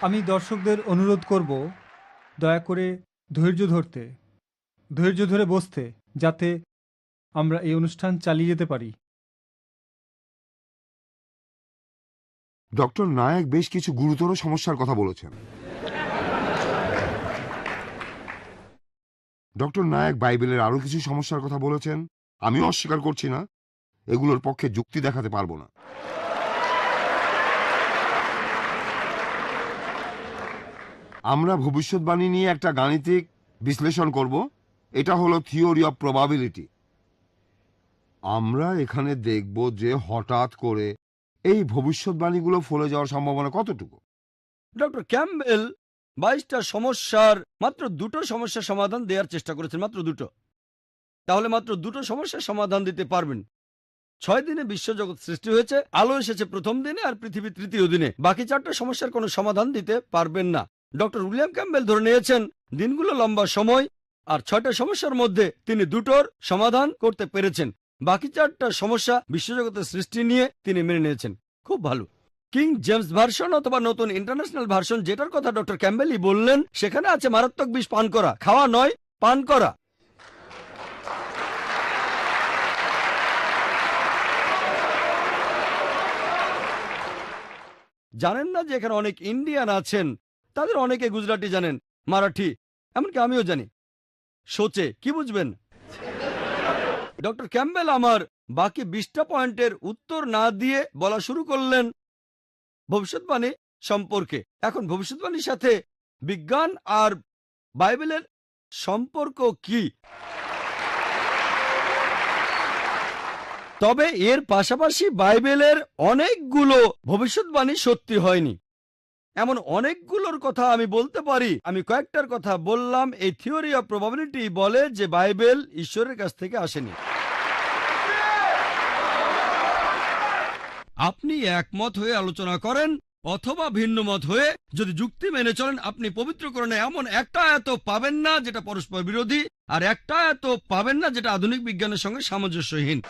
আমি দর্শকদের অনুরোধ করব দয়া করে ধৈর্য ধরে বসতে, যাতে আমরা এই অনুষ্ঠান চালিয়ে যেতে পারি। ডক্টর নায়েক বেশ কিছু গুরুতর সমস্যার কথা বলেছেন। ডক্টর নায়েক বাইবেলের আরো কিছু সমস্যার কথা বলেছেন। আমিও অস্বীকার করছি না, এগুলোর পক্ষে যুক্তি দেখাতে পারবো না। আমরা ভবিষ্যৎবাণী নিয়ে একটা গাণিতিক বিশ্লেষণ করব। এটা হলো থিওরি অফ প্রবাবিলিটি। আমরা এখানে দেখব যে হঠাৎ করে এই ভবিষ্যৎবাণীগুলো ফলে যাওয়ার সম্ভাবনা কতটুকু। ডক্টর ক্যাম্বেল 22টা সমস্যার মাত্র 2টো সমস্যার সমাধান দেওয়ার চেষ্টা করেছেন, মাত্র 2টো। তাহলে মাত্র 2টো সমস্যার সমাধান দিতে পারবেন। 6 দিনে বিশ্বজগৎ সৃষ্টি হয়েছে, আলো এসেছে প্রথম দিনে আর পৃথিবী তৃতীয় দিনে। বাকি 4টা সমস্যার কোনো সমাধান দিতে পারবেন না। ডক্টর উইলিয়াম ক্যাম্বেল ধরে নিয়েছেন দিনগুলো লম্বা সময়, আর 6টা সমস্যার মধ্যে তিনি 2টোর সমাধান করতে পেরেছেন। বাকি 4টা সমস্যা বিশ্বজগতের সৃষ্টি নিয়ে তিনি মেনে নিয়েছেন। খুব ভালো। কিং জেমস ভার্সন অথবা নতুন ইন্টারন্যাশনাল ভার্সন, যেটার কথা ডক্টর ক্যাম্বেলই বললেন, সেখানে আছে মারাত্মক বিষ পান করা, খাওয়া নয়, পান করা। জানেন না যে এখানে অনেক ইন্ডিয়ান আছেন, তাদের অনেকে গুজরাটি জানেন, মারাঠি, এমনকি আমিও জানি। সোচে কি বুঝবেন? ডক্টর ক্যাম্বেল আমার বাকি 20টা পয়েন্টের উত্তর না দিয়ে বলা শুরু করলেন ভবিষ্যৎবাণী সম্পর্কে। এখন ভবিষ্যৎবাণীর সাথে বিজ্ঞান আর বাইবেলের সম্পর্ক কি? তবে এর পাশাপাশি বাইবেলের অনেকগুলো ভবিষ্যৎবাণী সত্যি হয়নি। এমন অনেকগুলোর কথা আমি বলতে পারি। আমি কয়েকটার কথা বললাম। এই থিওরি অফ প্রবাবিলিটি বলে যে বাইবেল ঈশ্বরের কাছ থেকে আসেনি। আপনি একমত হয়ে আলোচনা করেন অথবা ভিন্ন মত হয়ে যদি যুক্তি মেনে চলেন, আপনি পবিত্রকরণে এমন একটা আয়াত পাবেন না যেটা পরস্পর বিরোধী, আর একটা আয়াত পাবেন না যেটা আধুনিক বিজ্ঞানের সঙ্গে সামঞ্জস্যহীন।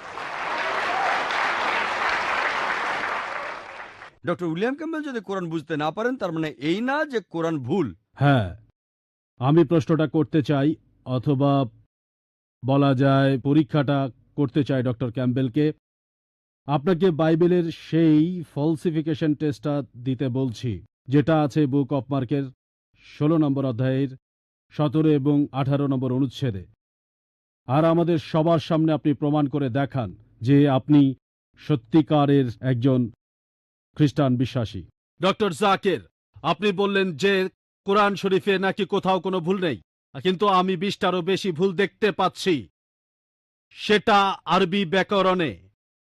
ডক্টর উইলিয়াম ক্যাম্বেল যদি কোরআন বুঝতে না পারেন, তার মানে এই না যে কোরআন ভুল। হ্যাঁ, আমি প্রশ্নটা করতে চাই, অথবা বলা যায় পরীক্ষাটা করতে চাই ডক্টর ক্যাম্বেলকে। আপনাকে বাইবেলের সেই ফলসিফিকেশন টেস্টটা দিতে বলছি, যেটা আছে বুক অফ মার্কের 16 নম্বর অধ্যায়ের 17 এবং 18 নম্বর অনুচ্ছেদে। আর আমাদের সবার সামনে আপনি প্রমাণ করে দেখান যে আপনি সত্যিকারের একজন খ্রিস্টান বিশ্বাসী। ডক্টর জাকির, আপনি বললেন যে কোরআন শরীফে নাকি কোথাও কোনো ভুল নেই, কিন্তু আমি 20টারও বেশি ভুল দেখতে পাচ্ছি, সেটা আরবি ব্যাকরণে।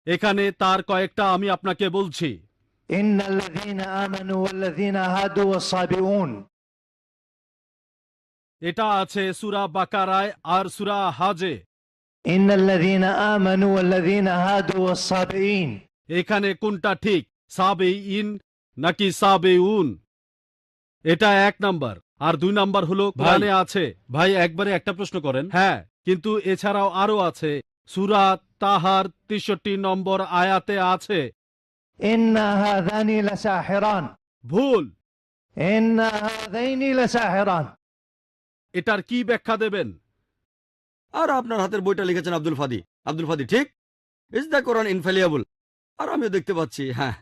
এখানে তার কয়েকটা আমি আপনাকে বলছি। এটা আছে সূরা বাকারায় আর সূরা হাজে। এখানে কোনটা ঠিক, সাবেইন নাকি সাবেউন? এটা 1 নাম্বার। আর 2 নাম্বার হলো কোরআনে আছে। ভাই একবারে একটা প্রশ্ন করেন। হ্যাঁ, কিন্তু এছাড়াও আরো আছে। সূরা তাহার 63 নম্বর আয়াতে আছে ভুল। এটার কি ব্যাখ্যা দেবেন? আর আপনার হাতের বইটা লিখেছেন আব্দুল ফাদি। আব্দুল ফাদি ঠিক, ইজ দ্য কোরআন ইনফ্যালিয়েবল? আর আমিও দেখতে পাচ্ছি। হ্যাঁ,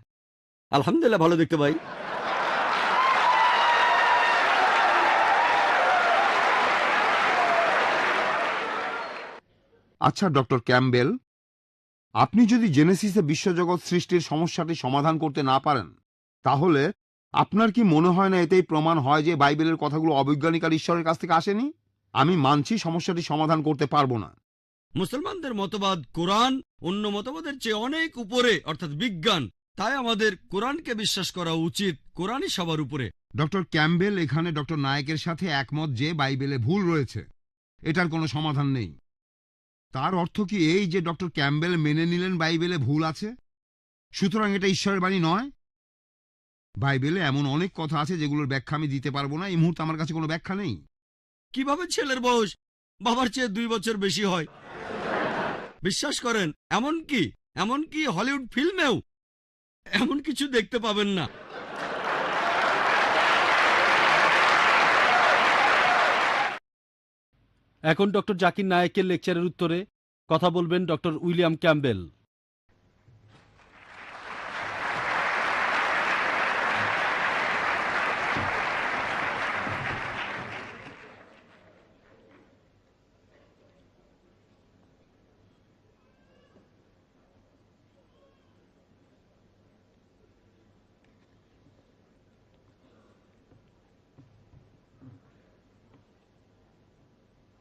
আলহামদুলিল্লাহ, ভালো দেখতে ভাই। আচ্ছা ডক্টর ক্যাম্বেল, আপনি যদি জেনেসিসে বিশ্বজগৎ সৃষ্টির সমস্যাটি সমাধান করতে না পারেন, তাহলে আপনার কি মনে হয় না এতেই প্রমাণ হয় যে বাইবেলের কথাগুলো অবৈজ্ঞানিক আর ঈশ্বরের কাছ থেকে আসেনি? আমি মানছি সমস্যাটি সমাধান করতে পারবো না। মুসলমানদের মতবাদ কোরআন অন্য মতবাদের চেয়ে অনেক উপরে, অর্থাৎ বিজ্ঞান। তাই আমাদের কোরআনকে বিশ্বাস করা উচিত। কোরআনই সবার উপরে। ডক্টর ক্যাম্বেল এখানে ডক্টর নায়েকের সাথে একমত যে বাইবেলে ভুল রয়েছে, এটার কোনো সমাধান নেই। তার অর্থ কি এই যে ডক্টর ক্যাম্বেল মেনে নিলেন বাইবেলে ভুল আছে, সুতরাং এটা ঈশ্বরের বাণী নয়? বাইবেলে এমন অনেক কথা আছে যেগুলোর ব্যাখ্যা আমি দিতে পারবো না। এই মুহূর্তে আমার কাছে কোনো ব্যাখ্যা নেই। কিভাবে ছেলের বয়স বাবার চেয়ে 2 বছর বেশি হয়? বিশ্বাস করেন, এমনকি হলিউড ফিল্মেও এমন কিছু দেখতে পাবেন না। এখন ডক্টর জাকির নায়েকের লেকচারের উত্তরে কথা বলবেন doctor William Campbell.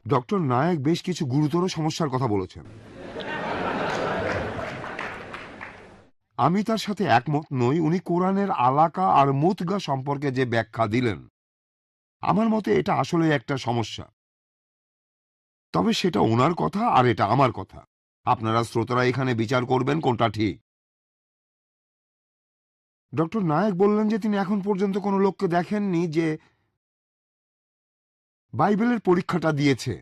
Doctor Naik বেশ কিছু গুরুতর সমস্যার কথা বলেছেন। আমি তার সাথে একমত নই। উনি কোরআনের আলাকা আর মুতগা সম্পর্কে যে ব্যাখ্যা দিলেন, আমার মতে এটা আসলে একটা সমস্যা। তবে সেটা ওনার কথা আর এটা আমার কথা। আপনারা শ্রোতারা এখানে বিচার করবেন কোনটা ঠিক। ডক্টর নায়েক বললেন যে তিনি এখন পর্যন্ত কোনো লোককে দেখেননি যে বাইবেলের পরীক্ষাটা দিয়েছে।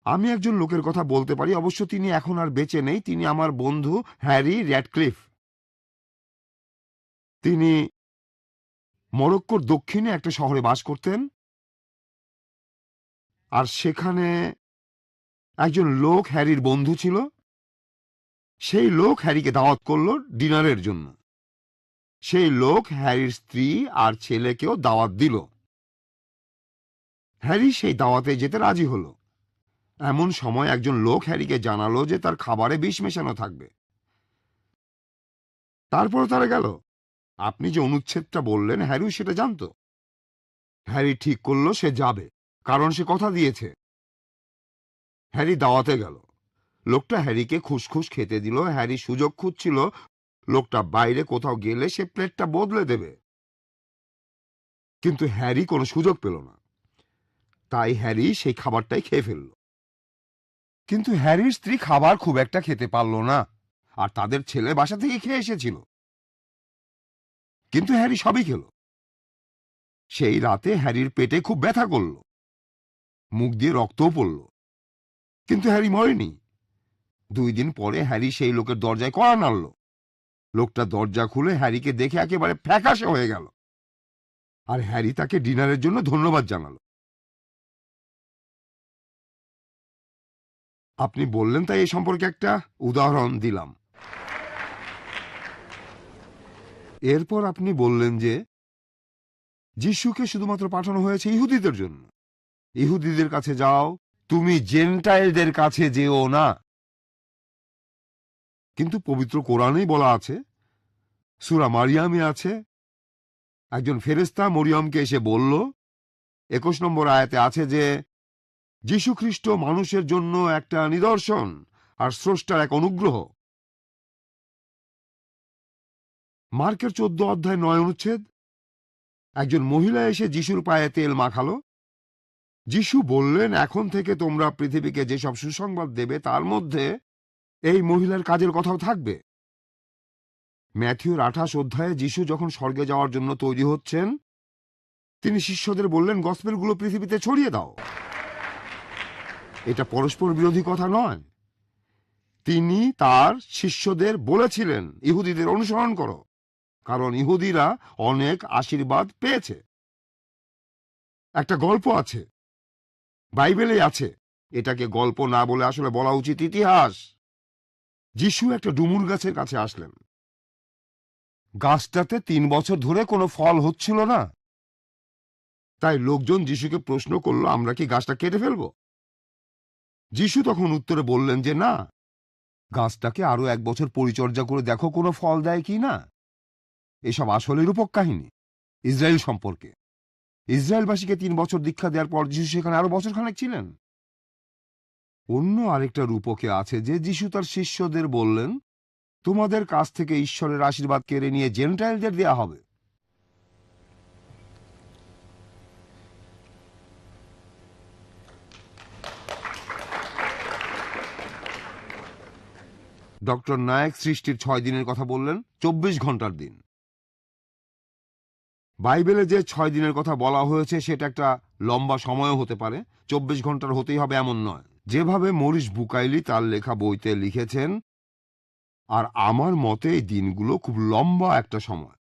আমি একজন লোকের কথা বলতে পারি, অবশ্য তিনি এখন আর বেঁচে নেই। তিনি আমার বন্ধু হ্যারি র্যাডক্লিফ। তিনি মরক্কোর দক্ষিণে একটা শহরে বাস করতেন, আর সেখানে একজন লোক হ্যারির বন্ধু ছিল। সেই লোক হ্যারিকে দাওয়াত করল ডিনারের জন্য। সেই লোক হ্যারির স্ত্রী আর ছেলেকেও দাওয়াত দিল। হ্যারি সেই দাওয়াতে যেতে রাজি হলো। এমন সময় একজন লোক হ্যারিকে জানালো যে তার খাবারে বিষ মেশানো থাকবে। তারপর তারা গেল। আপনি যে অনুচ্ছেদটা বললেন, হ্যারিও সেটা জানত। হ্যারি ঠিক করলো সে যাবে, কারণ সে কথা দিয়েছে। হ্যারি দাওয়াতে গেল। লোকটা হ্যারিকে খুসখুস খেতে দিল। হ্যারি সুযোগ খুঁজছিল লোকটা বাইরে কোথাও গেলে সে প্লেটটা বদলে দেবে, কিন্তু হ্যারি কোনো সুযোগ পেল না। তাই হ্যারি সেই খাবারটাই খেয়ে ফেলল। কিন্তু হ্যারির স্ত্রী খাবার খুব একটা খেতে পারল না, আর তাদের ছেলে বাসা থেকে খেয়ে এসেছিল। কিন্তু হ্যারি সবই খেল। সেই রাতে হ্যারির পেটে খুব ব্যথা করল, মুখ দিয়ে রক্তও পড়ল, কিন্তু হ্যারি মরেনি। 2 দিন পরে হ্যারি সেই লোকের দরজায় কড়া নাড়ল। লোকটা দরজা খুলে হ্যারিকে দেখে একেবারে ফ্যাকাশে হয়ে গেল, আর হ্যারি তাকে ডিনারের জন্য ধন্যবাদ জানালো। আপনি বললেন তাই এই সম্পর্কে একটা উদাহরণ দিলাম। এরপর আপনি বললেন যে যিশুকে শুধুমাত্র পাঠানো হয়েছে ইহুদিদের জন্য। ইহুদিদের কাছে যাও, তুমি জেন্টাইলদের কাছে যেও না। কিন্তু পবিত্র কোরআনেই বলা আছে, সূরা মারিয়ামে আছে, একজন ফেরেশতা মরিয়মকে এসে বলল, 21 নম্বর আয়াতে আছে যে যীশু খ্রিস্ট মানুষের জন্য একটা নিদর্শন আর স্রষ্টার এক অনুগ্রহ। মার্কের 14 অধ্যায় 9 অনুচ্ছেদ। একজন মহিলা এসে যিশুর পায়ে তেল মাখালো। যিশু বললেন, এখন থেকে তোমরা পৃথিবীকে যেসব সুসংবাদ দেবে তার মধ্যে এই মহিলার কাজের কথাও থাকবে। ম্যাথিউর 28 অধ্যায়ে যিশু যখন স্বর্গে যাওয়ার জন্য তৈরি হচ্ছেন, তিনি শিষ্যদের বললেন, গসপেলগুলো পৃথিবীতে ছড়িয়ে দাও। এটা পরস্পর বিরোধী কথা নয়। তিনি তার শিষ্যদের বলেছিলেন, ইহুদিদের অনুসরণ করো, কারণ ইহুদিরা অনেক আশীর্বাদ পেয়েছে। একটা গল্প আছে, বাইবেলে আছে। এটাকে গল্প না বলে আসলে বলা উচিত ইতিহাস। যিশু একটা ডুমুর গাছের কাছে আসলেন। গাছটাতে 3 বছর ধরে কোনো ফল হচ্ছিল না। তাই লোকজন যিশুকে প্রশ্ন করল, আমরা কি গাছটা কেটে ফেলব? যিশু তখন উত্তরে বললেন যে না, গাছটাকে আরো 1 বছর পরিচর্যা করে দেখো কোনো ফল দেয় কি না। এসব আসলে রূপক কাহিনী ইসরায়েল সম্পর্কে। ইসরায়েলবাসীকে 3 বছর দীক্ষা দেওয়ার পর যিশু সেখানে আরো বছরখানেক ছিলেন। অন্য আরেকটা রূপকে আছে যে যিশু তার শিষ্যদের বললেন, তোমাদের কাছ থেকে ঈশ্বরের আশীর্বাদ কেড়ে নিয়ে জেন্টাইলদের দেয়া হবে। ডক্টর নায়েক সৃষ্টির 6 দিনের কথা বললেন, 24 ঘন্টার দিন। বাইবেলে যে 6 দিনের কথা বলা হয়েছে সেটা একটা লম্বা সময়ও হতে পারে, 24 ঘন্টার হতেই হবে এমন নয়। যেভাবে মরিস বুকাইলি তার লেখা বইতে লিখেছেন, আর আমার মতে এই দিনগুলো খুব লম্বা একটা সময়।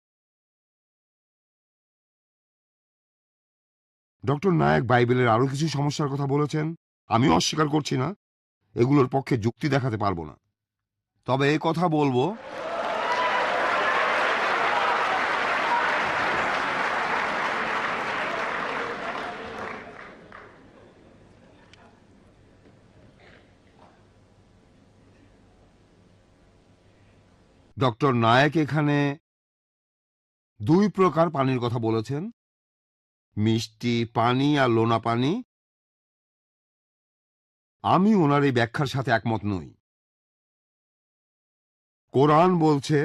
ডক্টর নায়েক বাইবেলের আরো কিছু সমস্যার কথা বলেছেন। আমিও অস্বীকার করছি না, এগুলোর পক্ষে যুক্তি দেখাতে পারবো না। তবে এই কথা বলবো, ডক্টর নায়েক এখানে দুই প্রকার পানির কথা বলেছেন, মিষ্টি পানি আর লোনা পানি। আমি ওনার এই ব্যাখ্যার সাথে একমত নই। কোরআন বলছে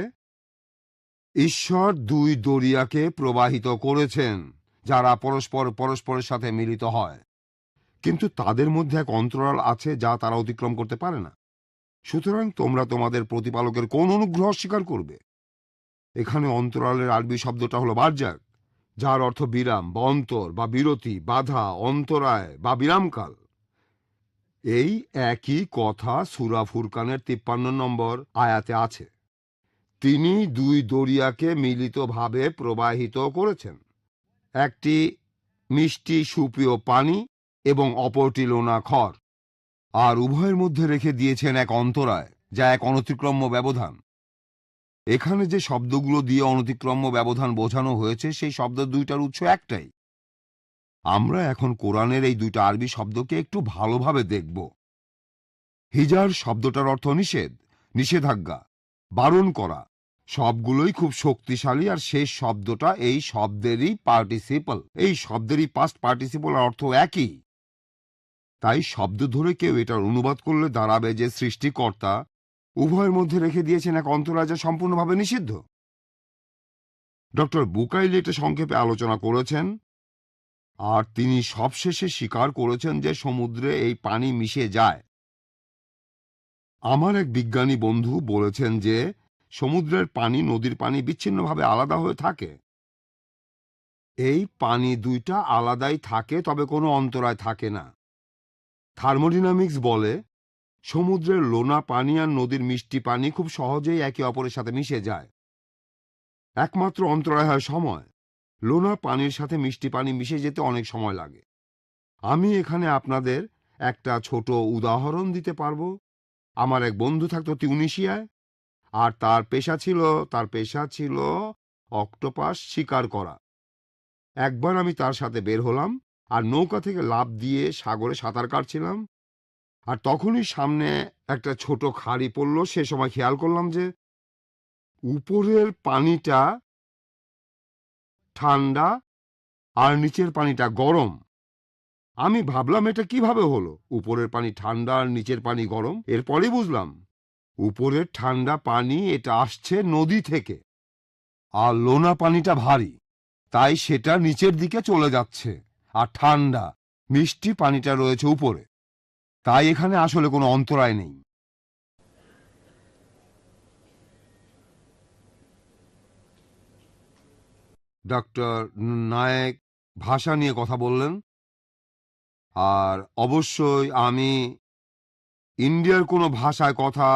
ঈশ্বর দুই দরিয়াকে প্রবাহিত করেছেন যারা পরস্পরের সাথে মিলিত হয়, কিন্তু তাদের মধ্যে এক অন্তরাল আছে যা তারা অতিক্রম করতে পারে না। সুতরাং তোমরা তোমাদের প্রতিপালকের কোন অনুগ্রহ অস্বীকার করবে? এখানে অন্তরালের আরবি শব্দটা হলো বারজাক, যার অর্থ বিরাম বা অন্তর বা বিরতি, বাধা, অন্তরায় বা বিরামকাল। এই একই কথা সূরা ফুরকানের 53 নম্বর আয়াতে আছে। তিনি দুই দরিয়াকে মিলিতভাবে প্রবাহিত করেছেন, একটি মিষ্টি সুপেয় পানি এবং অপরটি লোনা খড়, আর উভয়ের মধ্যে রেখে দিয়েছেন এক অন্তরায় যা এক অনতিক্রম্য ব্যবধান। এখানে যে শব্দগুলো দিয়ে অনতিক্রম্য ব্যবধান বোঝানো হয়েছে সেই শব্দ দুইটার উৎস একটাই। আমরা এখন কোরআনের এই দুইটা আরবি শব্দকে একটু ভালোভাবে দেখব। হিজার শব্দটার অর্থ নিষেধ, নিষেধাজ্ঞা, বারণ করা, সবগুলোই খুব শক্তিশালী। আর শেষ শব্দটা এই শব্দেরই পার্টিসিপল, এই শব্দেরই পাস্ট পার্টিসিপল, অর্থ একই। তাই শব্দ ধরে কেউ এটার অনুবাদ করলে দাঁড়াবে যে সৃষ্টিকর্তা উভয়ের মধ্যে রেখে দিয়েছেন এক অন্তরায় যা সম্পূর্ণভাবে নিষিদ্ধ। ডক্টর বুকাইল এটা সংক্ষেপে আলোচনা করেছেন, আর তিনি সবশেষে স্বীকার করেছেন যে সমুদ্রে এই পানি মিশে যায়। আমার এক বিজ্ঞানী বন্ধু বলেছেন যে সমুদ্রের পানি নদীর পানি বিচ্ছিন্নভাবে আলাদা হয়ে থাকে। এই পানি দুইটা আলাদাই থাকে, তবে কোনো অন্তরায় থাকে না। থার্মোডিনামিক্স বলে সমুদ্রের লোনা পানি আর নদীর মিষ্টি পানি খুব সহজেই একে অপরের সাথে মিশে যায়। একমাত্র অন্তরায় হয় সময়। লোনা পানির সাথে মিষ্টি পানি মিশে যেতে অনেক সময় লাগে। আমি এখানে আপনাদের একটা ছোট উদাহরণ দিতে পারবো। আমার এক বন্ধু থাকতো তিউনিসিয়ায়, আর তার পেশা ছিল অক্টোপাস শিকার করা। একবার আমি তার সাথে বের হলাম আর নৌকা থেকে লাফ দিয়ে সাগরে সাঁতার কাটছিলাম, আর তখনই সামনে একটা ছোট খাড়ি পড়ল। সে সময় খেয়াল করলাম যে উপরের পানিটা ঠান্ডা আর নিচের পানিটা গরম। আমি ভাবলাম এটা কিভাবে হলো, উপরের পানি ঠান্ডা আর নিচের পানি গরম। এরপরেই বুঝলাম উপরের ঠান্ডা পানি এটা আসছে নদী থেকে, আর লোনা পানিটা ভারী, তাই সেটা নিচের দিকে চলে যাচ্ছে, আর ঠান্ডা মিষ্টি পানিটা রয়েছে উপরে। তাই এখানে আসলে কোনো অন্তরায় নেই। ডক্টর নায়েক ভাষা নিয়ে কথা বললেন, আর অবশ্যই আমি ইন্ডিয়ার কোনো ভাষায় কথা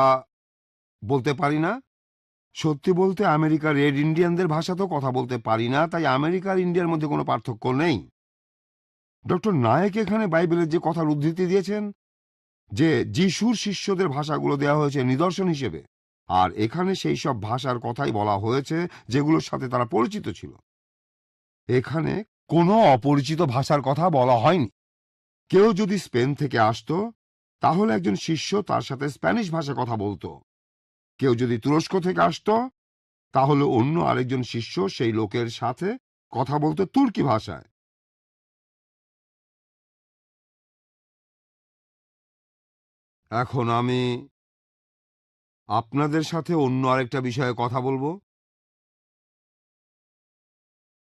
বলতে পারি না। সত্যি বলতে আমেরিকার রেড ইন্ডিয়ানদের ভাষাতেও কথা বলতে পারি না, তাই আমেরিকার ইন্ডিয়ার মধ্যে কোনো পার্থক্য নেই। ডক্টর নায়েক এখানে বাইবেলের যে কথার উদ্ধৃতি দিয়েছেন যে যিশুর শিষ্যদের ভাষাগুলো দেওয়া হয়েছে নিদর্শন হিসেবে, আর এখানে সেই সব ভাষার কথাই বলা হয়েছে যেগুলোর সাথে তারা পরিচিত ছিল। এখানে কোনো অপরিচিত ভাষার কথা বলা হয়নি। কেউ যদি স্পেন থেকে আসতো তাহলে একজন শিষ্য তার সাথে স্প্যানিশ ভাষায় কথা বলতো। কেউ যদি তুরস্ক থেকে আসতো তাহলে অন্য আরেকজন শিষ্য সেই লোকের সাথে কথা বলতো তুর্কি ভাষায়। এখন আমি আপনাদের সাথে অন্য আরেকটা বিষয়ে কথা বলবো,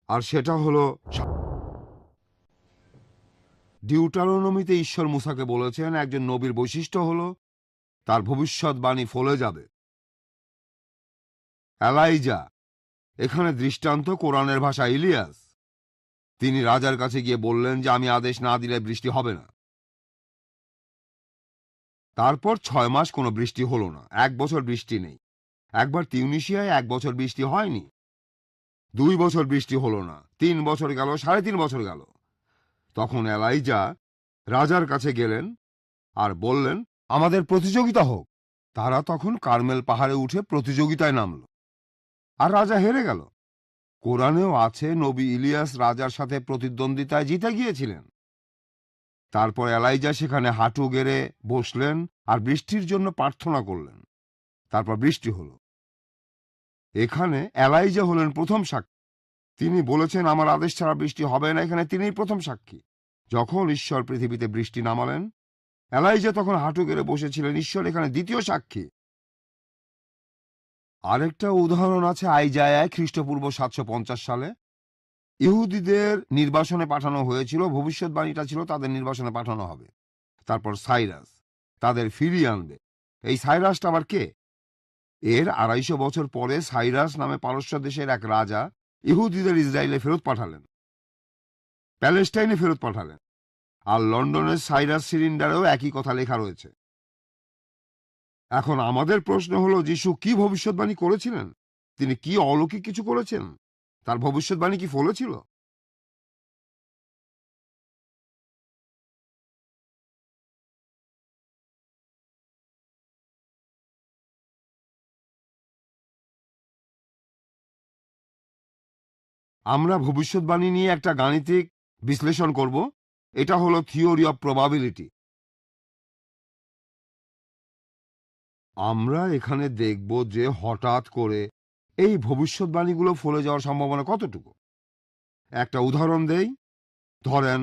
আর সেটা হলো ডিউটারোনমিতে ঈশ্বর মুসাকে বলেছেন একজন নবীর বৈশিষ্ট্য হলো তার ভবিষ্যৎবাণী ফলে যাবে। এলাইজা এখানে দৃষ্টান্ত কোরআনের ভাষা ইলিয়াস। তিনি রাজার কাছে গিয়ে বললেন যে আমি আদেশ না দিলে বৃষ্টি হবে না। তারপর 6 মাস কোনো বৃষ্টি হলো না, 1 বছর বৃষ্টি নেই। একবার তিউনিসিয়ায় 1 বছর বৃষ্টি হয়নি, 2 বছর বৃষ্টি হলো না, 3 বছর গেল, 3.5 বছর গেল। তখন এলাইজা রাজার কাছে গেলেন আর বললেন, আমাদের প্রতিযোগিতা হোক। তারা তখন কার্মেল পাহাড়ে উঠে প্রতিযোগিতায় নামল, আর রাজা হেরে গেল। কোরআনেও আছে, নবী ইলিয়াস রাজার সাথে প্রতিদ্বন্দ্বিতায় জিতে গিয়েছিলেন। তারপর এলাইজা সেখানে হাঁটু গেড়ে বসলেন আর বৃষ্টির জন্য প্রার্থনা করলেন। তারপর বৃষ্টি হলো। এখানে এলাইজা হলেন প্রথম সাক্ষী। তিনি বলেছেন, আমার আদেশ ছাড়া বৃষ্টি হবে না। এখানে তিনিই প্রথম সাক্ষী। যখন ঈশ্বর পৃথিবীতে বৃষ্টি নামালেন, এলাইজা তখন হাঁটু গেড়ে বসেছিলেন। ঈশ্বর এখানে দ্বিতীয় সাক্ষী। আরেকটা উদাহরণ আছে আইজায়ায়, খ্রিস্টপূর্ব 750 সালে। ইহুদিদের নির্বাসনে পাঠানো হয়েছিল। ভবিষ্যৎবাণীটা ছিল তাদের নির্বাসনে পাঠানো হবে। তারপর সাইরাস তাদের ফিরিয়ে আনবে। এই সাইরাসটা আবার কে? এর 250 বছর পরে সাইরাস নামে পারস্য দেশের এক রাজা ইহুদিদের ইসরায়েলে ফেরত পাঠালেন, প্যালেস্টাইনে ফেরত পাঠালেন। আর লন্ডনের সাইরাস সিলিন্ডারেও একই কথা লেখা রয়েছে। এখন আমাদের প্রশ্ন হলো, যিশু কি ভবিষ্যৎবাণী করেছিলেন? তিনি কি অলৌকিক কিছু করেছেন? তার ভবিষ্যৎবাণী কি ফলেছিল? আমরা ভবিষ্যৎবাণী নিয়ে একটা গাণিতিক বিশ্লেষণ করব। এটা হলো থিওরি অফ প্রবাবিলিটি। আমরা এখানে দেখব যে হঠাৎ করে এই ভবিষ্যৎবাণীগুলো ফলে যাওয়ার সম্ভাবনা কতটুকু। একটা উদাহরণ দেই। ধরেন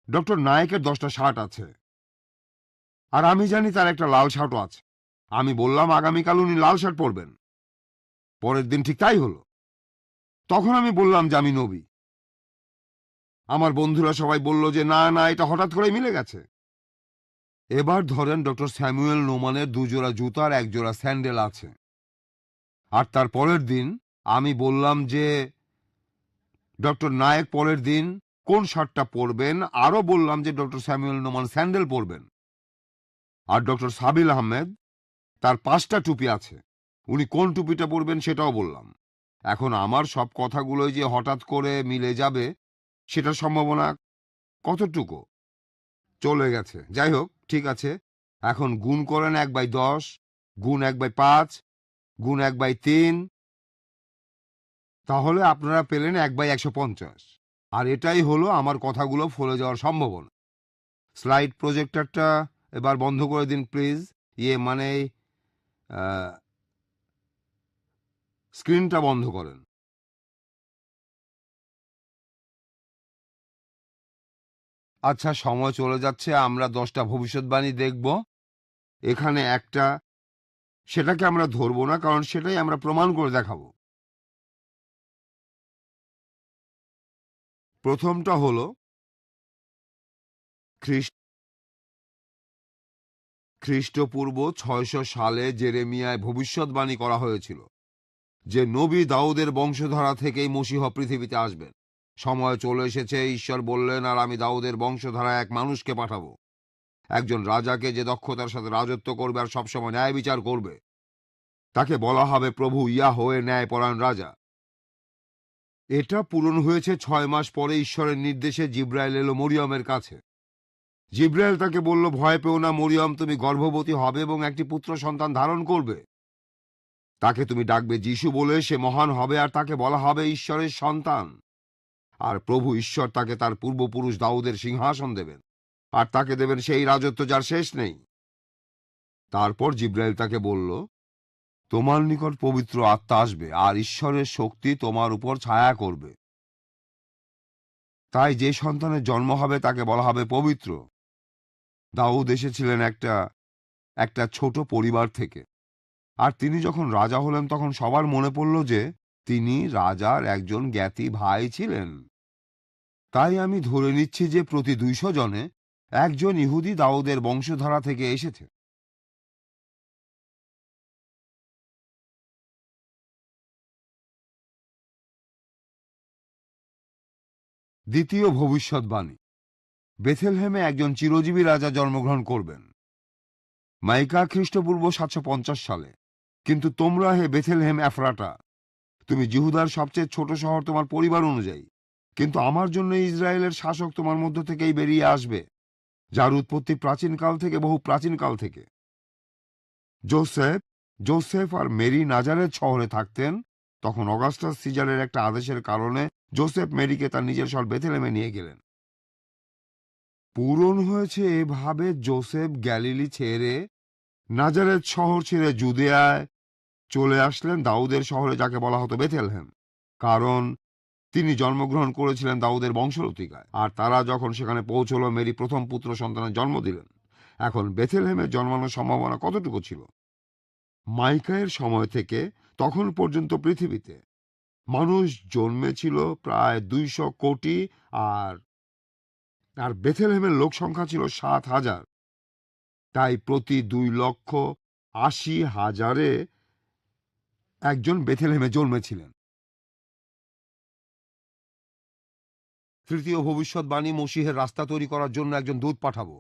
ডক্টর নায়েকের 10টা শার্ট আছে, আর আমি জানি তার একটা লাল শার্টও আছে। আমি বললাম আগামীকাল উনি লাল শার্ট পরবেন। পরের দিন ঠিক তাই হলো। তখন আমি বললাম যে আমি নবী। আমার বন্ধুরা সবাই বলল যে না না, এটা হঠাৎ করে মিলে গেছে। এবার ধরেন ডক্টর স্যামুয়েল নোমানের 2 জোড়া জুতার 1 জোড়া স্যান্ডেল আছে, আর তার পরের দিন আমি বললাম যে ডক্টর নায়েক পরের দিন কোন শার্টটা পরবেন, আরও বললাম যে ডক্টর স্যামুয়েল নোমান স্যান্ডেল পরবেন। আর ডক্টর সাবিল আহমেদ, তার 5টা টুপি আছে, উনি কোন টুপিটা পরবেন সেটাও বললাম। এখন আমার সব কথাগুলোই যে হঠাৎ করে মিলে যাবে সেটার সম্ভাবনা কতটুকু? চলে গেছে। যাই হোক, ঠিক আছে। এখন গুণ করেন 1/10, গুণ 1/5, গুণ 1/3, তাহলে আপনারা পেলেন 1/150। আর এটাই হলো আমার কথাগুলো ফলে যাওয়ার সম্ভাবনা। স্লাইড প্রজেক্টরটা এবার বন্ধ করে দিন প্লিজ। মানে স্ক্রিনটা বন্ধ করেন। আচ্ছা, সময় চলে যাচ্ছে। আমরা 10টা ভবিষ্যৎবাণী দেখব। এখানে একটা, সেটাকে আমরা ধরবো না, কারণ সেটাই আমরা প্রমাণ করে দেখাবো। প্রথমটা হলো খ্রিস্টপূর্ব 600 সালে জেরেমিয়ায় ভবিষ্যৎবাণী করা হয়েছিল যে নবী দাউদের বংশধারা থেকেই মসীহ পৃথিবীতে আসবেন। সময় চলে এসেছে। ঈশ্বর বললেন, আর আমি দাউদের বংশধারায় এক মানুষকে পাঠাবো, একজন রাজাকে, যে দক্ষতার সাথে রাজত্ব করবে আর সবসময় ন্যায় বিচার করবে। তাকে বলা হবে প্রভু ইয়াহওয়ে, ন্যায়পরায়ণ রাজা। এটা পূরণ হয়েছে 6 মাস পরে। ঈশ্বরের নির্দেশে জিব্রাইল এলো মরিয়মের কাছে। জিব্রাইল তাকে বলল, ভয় পেও না মরিয়ম, তুমি গর্ভবতী হবে এবং একটি পুত্র সন্তান ধারণ করবে। তাকে তুমি ডাকবে যিশু বলে। সে মহান হবে আর তাকে বলা হবে ঈশ্বরের সন্তান। আর প্রভু ঈশ্বর তাকে তার পূর্বপুরুষ দাউদের সিংহাসন দেবেন, আর তাকে দেবেন সেই রাজত্ব যার শেষ নেই। তারপর জিব্রাইল তাকে বলল, তোমার নিকট পবিত্র আত্মা আসবে আর ঈশ্বরের শক্তি তোমার উপর ছায়া করবে। তাই যে সন্তানের জন্ম হবে তাকে বলা হবে পবিত্র। দাউদ এসেছিলেন একটা ছোট পরিবার থেকে, আর তিনি যখন রাজা হলেন তখন সবার মনে পড়ল যে তিনি রাজার একজন জ্ঞাতি ভাই ছিলেন। তাই আমি ধরে নিচ্ছি যে প্রতি 200 জনে একজন ইহুদি দাউদের বংশধারা থেকে এসেছে। দ্বিতীয় ভবিষ্যৎবাণী, বেথেলহেমে একজন চিরজীবী রাজা জন্মগ্রহণ করবেন। মাইকা খ্রিস্টপূর্ব 750 সালে। কিন্তু তোমরা হে বেথেলহেম এফরাটা, তুমি জিহুদার সবচেয়ে ছোট শহর তোমার পরিবার অনুযায়ী, কিন্তু আমার জন্য ইসরায়েলের শাসক তোমার মধ্য থেকেই বেরিয়ে আসবে, যার উৎপত্তি প্রাচীনকাল থেকে, বহু প্রাচীনকাল থেকে। জোসেফ আর মেরি নাজারেথ শহরে থাকতেন। তখন অগাস্টাস সিজারের একটা আদেশের কারণে জোসেফ মেরিকে তার নিজের শহর বেথলেহেমে নিয়ে গেলেন। পূরণ হয়েছে এভাবে জোসেফ গ্যালিলি ছেড়ে, নাজারেথ শহর ছেড়ে জুদেয়ায় চলে আসলেন, দাউদের শহরে, যাকে বলা হতো বেথলেহেম, কারণ তিনি জন্মগ্রহণ করেছিলেন দাউদের বংশলতিকায়। আর তারা যখন সেখানে পৌঁছল, মেরি প্রথম পুত্র সন্তানের জন্ম দিলেন। এখন বেথলেহেমে জন্মানোর সম্ভাবনা কতটুকু ছিল? মাইকায়ের সময় থেকে তখন পর্যন্ত পৃথিবীতে মানুষ জন্মেছিল প্রায় 200 কোটি, আর বেথলেহেমের লোক সংখ্যা ছিল 7,000। তাই প্রতি 2,80,000-এ একজন বেথলেহেমে জন্মেছিলেন। তৃতীয় ভবিষ্যৎবাণী, মসিহের রাস্তা তৈরি করার জন্য একজন দূত পাঠাবো।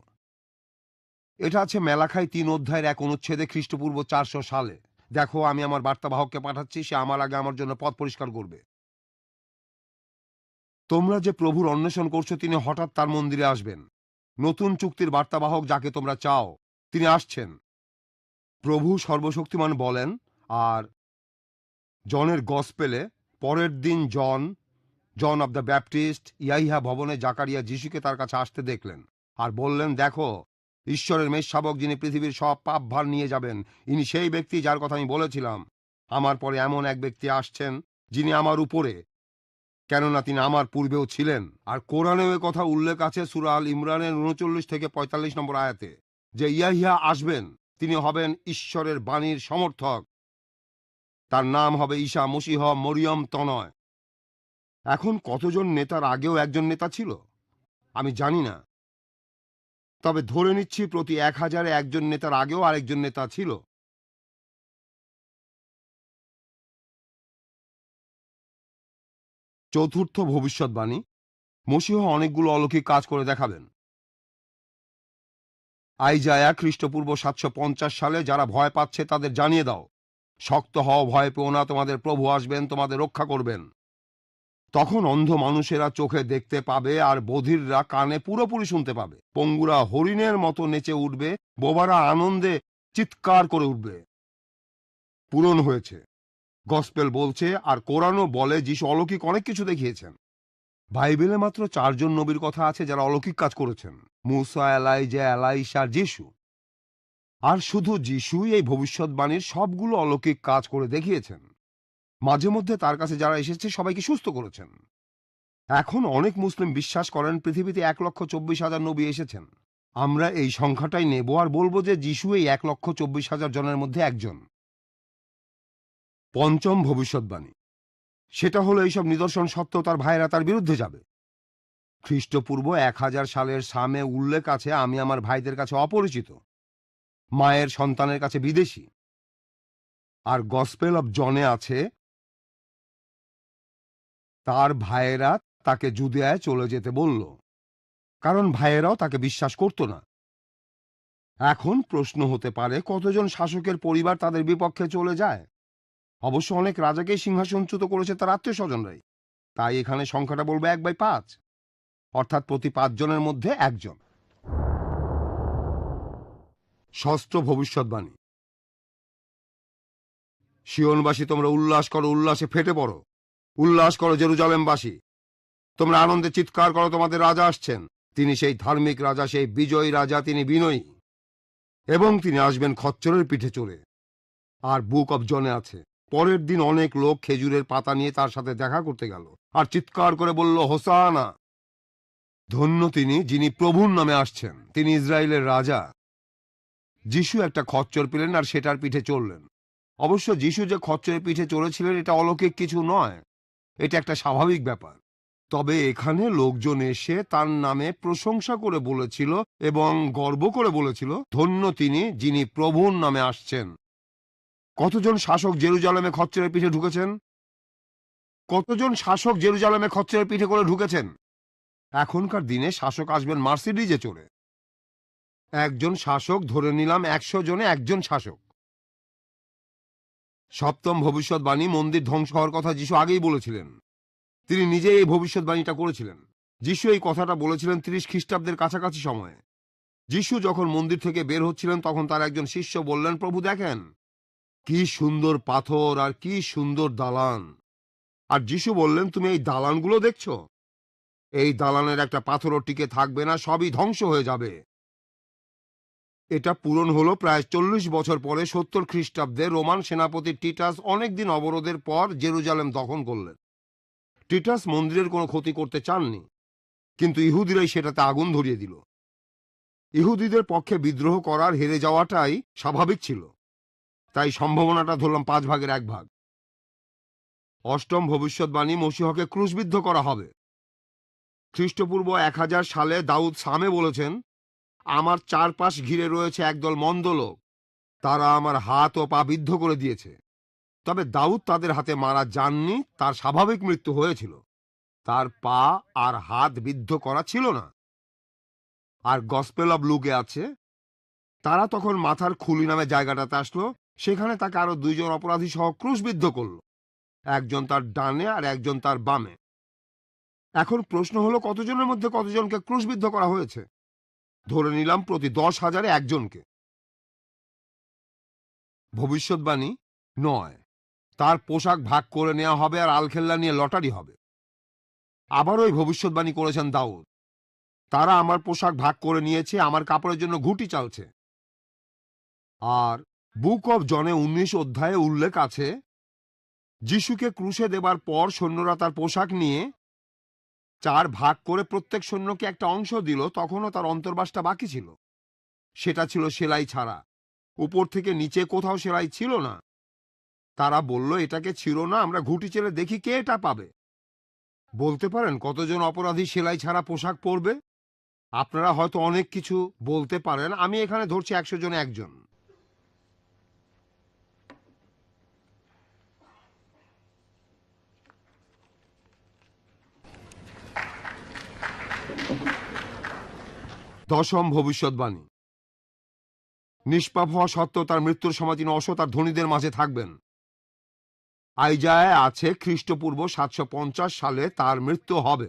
এটা আছে মেলাখায় 3 অধ্যায়ের 1 অনুচ্ছেদে, খ্রিস্টপূর্ব 400 সালে। দেখো, আমি আমার বার্তাবাহককে পাঠাচ্ছি, সে আমার আগে আমার জন্য পথ পরিষ্কার করবে। তোমরা যে প্রভুর অন্বেষণ করছো, তিনি হঠাৎ তার মন্দিরে আসবেন। নতুন চুক্তির বার্তাবাহক, যাকে তোমরা চাও, তিনি আসছেন। প্রভু সর্বশক্তিমান বলেন। আর জনের গসপেলে পরের দিন জন অব দ্য ব্যাপটিস্ট ইয়াহিয়া ভবনে জাকারিয়া যিশুকে তার কাছে আসতে দেখলেন আর বললেন, দেখো, ঈশ্বরের মেষশাবক, যিনি পৃথিবীর সব পাপ ভার নিয়ে যাবেন, ইনি সেই ব্যক্তি যার কথা আমি বলেছিলাম। আমার পরে এমন এক ব্যক্তি আসছেন যিনি আমার উপরে, কেননা তিনি আমার পূর্বেও ছিলেন। আর কোরআনেও এ কথা উল্লেখ আছে, সূরা আল ইমরানের 39 থেকে 45 নম্বর আয়াতে, যে ইয়াহিয়া আসবেন, তিনি হবেন ঈশ্বরের বাণীর সমর্থক। তার নাম হবে ঈসা মসীহ, মরিয়ম তনয়। এখন কতজন নেতার আগেও একজন নেতা ছিল আমি জানি না, তবে ধরে নিচ্ছি প্রতি 1000-এ একজন নেতার আগেও আরেকজন নেতা ছিল। চতুর্থ ভবিষ্যৎবাণী, মসীহ অনেকগুলো অলৌকিক কাজ করে দেখাবেন। আইজায়া, খ্রিস্টপূর্ব 750 সালে, যারা ভয় পাচ্ছে তাদের জানিয়ে দাও, শক্ত হও, ভয় পেও না, তোমাদের প্রভু আসবেন, তোমাদের রক্ষা করবেন। তখন অন্ধ মানুষেরা চোখে দেখতে পাবে, আর বধিররা কানে পুরোপুরি শুনতে পাবে, পঙ্গুরা হরিণের মতো নেচে উঠবে, বোবারা আনন্দে চিৎকার করে উঠবে। পূরণ হয়েছে। গসপেল বলছে, আর কোরআনও বলে, যিশু অলৌকিক অনেক কিছু দেখিয়েছেন। বাইবেলে মাত্র 4 জন নবীর কথা আছে যারা অলৌকিক কাজ করেছেন, মুসা, এলাইজা, এলাইশা, যিশু। আর শুধু যিশুই এই ভবিষ্যৎবাণীর সবগুলো অলৌকিক কাজ করে দেখিয়েছেন। মাঝে মধ্যে তার কাছে যারা এসেছে সবাইকে সুস্থ করেছেন। এখন অনেক মুসলিম বিশ্বাস করেন পৃথিবীতে 1,24,000 নবী এসেছেন। আমরা এই সংখ্যাটাই নেব আর বলবো যে যিশু এই 1,24,000 জনের মধ্যে একজন। পঞ্চম ভবিষ্যৎবাণী, সেটা হলো এইসব নিদর্শন সত্ত্বেও তার ভাইয়েরা তার বিরুদ্ধে যাবে। খ্রিস্টপূর্ব 1000 সালের সামে উল্লেখ আছে, আমি আমার ভাইদের কাছে অপরিচিত, মায়ের সন্তানের কাছে বিদেশী। আর গসপেল অব জনে আছে, তার ভাইয়েরা তাকে জুদেয়ায় চলে যেতে বলল, কারণ ভাইয়েরাও তাকে বিশ্বাস করত না। এখন প্রশ্ন হতে পারে, কতজন শাসকের পরিবার তাদের বিপক্ষে চলে যায়? অবশ্য অনেক রাজাকেই সিংহাসনচ্যুত করেছে তার আত্মীয় স্বজনরাই। তাই এখানে সংখ্যাটা বলবে 1/5, অর্থাৎ প্রতি 5 জনের মধ্যে একজন। ষষ্ঠ ভবিষ্যৎবাণী, সিয়নবাসী, তোমরা উল্লাস করো, উল্লাসে ফেটে পড়ো, উল্লাস করো জেরুজালেমবাসী, তোমরা আনন্দে চিৎকার করো, তোমাদের রাজা আসছেন। তিনি সেই ধার্মিক রাজা, সেই বিজয়ী রাজা, তিনি বিনয়ী, এবং তিনি আসবেন খচ্চরের পিঠে চড়ে। আর বুক অব জনে আছে, পরের দিন অনেক লোক খেজুরের পাতা নিয়ে তার সাথে দেখা করতে গেল আর চিৎকার করে বলল, হোসানা, ধন্য তিনি যিনি প্রভুর নামে আসছেন, তিনি ইসরায়েলের রাজা। যিশু একটা খচ্চর পেলেন আর সেটার পিঠে চড়লেন। অবশ্য যিশু যে খচ্চরের পিঠে চড়েছিলেন এটা অলৌকিক কিছু নয়, এটা একটা স্বাভাবিক ব্যাপার। তবে এখানে লোকজন এসে তার নামে প্রশংসা করে বলেছিল এবং গর্ব করে বলেছিল, ধন্য তিনি যিনি প্রভুর নামে আসছেন। কতজন শাসক জেরুজালেমে খচ্চরের পিঠে ঢুকেছেন? কতজন শাসক জেরুজালেমে খচ্চরের পিঠে করে ঢুকেছেন? এখনকার দিনে শাসক আসবেন মার্সিডিজে চড়ে। একজন শাসক, ধরে নিলাম 100 জনে একজন শাসক। সপ্তম ভবিষ্যৎবাণী, মন্দির ধ্বংস হওয়ার কথা যিশু আগেই বলেছিলেন। তিনি নিজেই এই ভবিষ্যৎবাণীটা করেছিলেন। যিশু এই কথাটা বলেছিলেন 30 খ্রিস্টাব্দের কাছাকাছি সময়ে। যিশু যখন মন্দির থেকে বের হচ্ছিলেন তখন তার একজন শিষ্য বললেন, প্রভু দেখেন কি সুন্দর পাথর আর কি সুন্দর দালান। আর যিশু বললেন, তুমি এই দালানগুলো দেখছো? এই দালানের একটা পাথরও টিকে থাকবে না, সবই ধ্বংস হয়ে যাবে। এটা পূরণ হলো প্রায় 40 বছর পরে 70 খ্রিস্টাব্দে রোমান সেনাপতি টিটাস অনেকদিন অবরোধের পর জেরুজালেম দখল করলেন। টিটাস মন্দিরের কোনো ক্ষতি করতে চাননি, কিন্তু ইহুদিরাই সেটাতে আগুন ধরিয়ে দিল। ইহুদিদের পক্ষে বিদ্রোহ করার হেরে যাওয়াটাই স্বাভাবিক ছিল, তাই সম্ভাবনাটা ধরলাম 5 ভাগের 1 ভাগ। অষ্টম ভবিষ্যৎবাণী, মসীহকে ক্রুশবিদ্ধ করা হবে। খ্রিস্টপূর্ব 1000 সালে দাউদ সামে বলেছেন, আমার চারপাশ ঘিরে রয়েছে একদল মন্দ লোক, তারা আমার হাত ও পা বিদ্ধ করে দিয়েছে। তবে দাউদ তাদের হাতে মারা যাননি, তার স্বাভাবিক মৃত্যু হয়েছিল। তার পা আর হাত বিদ্ধ করা ছিল না। আর গসপেল অব লুকে আছে, তারা তখন মাথার খুলি নামে জায়গাটাতে আসলো, সেখানে তাকে আরো 2 জন অপরাধী সহ ক্রুশবিদ্ধ করল, একজন তার ডানে আর একজন তার বামে। এখন প্রশ্ন হলো, কতজনের মধ্যে কতজনকে ক্রুশবিদ্ধ করা হয়েছে? ধরে নিলাম প্রতি 10,000-এ একজনকে। ভবিষ্যৎবাণী 9, তার পোশাক ভাগ করে নেওয়া হবে আর আলখেল্লা নিয়ে লটারি হবে। আবার ওই ভবিষ্যৎবাণী করেছেন দাউদ, তারা আমার পোশাক ভাগ করে নিয়েছে, আমার কাপড়ের জন্য ঘুঁটি চালছে। আর বুক অব জনে 19 অধ্যায়ে উল্লেখ আছে, যিশুকে ক্রুশে দেবার পর সৈন্যরা তার পোশাক নিয়ে 4 ভাগ করে প্রত্যেক সৈন্যকে একটা অংশ দিল। তখনও তার অন্তর্বাসটা বাকি ছিল, সেটা ছিল সেলাই ছাড়া, উপর থেকে নিচে কোথাও সেলাই ছিল না। তারা বলল, এটাকে ছিল না, আমরা ঘুঁটি চেলে দেখি কে এটা পাবে। বলতে পারেন কতজন অপরাধী সেলাই ছাড়া পোশাক পরবে? আপনারা হয়তো অনেক কিছু বলতে পারেন, আমি এখানে ধরছি 100 জনে একজন। দশম ভবিষ্যৎবাণী, নিষ্পাপ হওয়া সত্ত্বেও তার মৃত্যুর সময় তিনি অসৎ আর ধনীদের মাঝে থাকবেন। আইজায় আছে খ্রিস্টপূর্ব 750 সালে তার মৃত্যু হবে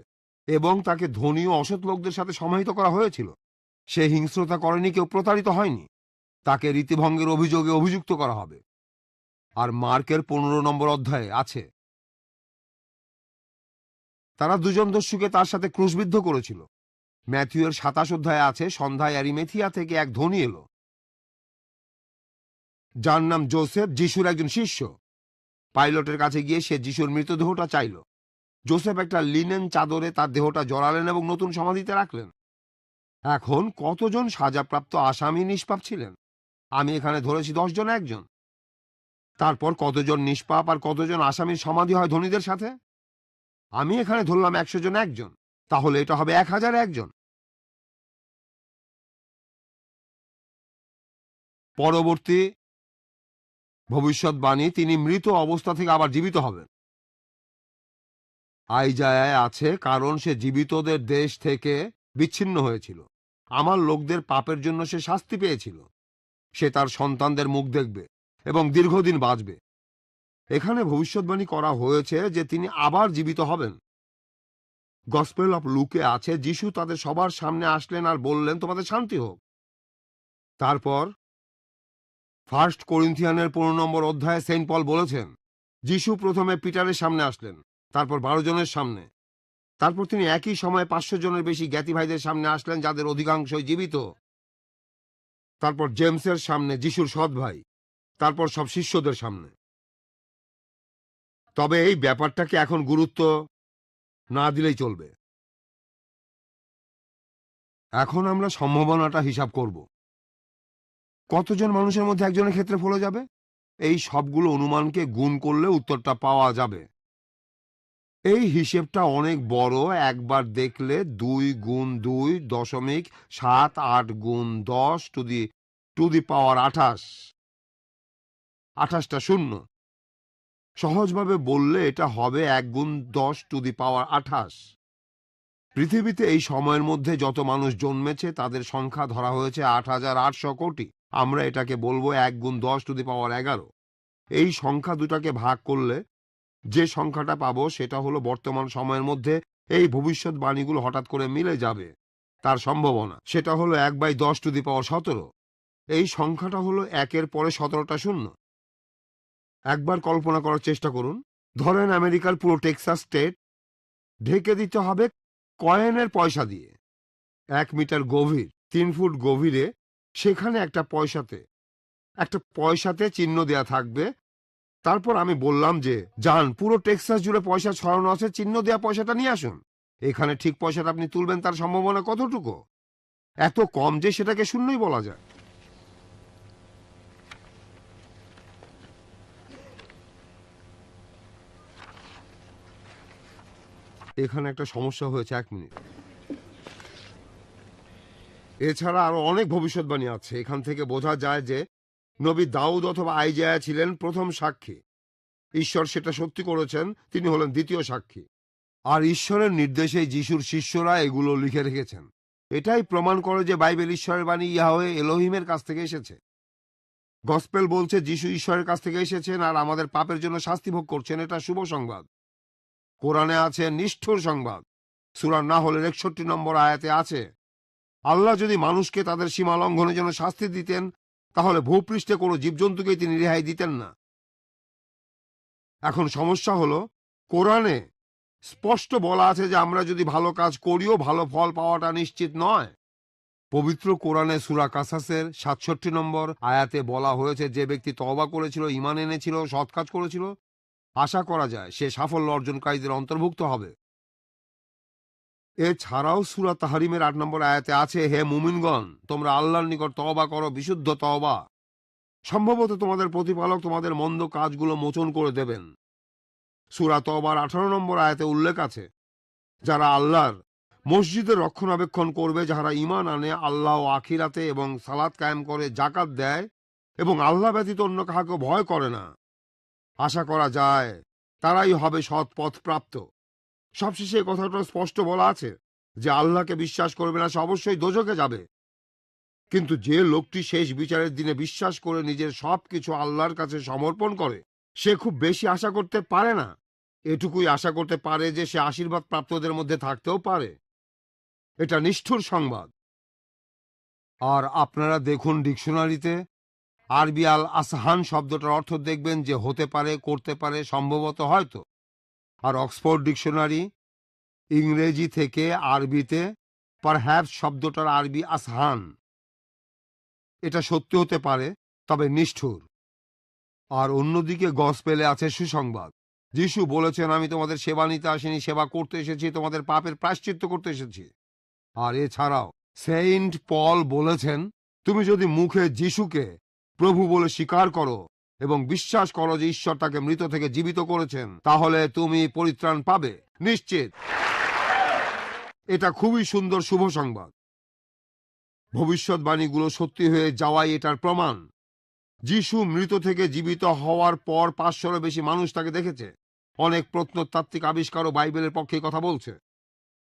এবং তাকে ধনী ও অসৎ লোকদের সাথে সমাহিত করা হয়েছিল। সে হিংস্রতা করেনি, কেউ প্রতারিত হয়নি, তাকে রীতিভঙ্গের অভিযোগে অভিযুক্ত করা হবে। আর মার্কের 15 নম্বর অধ্যায়ে আছে, তারা 2 জন দস্যুকে তার সাথে ক্রুশবিদ্ধ করেছিল। ম্যাথিউয়ের 27 অধ্যায়ে আছে, সন্ধ্যায় অ্যারিমেথিয়া থেকে এক ধনী এলো, যার নাম যোসেফ, যিশুর একজন শিষ্য। পাইলটের কাছে গিয়ে সে যিশুর মৃতদেহটা চাইল। যোসেফ একটা লিনেন চাদরে তার দেহটা জড়ালেন এবং নতুন সমাধিতে রাখলেন। এখন কতজন সাজাপ্রাপ্ত আসামি নিষ্পাপ ছিলেন? আমি এখানে ধরেছি 10 জন একজন। তারপর কতজন নিষ্পাপ আর কতজন আসামির সমাধি হয় ধনীদের সাথে? আমি এখানে ধরলাম 100 জন একজন। তাহলে এটা হবে 1000 একজন। পরবর্তী ভবিষ্যৎবাণী, তিনি মৃত অবস্থা থেকে আবার জীবিত হবেন। আইজায়ায় আছে, কারণ সে জীবিতদের দেশ থেকে বিচ্ছিন্ন হয়েছিল, আমার লোকদের পাপের জন্য সে শাস্তি পেয়েছিল। সে তার সন্তানদের মুখ দেখবে এবং দীর্ঘদিন বাঁচবে। এখানে ভবিষ্যৎবাণী করা হয়েছে যে তিনি আবার জীবিত হবেন। গসপেল অফ লুকে আছে, যিশু তাদের সবার সামনে আসলেন আর বললেন, তোমাদের শান্তি হোক। তারপর 1 করিন্থিয়ানের 15 নম্বর অধ্যায়ে সেন্ট পল বলেছেন, যিশু প্রথমে পিটারের সামনে আসলেন, তারপর 12 জনের সামনে, তারপর তিনি একই সময়ে 500 জনের বেশি জ্ঞাতি ভাইদের সামনে আসলেন, যাদের অধিকাংশই জীবিত। তারপর জেমসের সামনে, যিশুর সৎ ভাই, তারপর সব শিষ্যদের সামনে। তবে এই ব্যাপারটাকে এখন গুরুত্ব না দিলেই চলবে। এখন আমরা সম্ভাবনাটা হিসাব করব। কতজন মানুষের মধ্যে একজনের ক্ষেত্রে ফলে যাবে? এই সবগুলো অনুমানকে গুণ করলে উত্তরটা পাওয়া যাবে। এই হিসেবটা অনেক বড়, একবার দেখলে 2 গুণ 2 দশমিক 7 গুণ 10 টু দি পাওয়ার 28, 28টা শূন্য। সহজভাবে বললে এটা হবে 1 গুণ 10 টু দি পাওয়ার 28। পৃথিবীতে এই সময়ের মধ্যে যত মানুষ জন্মেছে তাদের সংখ্যা ধরা হয়েছে 8,800 কোটি। আমরা এটাকে বলবো 1 গুণ 10 টু দি পাওয়ার 11। এই সংখ্যা দুটাকে ভাগ করলে যে সংখ্যাটা পাবো সেটা হলো বর্তমান সময়ের মধ্যে এই ভবিষ্যৎবাণীগুলো হঠাৎ করে মিলে যাবে তার সম্ভাবনা। সেটা হলো 1/10⁻17। এই সংখ্যাটা হলো 1-এর পরে 17টা শূন্য। একবার কল্পনা করার চেষ্টা করুন, ধরেন আমেরিকার পুরো টেক্সাস স্টেট ঢেকে দিতে হবে কয়েনের পয়সা দিয়ে। 1 মিটার গভীর, 3 ফুট গভীরে, সেখানে একটা পয়সাতে চিহ্ন দেয়া থাকবে। তারপর আমি বললাম যে যান পুরো টেক্সাস জুড়ে পয়সা ছড়ানো আছে, চিহ্ন দেয়া পয়সাটা নিয়ে আসুন। এখানে ঠিক পয়সাটা আপনি তুলবেন তার সম্ভাবনা কতটুকু? এত কম যে সেটাকে শূন্যই বলা যায়। এখানে একটা সমস্যা হয়েছে, 1 মিনিট। এছাড়া আরো অনেক ভবিষ্যৎবাণী আছে। এখান থেকে বোঝা যায় যে নবী দাউদ অথবা আইজায়া ছিলেন প্রথম সাক্ষী, ঈশ্বর সেটা সত্যি করেছেন, তিনি হলেন দ্বিতীয় সাক্ষী। আর ঈশ্বরের নির্দেশে যিশুর শিষ্যরা এগুলো লিখে রেখেছেন। এটাই প্রমাণ করে যে বাইবেল ঈশ্বরের বাণী ইয়াহওয়ে এলোহিমের কাছ থেকে এসেছে। গসপেল বলছে যিশু ঈশ্বরের কাছ থেকে এসেছেন আর আমাদের পাপের জন্য শাস্তি ভোগ করছেন, এটা শুভ সংবাদ। কোরআনে আছে নিষ্ঠুর সংবাদ। সূরা নাহলের 61 নম্বর আয়াতে আছে, আল্লাহ যদি মানুষকে তাদের সীমা লঙ্ঘনের জন্য শাস্তি দিতেন তাহলে ভূপৃষ্ঠে কোনো জীবজন্তুকেই তিনি রেহাই দিতেন না। এখন সমস্যা হলো, কোরআনে স্পষ্ট বলা আছে যে আমরা যদি ভালো কাজ করিও ভালো ফল পাওয়াটা নিশ্চিত নয়। পবিত্র কোরআনে সূরা কাসাসের 67 নম্বর আয়াতে বলা হয়েছে, যে ব্যক্তি তওবা করেছিল, ঈমান এনেছিল, সৎ কাজ করেছিল, আশা করা যায় সে সাফল্য অর্জনকারীদের অন্তর্ভুক্ত হবে। এছাড়াও সূরা তাহরিমের 8 নম্বর আয়াতে আছে, হে মুমিনগণ, তোমরা আল্লাহর নিকট তওবা করো, বিশুদ্ধ তওবা। সম্ভবত তোমাদের প্রতিপালক তোমাদের মন্দ কাজগুলো মোচন করে দেবেন। সূরা তওবার 18 নম্বর আয়াতে উল্লেখ আছে, যারা আল্লাহর মসজিদের রক্ষণাবেক্ষণ করবে, যারা ঈমান আনে আল্লাহ ও আখিরাতে এবং সালাত কায়েম করে, যাকাত দেয় এবং আল্লাহ ব্যতীত অন্য কাহাকে ভয় করে না, আশা করা যায় তারাই হবে সৎ পথ প্রাপ্ত। সবশেষে এই কথাটা স্পষ্ট বলা আছে যে আল্লাহকে বিশ্বাস করবে না সে অবশ্যই দোজখে যাবে। কিন্তু যে লোকটি শেষ বিচারের দিনে বিশ্বাস করে নিজের সবকিছু আল্লাহর কাছে সমর্পণ করে, সে খুব বেশি আশা করতে পারে না। এটুকুই আশা করতে পারে যে সে আশীর্বাদ প্রাপ্তদের মধ্যে থাকতেও পারে। এটা নিষ্ঠুর সংবাদ। আর আপনারা দেখুন ডিকশনারিতে আরবি আল আসহান শব্দটার অর্থ দেখবেন যে হতে পারে, করতে পারে, সম্ভবত, হয়তো। আর অক্সফোর্ড ডিকশনারি ইংরেজি থেকে আরবিতে পারহ্যাপস শব্দটার আরবি আসহান। এটা সত্যি হতে পারে, তবে নিষ্ঠুর। আর অন্যদিকে গসপেলে আছে সুসংবাদ। যিশু বলেছেন, আমি তোমাদের সেবা নিতে আসিনি, সেবা করতে এসেছি, তোমাদের পাপের প্রায়শ্চিত্ত করতে এসেছি। আর এছাড়াও সেন্ট পল বলেছেন, তুমি যদি মুখে যিশুকে প্রভু বলে স্বীকার করো এবং বিশ্বাস করো যে ঈশ্বর তাকে মৃত থেকে জীবিত করেছেন, তাহলে তুমি পরিত্রাণ পাবে, নিশ্চিত। এটা খুবই সুন্দর শুভ সংবাদ। ভবিষ্যৎবাণীগুলো সত্যি হয়ে যাওয়াই এটার প্রমাণ। যিশু মৃত থেকে জীবিত হওয়ার পর 500-এরও বেশি মানুষ তাকে দেখেছে। অনেক প্রত্নতাত্ত্বিক আবিষ্কারও বাইবেলের পক্ষে কথা বলছে।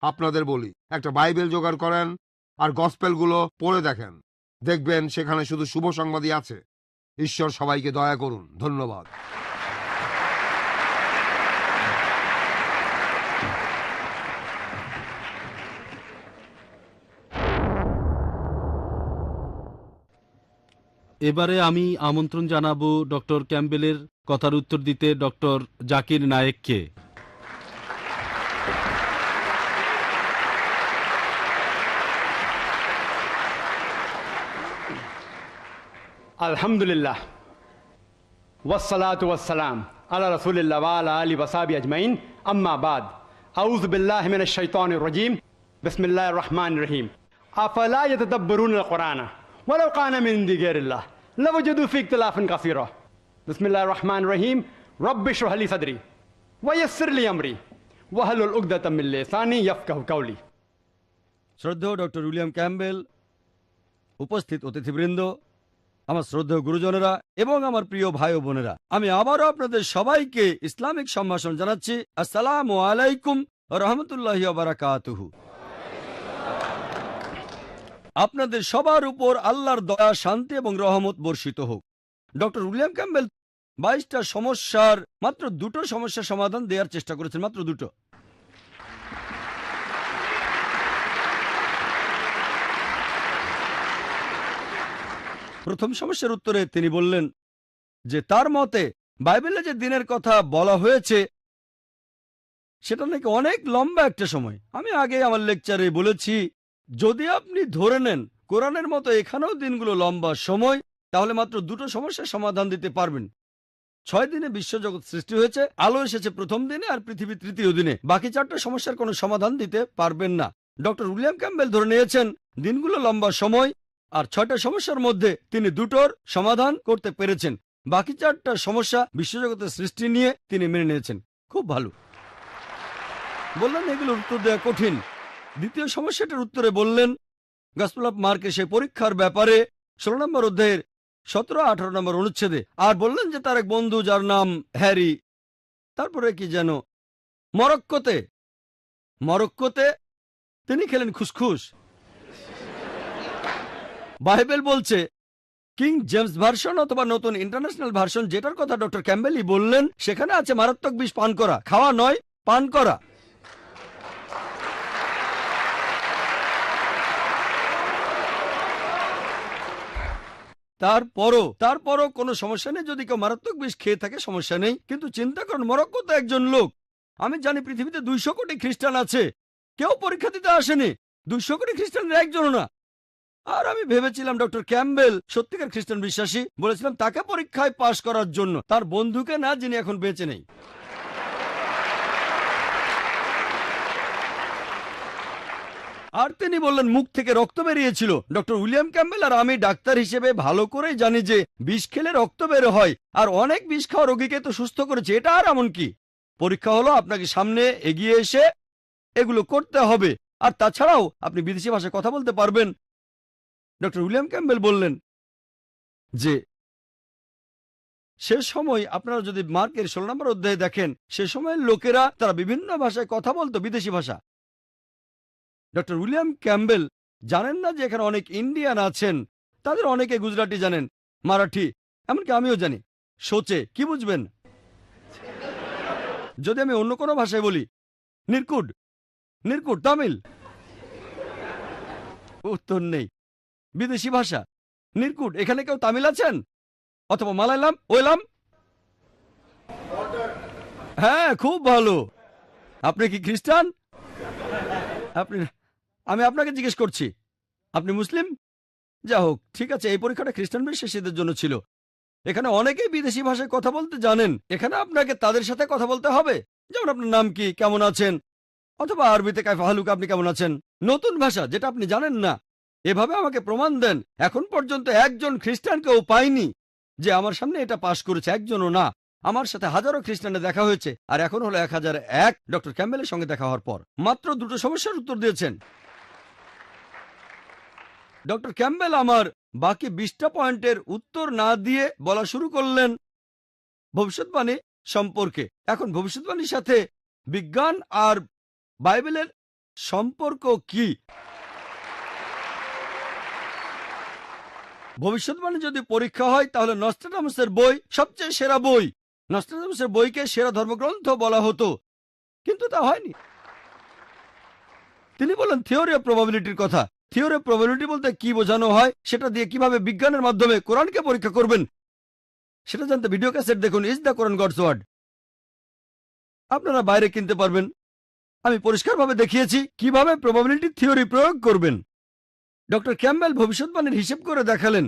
আপনাদের বলি, একটা বাইবেল জোগাড় করেন আর গসপেলগুলো পড়ে দেখেন, দেখবেন সেখানে শুধু শুভ সংবাদই আছে। ঈশ্বর সবাইকে দয়া করুন। ধন্যবাদ। এবারে আমি আমন্ত্রণ জানাবো ডক্টর ক্যাম্বেলের কথার উত্তর দিতে ডক্টর জাকির নায়েককে। अल्हम्दुलिल्लाह वस्सलातु वस्सलाम अला रसूलिल्लाह व अला आलिहि वसहबी अजमईन अम्मा बाद अऊज़ु बिल्लाहि मिनश शैतानिर रजीम बिस्मिल्लाहिर रहमानिर रहीम अफला यतदब्बरून कुरान वलौ काना मिन इंदी गैरिल्लाह लवजदू फी इख्तिलाफन कसीरा बिस्मिल्लाहिर रहमानिर रहीम रब्बि इश्रह ली सदरी व यस्सिर ली अमरी वहलुल उक़दतम मिन लिसानी यफ़क़हू कौली। শ্রদ্ধেয় ডক্টর উইলিয়াম ক্যাম্বেল, উপস্থিত অতিথিবৃন্দ, আমার শ্রদ্ধেয় গুরুজনেরা এবং আমার প্রিয় ভাই ও বোনেরা, আমি আবারও আপনাদের সবাইকে ইসলামিক সম্ভাষণ জানাচ্ছি। আসসালামু আলাইকুম ওয়া রাহমাতুল্লাহি ওয়া বারাকাতুহু। আপনাদের সবার উপর আল্লাহর দয়া, শান্তি এবং রহমত বর্ষিত হোক। ডক্টর উইলিয়াম ক্যাম্বেল 22টা সমস্যার মাত্র দুটো সমস্যার সমাধান দেওয়ার চেষ্টা করেছেন, মাত্র দুটো। প্রথম সমস্যার উত্তরে তিনি বললেন যে তার মতে বাইবেলে যে দিনের কথা বলা হয়েছে সেটা নাকি অনেক লম্বা একটা সময়। আমি আগে আমার লেকচারে বলেছি, যদি আপনি ধরে নেন কোরআনের মতো এখানেও দিনগুলো লম্বা সময়, তাহলে মাত্র দুটো সমস্যার সমাধান দিতে পারবেন। 6 দিনে বিশ্বজগৎ সৃষ্টি হয়েছে, আলো এসেছে প্রথম দিনে আর পৃথিবী তৃতীয় দিনে। বাকি 4টা সমস্যার কোনো সমাধান দিতে পারবেন না। ডক্টর উইলিয়াম ক্যাম্বেল ধরে নিয়েছেন দিনগুলো লম্বা সময়, আর 6টা সমস্যার মধ্যে তিনি দুটোর সমাধান করতে পেরেছেন। বাকি 4টা সমস্যা বিশ্বজগতের সৃষ্টি নিয়ে তিনি মেনে নিয়েছেন। খুব ভালো। বললেন এগুলোর উত্তর দেওয়া কঠিন। দ্বিতীয় সমস্যাটার উত্তরে বললেন গসপেল অফ মার্কে সেই পরীক্ষার ব্যাপারে 16 নম্বর অধ্যায়ের 17-18 নম্বর অনুচ্ছেদে, আর বললেন যে তার এক বন্ধু যার নাম হ্যারি, তারপরে কি যেন মরক্কোতে তিনি খেলেন খুসখুস। বাইবেল বলছে কিং জেমস ভার্সন অথবা নতুন ইন্টারন্যাশনাল ভার্সন, যেটার কথা ডক্টর ক্যাম্বেলই বললেন, সেখানে আছে মারাত্মক বিষ পান করা, খাওয়া নয়, পান করা। তারপরও কোনো সমস্যা নেই যদি কেউ মারাত্মক বিষ খেয়ে থাকে, সমস্যা নেই। কিন্তু চিন্তা করুন, মরক্কো তো একজন লোক। আমি জানি পৃথিবীতে 200 কোটি খ্রিস্টান আছে, কেউ পরীক্ষা দিতে আসেনি, 200 কোটি খ্রিস্টানের একজনও না। আর আমি ভেবেছিলাম ডক্টর ক্যাম্বেল সত্যিকার খ্রিস্টান বিশ্বাসী, বলেছিলাম তাকে পরীক্ষায় পাশ করার জন্য, তার বন্ধুকে না, যিনি এখন বেঁচে নেই। আর তিনি বললেন মুখ থেকে রক্ত বেরিয়েছিল। ডক্টর উইলিয়াম ক্যাম্বেল আর আমি ডাক্তার হিসেবে ভালো করেই জানি যে বিষ খেলে রক্ত বের হয়, আর অনেক বিষ খাওয়া রোগীকে তো সুস্থ করেছে। এটা আর এমন কি, পরীক্ষা হলো আপনাকে সামনে এগিয়ে এসে এগুলো করতে হবে। আর তাছাড়াও আপনি বিদেশি ভাষায় কথা বলতে পারবেন। ডক্টর উইলিয়াম ক্যাম্বেল বললেন যে সে সময় আপনারা যদি মার্কের 16 নম্বর অধ্যায়ে দেখেন, সে সময়ের লোকেরা তারা বিভিন্ন ভাষায় কথা বলতো, বিদেশি ভাষা। ডক্টর উইলিয়াম ক্যাম্বেল জানেন না যে এখানে অনেক ইন্ডিয়ান আছেন, তাদের অনেকে গুজরাটি জানেন, মারাঠি, এমনকি আমিও জানি। সোচে কি বুঝবেন যদি আমি অন্য কোনো ভাষায় বলি? নির্কুট, তামিল? উত্তর নেই। বিদেশি ভাষা নির্কুট, এখানে কেউ তামিল আছেন? অথবা মালায়ালাম, ওয়েলাম? হ্যাঁ, খুব ভালো। আপনি কি খ্রিস্টান? আমি আপনাকে জিজ্ঞেস করছি, আপনি মুসলিম? যা হোক, ঠিক আছে, এই পরীক্ষাটা খ্রিস্টান বিশ্বাসীদের জন্য ছিল। এখানে অনেকেই বিদেশি ভাষায় কথা বলতে জানেন। এখানে আপনাকে তাদের সাথে কথা বলতে হবে, যেমন আপনার নাম কি, কেমন আছেন, অথবা আরবিতে কাইফা হালুকা, আপনি কেমন আছেন। নতুন ভাষা যেটা আপনি জানেন না। এভাবে আমাকে প্রমাণ দেন। এখন পর্যন্ত একজন খ্রিস্টানকেও পাইনি যে আমার সামনে এটা পাশ করেছে, একজনও না। আমার সাথে হাজারো খ্রিস্টানে দেখা হয়েছে, আর এখন হলো 1001 ডক্টর ক্যাম্বেলের সঙ্গে দেখা হওয়ার পর। মাত্র দুটো সমস্যার উত্তর দিয়েছেন। ডক্টর ক্যাম্বেল আমার বাকি 20টা পয়েন্টের উত্তর না দিয়ে বলা শুরু করলেন ভবিষ্যৎবাণী সম্পর্কে। এখন ভবিষ্যৎবাণীর সাথে বিজ্ঞান আর বাইবেলের সম্পর্ক কি? ভবিষ্যৎবাণী যদি পরীক্ষা হয়, তাহলে নস্ট্রাডামাসের বই সবচেয়ে সেরা বই। নস্ট্রাডামাসের বইকে সেরা ধর্মগ্রন্থ বলা হতো, কিন্তু তা হয়নি। তিনি বলেন থিওরি অফ প্রবাবিলিটির কথা। থিওরি অফ প্রবাবিলিটি বলতে কি বোঝানো হয়, সেটা দিয়ে কিভাবে বিজ্ঞানের মাধ্যমে কোরআনকে পরীক্ষা করবেন, সেটা জানতে ভিডিও ক্যাসেট দেখুন, is the Quran God's word. আপনারা বাইরে কিনতে পারবেন। আমি পরিষ্কারভাবে দেখিয়েছি কিভাবে প্রবাবিলিটি থিওরি প্রয়োগ করবেন। ডক্টর ক্যাম্বেল ভবিষ্যৎবাণীর হিসেব করে দেখালেন।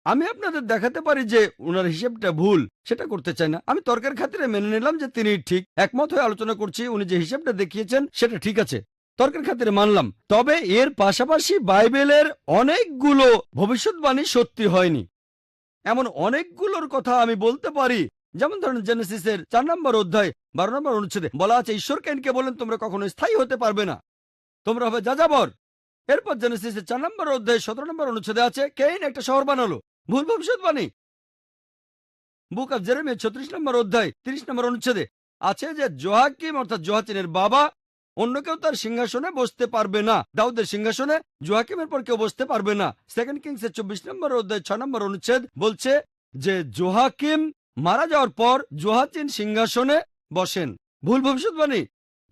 আমি আপনাদের দেখাতে পারি যে ওনার হিসেবটা ভুল, সেটা করতে চাই না। আমি তর্কের খাতিরে মেনে নিলাম যে তিনি ঠিক, একমত হয়ে আলোচনা করছি। উনি যে হিসেবটা দেখিয়েছেন সেটা ঠিক আছে, তর্কের খাতিরে মানলাম। তবে এর পাশাপাশি বাইবেলের অনেকগুলো ভবিষ্যৎবাণী সত্যি হয়নি। এমন অনেকগুলোর কথা আমি বলতে পারি, যেমন ধরেন জেনেসিসের 4 নম্বর অধ্যায় 12 নম্বর অনুচ্ছেদে বলা আছে ঈশ্বর কাইনকে বলেন তোমরা কখনো স্থায়ী হতে পারবে না, তোমরা হবে যাযাবর। এরপর জেনেসিসের 4 নম্বর অধ্যায় 17 নম্বর অনুচ্ছেদে আছে কেইন একটা শহর বানালো, ভুল ভবিষ্যৎবাণী। বুক অফ জেরেমিয়া 36 নম্বর অধ্যায় 30 নম্বর অনুচ্ছেদে আছে যে জোয়াকিম অর্থাৎ জোয়াচিনের বাবা অন্য কেউ তার সিংহাসনে বসতে পারবে না। দাউদের সিংহাসনে জোয়াকিমের পর কেউ বসতে পারবে না। 2 কিংসের 24 নম্বর অধ্যায় 6 নম্বর অনুচ্ছেদ বলছে যে জোয়াকিম মারা যাওয়ার পর জোহাচিন সিংহাসনে বসেন। ভুল ভবিষ্যৎবাণী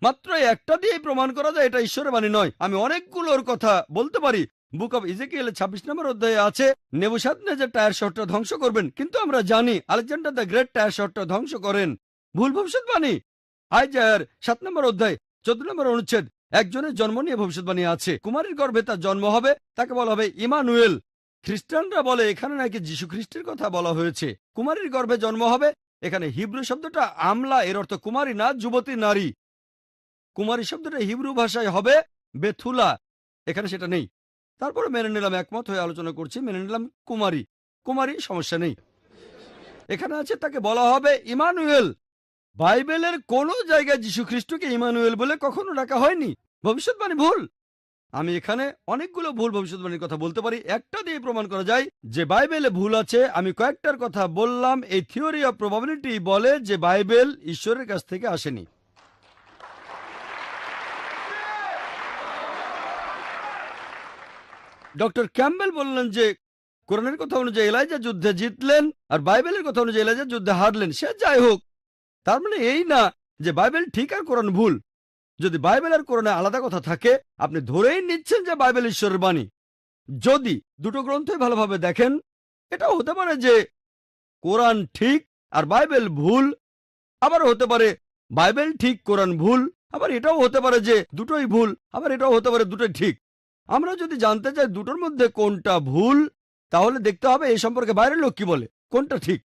মাত্র একটা দিয়েই প্রমাণ করা যায় এটা ঈশ্বরের বাণী নয়। আমি অনেকগুলোর কথা বলতে পারি। বুক অব ইজেকিয়েল 26 নম্বর অধ্যায়ে আছে নেবুসাদনেজার টায়ার শহরটা ধ্বংস করবেন, কিন্তু আমরা জানি আলেকজান্ডার দ্য গ্রেট টায়ার শহরটা ধ্বংস করেন। ভুল ভবিষ্যৎবাণী। আইজায়ার 7 নম্বর অধ্যায় 14 নম্বর অনুচ্ছেদ একজনের জন্ম নিয়ে ভবিষ্যৎবাণী আছে। কুমারীর গর্ভে তার জন্ম হবে, তাকে বলা হবে ইমানুয়েল। খ্রিস্টানরা বলে এখানে নাকি যীশু খ্রিস্টের কথা বলা হয়েছে। কুমারীর গর্ভে জন্ম হবে, এখানে হিব্রু শব্দটা আমলা, এর অর্থ কুমারী না, যুবতী নারী। কুমারী শব্দটা হিব্রু ভাষায় হবে বেথুলা, এখানে সেটা নেই। তারপরে মেনে নিলাম, একমত হয়ে আলোচনা করছি, মেনে নিলাম কুমারী। কুমারী সমস্যা নেই, এখানে আছে তাকে বলা হবে ইমানুয়েল। বাইবেলের কোন জায়গায় যীশু খ্রিস্টকে ইমানুয়েল বলে কখনো ডাকা হয়নি। ভবিষ্যৎবাণী ভুল। আমি এখানে অনেকগুলো ভুল ভবিষ্যৎবাণীর কথা বলতে পারি, একটা দিয়ে প্রমাণ করা যায় যে বাইবেলে ভুল আছে। আমি কয়েকটার কথা বললাম। এই থিওরি অফ প্রবাবিলিটি বলে যে বাইবেল ঈশ্বরের কাছ থেকে আসেনি। ডক্টর ক্যাম্বেল বললেন যে কোরআনের কথা অনুযায়ী এলাইজা যুদ্ধে জিতলেন আর বাইবেলের কথা অনুযায়ী এলাইজা যুদ্ধে হারলেন। সে যাই হোক, তার মানে এই না যে বাইবেল ঠিক আর কোরআন ভুল। যদি বাইবেল আর কোরআনে আলাদা কথা থাকে, আপনি ধরেই নিচ্ছেন যে বাইবেল ঈশ্বরের বাণী। যদি দুটো গ্রন্থই ভালোভাবে দেখেন, এটাও হতে পারে যে কোরআন ঠিক আর বাইবেল ভুল। আবার হতে পারে বাইবেল ঠিক কোরআন ভুল। আবার এটাও হতে পারে যে দুটোই ভুল, আবার এটাও হতে পারে দুটোই ঠিক। আমরা যদি জানতে চাই দুটোর মধ্যে কোনটা ভুল, তাহলে দেখতে হবে এই সম্পর্কে বাইরের লোক কি বলে, কোনটা ঠিক।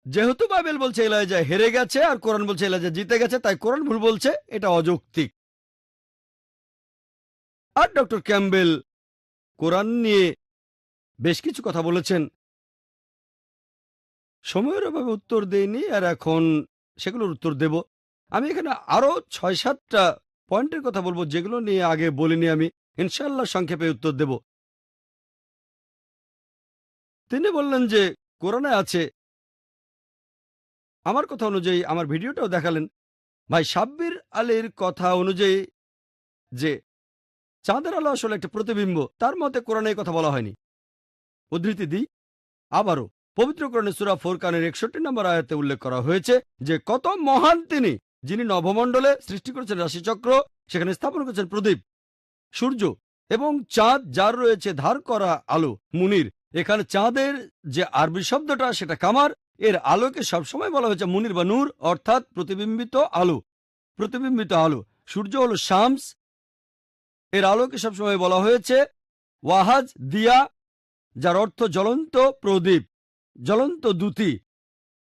যেহেতু বাইবেল বলছে এলাইজা হেরে গেছে আর কোরআন বলছে এলাইজা জিতে গেছে, তাই কোরআন ভুল বলছে, এটা অযৌক্তিক। আর ডক্টর ক্যাম্বেল কোরআন নিয়ে বেশ কিছু কথা বলেছেন, সময়ের অভাবে উত্তর দেইনি, আর এখন সেগুলোর উত্তর দেব। আমি এখানে আরো 6-7টা পয়েন্টের কথা বলবো যেগুলো নিয়ে আগে বলিনি। আমি ইনশাআল্লাহ সংক্ষেপে উত্তর দেব। তিনি বললেন যে কোরআনে আছে, আমার কথা অনুযায়ী আমার ভিডিওটাও দেখালেন ভাই সাব্বির আলীর কথা অনুযায়ী যে চাঁদের আলো আসলে একটা প্রতিবিম্ব। তার মতে কোরআনে এই কথা বলা হয়নি। উদ্ধৃতি দিই আবারও, পবিত্র কোরআনে সূরা ফুরকানের 61 নম্বর আয়াতে উল্লেখ করা হয়েছে যে কত মহান তিনি, যিনি নভমণ্ডলে সৃষ্টি করেছেন রাশিচক্র, সেখানে স্থাপন করেছেন প্রদীপ, সূর্য এবং চাঁদ, যার রয়েছে ধার করা আলো। মুনির, এখানে চাঁদের যে আরবি শব্দটা সেটা কামার, এর আলোকে সবসময় বলা হয়েছে মুনির বা নূর, অর্থাৎ প্রতিবিম্বিত আলো। প্রতিবিম্বিত আলো। সূর্য হলো শামস, এর আলোকে সবসময় বলা হয়েছে ওয়াহাজ দিয়া, যার অর্থ জ্বলন্ত প্রদীপ, জ্বলন্ত দ্যুতি।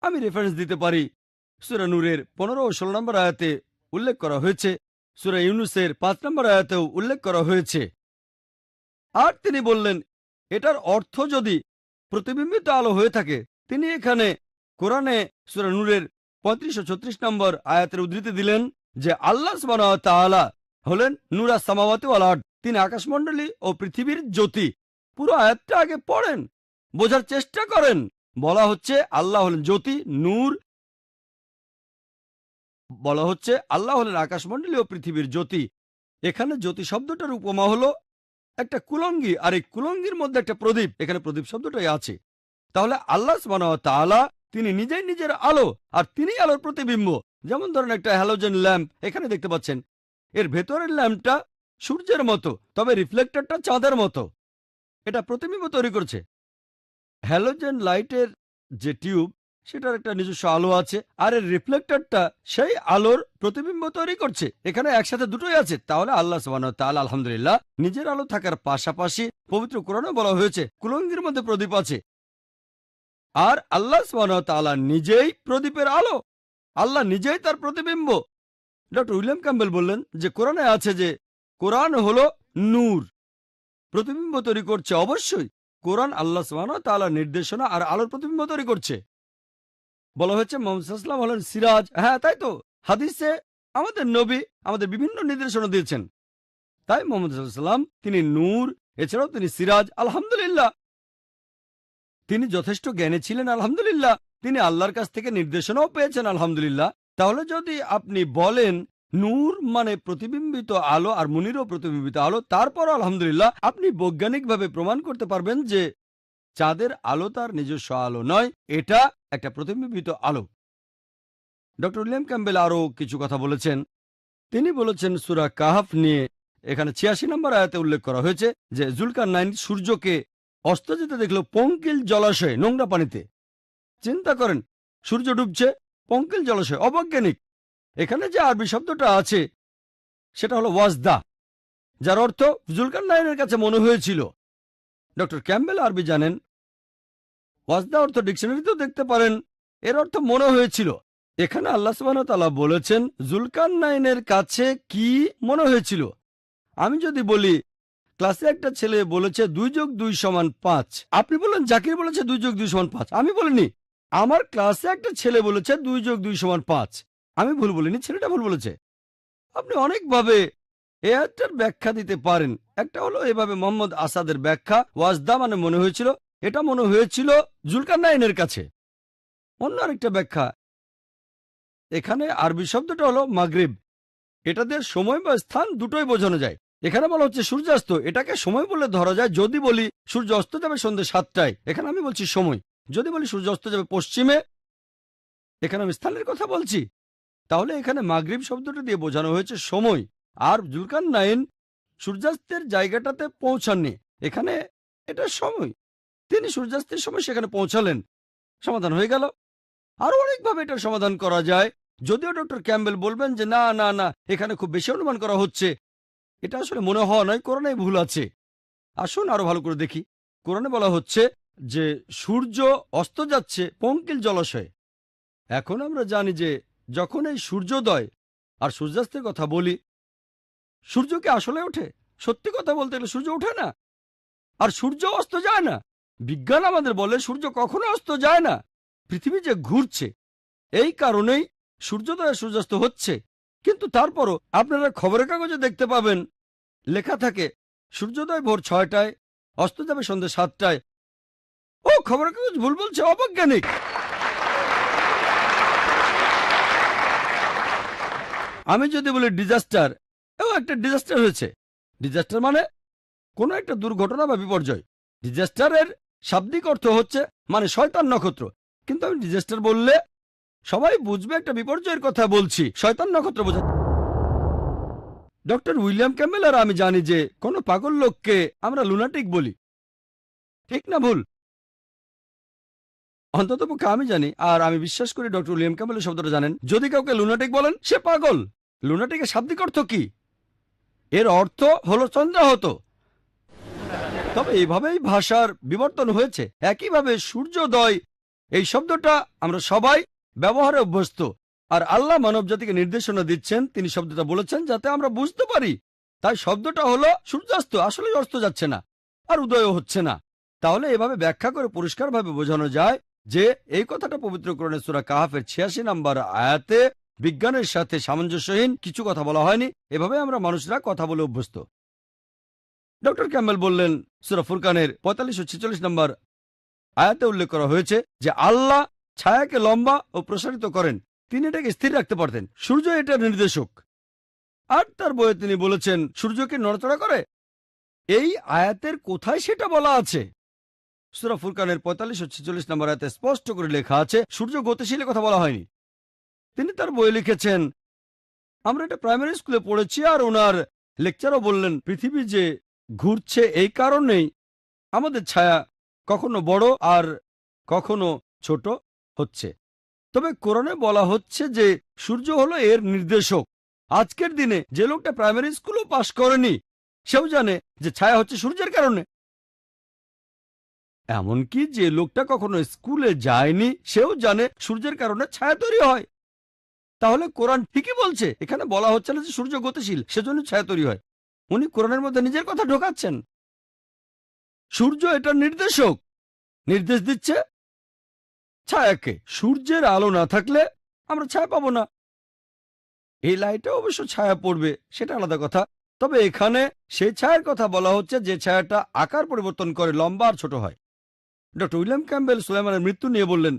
আমি রেফারেন্স দিতে পারি, সূরা নূরের 15 ও 16 নম্বর আয়াতে উল্লেখ করা হয়েছে, সূরা ইউনুসের 5 নম্বর আয়াতেও উল্লেখ করা হয়েছে। আর তিনি বললেন এটার অর্থ যদি প্রতিবিম্বিত আলো হয়ে থাকে, তিনি এখানে কোরআনে সূরা নূরের 35 ও 36 নম্বর আয়াতের উদ্ধৃতি দিলেন যে আল্লাহ সুবহানাহু ওয়া তাআলা হলেন নূরা সামাওয়াতি ওয়াল আরদ, তিনি আকাশমণ্ডলী ও পৃথিবীর জ্যোতি। পুরো আয়াতটা আগে পড়েন, বোঝার চেষ্টা করেন। বলা হচ্ছে আল্লাহ হলেন জ্যোতি, নূর। বলা হচ্ছে আল্লাহ হলেন আকাশমণ্ডলী ও পৃথিবীর জ্যোতি। এখানে জ্যোতি শব্দটার উপমা হলো একটা কুলঙ্গি, আর এই কুলঙ্গির মধ্যে একটা প্রদীপ। এখানে প্রদীপ শব্দটাই আছে। তাহলে আল্লাহ সুবহানাহু ওয়া তাআলা তিনি নিজেই নিজের আলো, আর তিনি আলোর প্রতিবিম্ব। যেমন ধরেন একটা হ্যালোজেন ল্যাম্প এখানে দেখতে পাচ্ছেন, এর ভেতরের ল্যাম্পটা সূর্যের মতো, তবে রিফ্লেক্টরটা চাঁদের মতো। এটা প্রতিবিম্ব তৈরি করছে। হ্যালোজেন লাইটের যে টিউব, সেটার একটা নিজস্ব আলো আছে, আর এর রিফ্লেক্টরটা সেই আলোর প্রতিবিম্ব তৈরি করছে। এখানে একসাথে দুটোই আছে। তাহলে আল্লাহ সুবহানাহু ওয়া তাআলা আলহামদুলিল্লাহ নিজের আলো থাকার পাশাপাশি পবিত্র কোরআনে বলা হয়েছে কুলঙ্গির মধ্যে প্রদীপ আছে, আর আল্লাহ সুবহানাহু ওয়া তাআলা নিজেই প্রদীপের আলো। আল্লাহ নিজেই তার প্রতিবিম্ব। ডক্টর উইলিয়াম ক্যাম্বেল বললেন যে কোরআনে আছে যে কোরআন হলো নূর, প্রতিবিম্ব তৈরি করছে। অবশ্যই কোরআন আল্লাহ সুবহানাহু ওয়া তাআলার নির্দেশনা আর আলোর প্রতিবিম্ব তৈরি করছে। বলা হয়েছে মুহাম্মদ সাল্লাল্লাহু আলাইহি ওয়াসাল্লাম হলেন সিরাজ। হ্যাঁ, তাই তো। হাদিসে আমাদের নবী আমাদের বিভিন্ন নির্দেশনা দিয়েছেন। তাই মুহাম্মদ সাল্লাল্লাহু আলাইহি ওয়াসাল্লাম তিনি নূর, এছাড়াও তিনি সিরাজ। আলহামদুলিল্লাহ, তিনি যথেষ্ট জ্ঞানী ছিলেন। আলহামদুলিল্লাহ, তিনি আল্লাহর কাছ থেকে নির্দেশনাও পেয়েছেন। আলহামদুলিল্লাহ। তাহলে যদি আপনি বলেন নূর মানে প্রতিবিম্বিত আলো আর মুনিরও প্রতিবিম্বিত আলো, তারপর আলহামদুলিল্লাহ আপনি বৈজ্ঞানিকভাবে প্রমাণ করতে পারবেন যে চাঁদের আলো তার নিজস্ব আলো নয়, এটা একটা প্রতিবিম্বিত আলো। ডক্টর উইলিয়াম ক্যাম্বেল আরও কিছু কথা বলেছেন। তিনি বলেছেন সূরা কাহাফ নিয়ে, এখানে ৮৬ নম্বর আয়াতে উল্লেখ করা হয়েছে যে জুলকারনাইন সূর্যকে অস্ত যেতে দেখল পঙ্কিল জলাশয়ে, নোংরা পানিতে। চিন্তা করেন, সূর্য ডুবছে, পঙ্কিল জলাশয়, অবৈজ্ঞানিক। এখানে যে আরবি শব্দটা আছে সেটা হলো ওয়াজদা, যার অর্থ জুলকারনাইনের কাছে মনে হয়েছিল। ডক্টর ক্যাম্বেল আরবি জানেন। ওয়াজদা অর্থ ডিকশনারিতেও দেখতে পারেন, এর অর্থ মনে হয়েছিল। এখানে আল্লাহ সুবহানাহু ওয়া তাআলা বলেছেন জুলকারনাইনের কাছে কি মনে হয়েছিল। আমি যদি বলি ক্লাসে একটা ছেলে বলেছে 2+2=5, আপনি বললেন জাকির বলেছে 2+2=5, আমি বলিনি। আমার ক্লাসে একটা ছেলে বলেছে 2+2=5, আমি ভুল বলিনি, ছেলেটা ভুল বলেছে। আপনি অনেকভাবে এই আয়াতটার ব্যাখ্যা দিতে পারেন। একটা হলো এভাবে মোহাম্মদ আসাদের ব্যাখ্যা, ওয়াজদা মানে মনে হয়েছিল, এটা মনে হয়েছিল জুলকারনাইনের কাছে। অন্য আরেকটা ব্যাখ্যা, এখানে আরবি শব্দটা হলো মাগরিব, এটা দিয়ে সময় বা স্থান দুটোই বোঝানো যায়। এখানে বলা হচ্ছে সূর্যাস্ত, এটাকে সময় বলে ধরা যায়। যদি বলি সূর্য অস্ত যাবে সন্ধ্যে 7টায়, এখানে আমি বলছি সময়। যদি বলি সূর্য অস্ত যাবে পশ্চিমে, এখানে আমি স্থানের কথা বলছি। তাহলে এখানে মাগরিব শব্দটা দিয়ে বোঝানো হয়েছে সময়। আর জুলকারনাইন সূর্যাস্তের জায়গাটাতে পৌঁছাননি, এখানে এটা সময়। তিনি সূর্যাস্তের সময় সেখানে পৌঁছালেন, সমাধান হয়ে গেল। আরো অনেকভাবে এটার সমাধান করা যায়, যদিও ডক্টর ক্যাম্বেল বলবেন যে না না না, এখানে খুব বেশি অনুমান করা হচ্ছে। এটা আসলে মনে হওয়া নয়, কোরআনে ভুল আছে। আসুন আরো ভালো করে দেখি। কোরআনে বলা হচ্ছে যে সূর্য অস্ত যাচ্ছে পঙ্কিল জলাশয়ে। এখন আমরা জানি যে যখন এই সূর্যোদয় আর সূর্যাস্তের কথা বলি, সূর্য কি আসলে ওঠে? সত্যি কথা বলতে গেলে সূর্য ওঠে না, আর সূর্য অস্ত যায় না। বিজ্ঞান আমাদের বলে সূর্য কখনো অস্ত যায় না, পৃথিবী যে ঘুরছে, এই কারণেই সূর্যোদয় আর সূর্যাস্ত হচ্ছে। কিন্তু তারপরও আপনারা খবরের কাগজে দেখতে পাবেন লেখা থাকে সূর্যোদয় ভোর 6টায়, অস্ত যাবে সন্ধ্যে 7টায়। ও, খবরের কাগজ ভুল বলছে, অবৈজ্ঞানিক। আমি যদি বলি ডিজাস্টার, একটা ডিজাস্টার হয়েছে। ডিজাস্টার মানে কোনো একটা দুর্ঘটনা বা বিপর্যয়। ডিজাস্টারের শাব্দিক অর্থ হচ্ছে মানে শয়তান নক্ষত্র। কিন্তু আমি ডিজাস্টার বললে সবাই বুঝবে একটা বিপর্যয়ের কথা বলছি, শয়তান নক্ষত্র বোঝা। ডক্টর উইলিয়াম ক্যাম্বেল আর আমি জানি যে কোনো পাগল লোককে আমরা লুনাটিক বলি, ঠিক না ভুল? অন্ততপক্ষে আমি জানি, আর আমি বিশ্বাস করি ডক্টর উইলিয়াম ক্যাম্বেল শব্দটা জানেন। যদি কাউকে লুনাটিক বলেন, সে পাগল। লুনাটিকের শাব্দিক অর্থ কি? এর অর্থ হলো চন্দ্রাহত। তবে এইভাবেই ভাষার বিবর্তন হয়েছে। একইভাবে সূর্যোদয় এই শব্দটা আমরা সবাই ব্যবহারে অভ্যস্ত, আর আল্লাহ মানব জাতিকে নির্দেশনা দিচ্ছেন, তিনি শব্দটা বলেছেন যাতে আমরা বুঝতে পারি। তাই শব্দটা হলো সূর্যাস্ত, আসলে অস্ত যাচ্ছে না আর উদয়ও হচ্ছে না। তাহলে এভাবে ব্যাখ্যা করে পরিষ্কারভাবে বোঝানো যায় যে এই কথাটা পবিত্র কোরআনের সূরা কাহাফের ৮৬ নম্বর আয়াতে বিজ্ঞানের সাথে সামঞ্জস্যহীন কিছু কথা বলা হয়নি। এভাবে আমরা মানুষরা কথা বলে অভ্যস্ত। ডক্টর ক্যাম্বেল বললেন সূরা ফুরকানের ৪৫ ও ৪৬ নম্বর আয়াতে উল্লেখ করা হয়েছে যে আল্লাহ ছায়াকে লম্বা ও প্রসারিত করেন, তিনি এটাকে স্থির রাখতে পারতেন। সূর্য এটার নির্দেশক। আর তার বইয়ে তিনি বলেছেন সূর্যকে নড়াচড়া করে। এই আয়াতের কোথায় সেটা বলা আছে? সূরা ফুরকানের ৪৫ ও ৪৬ নম্বর আয়াতে স্পষ্ট করে লেখা আছে সূর্য গতিশীলের কথা বলা হয়নি। তিনি তার বইয়ে লিখেছেন, আমরা এটা প্রাইমারি স্কুলে পড়েছি, আর ওনার লেকচারও বললেন পৃথিবী যে ঘুরছে এই কারণেই আমাদের ছায়া কখনো বড় আর কখনো ছোট হচ্ছে। তবে কোরআনে বলা হচ্ছে যে সূর্য হলো এর নির্দেশক। আজকের দিনে যে লোকটা প্রাইমারি স্কুলও পাশ করেনি, সেও জানে যে ছায়া হচ্ছে সূর্যের কারণে। এমনকি যে লোকটা কখনো স্কুলে যায়নি, সেও জানে সূর্যের কারণে ছায়া তৈরি হয়। তাহলে কোরআন ঠিকই বলছে। এখানে বলা হচ্ছে না যে সূর্য গতিশীল, সেজন্য ছায়া তৈরি হয়। উনি কোরআনের মধ্যে নিজের কথা ঢোকাচ্ছেন। সূর্য এটা নির্দেশক, নির্দেশ দিচ্ছে ছায়াকে। সূর্যের আলো না থাকলে আমরা ছায়া পাবো না। এই লাইটে অবশ্য ছায়া পড়বে, সেটা আলাদা কথা। তবে এখানে সেই ছায়ার কথা বলা হচ্ছে যে ছায়াটা আকার পরিবর্তন করে, লম্বা আর ছোট হয়। ডক্টর উইলিয়াম ক্যাম্বেল সুলাইমানের মৃত্যু নিয়ে বললেন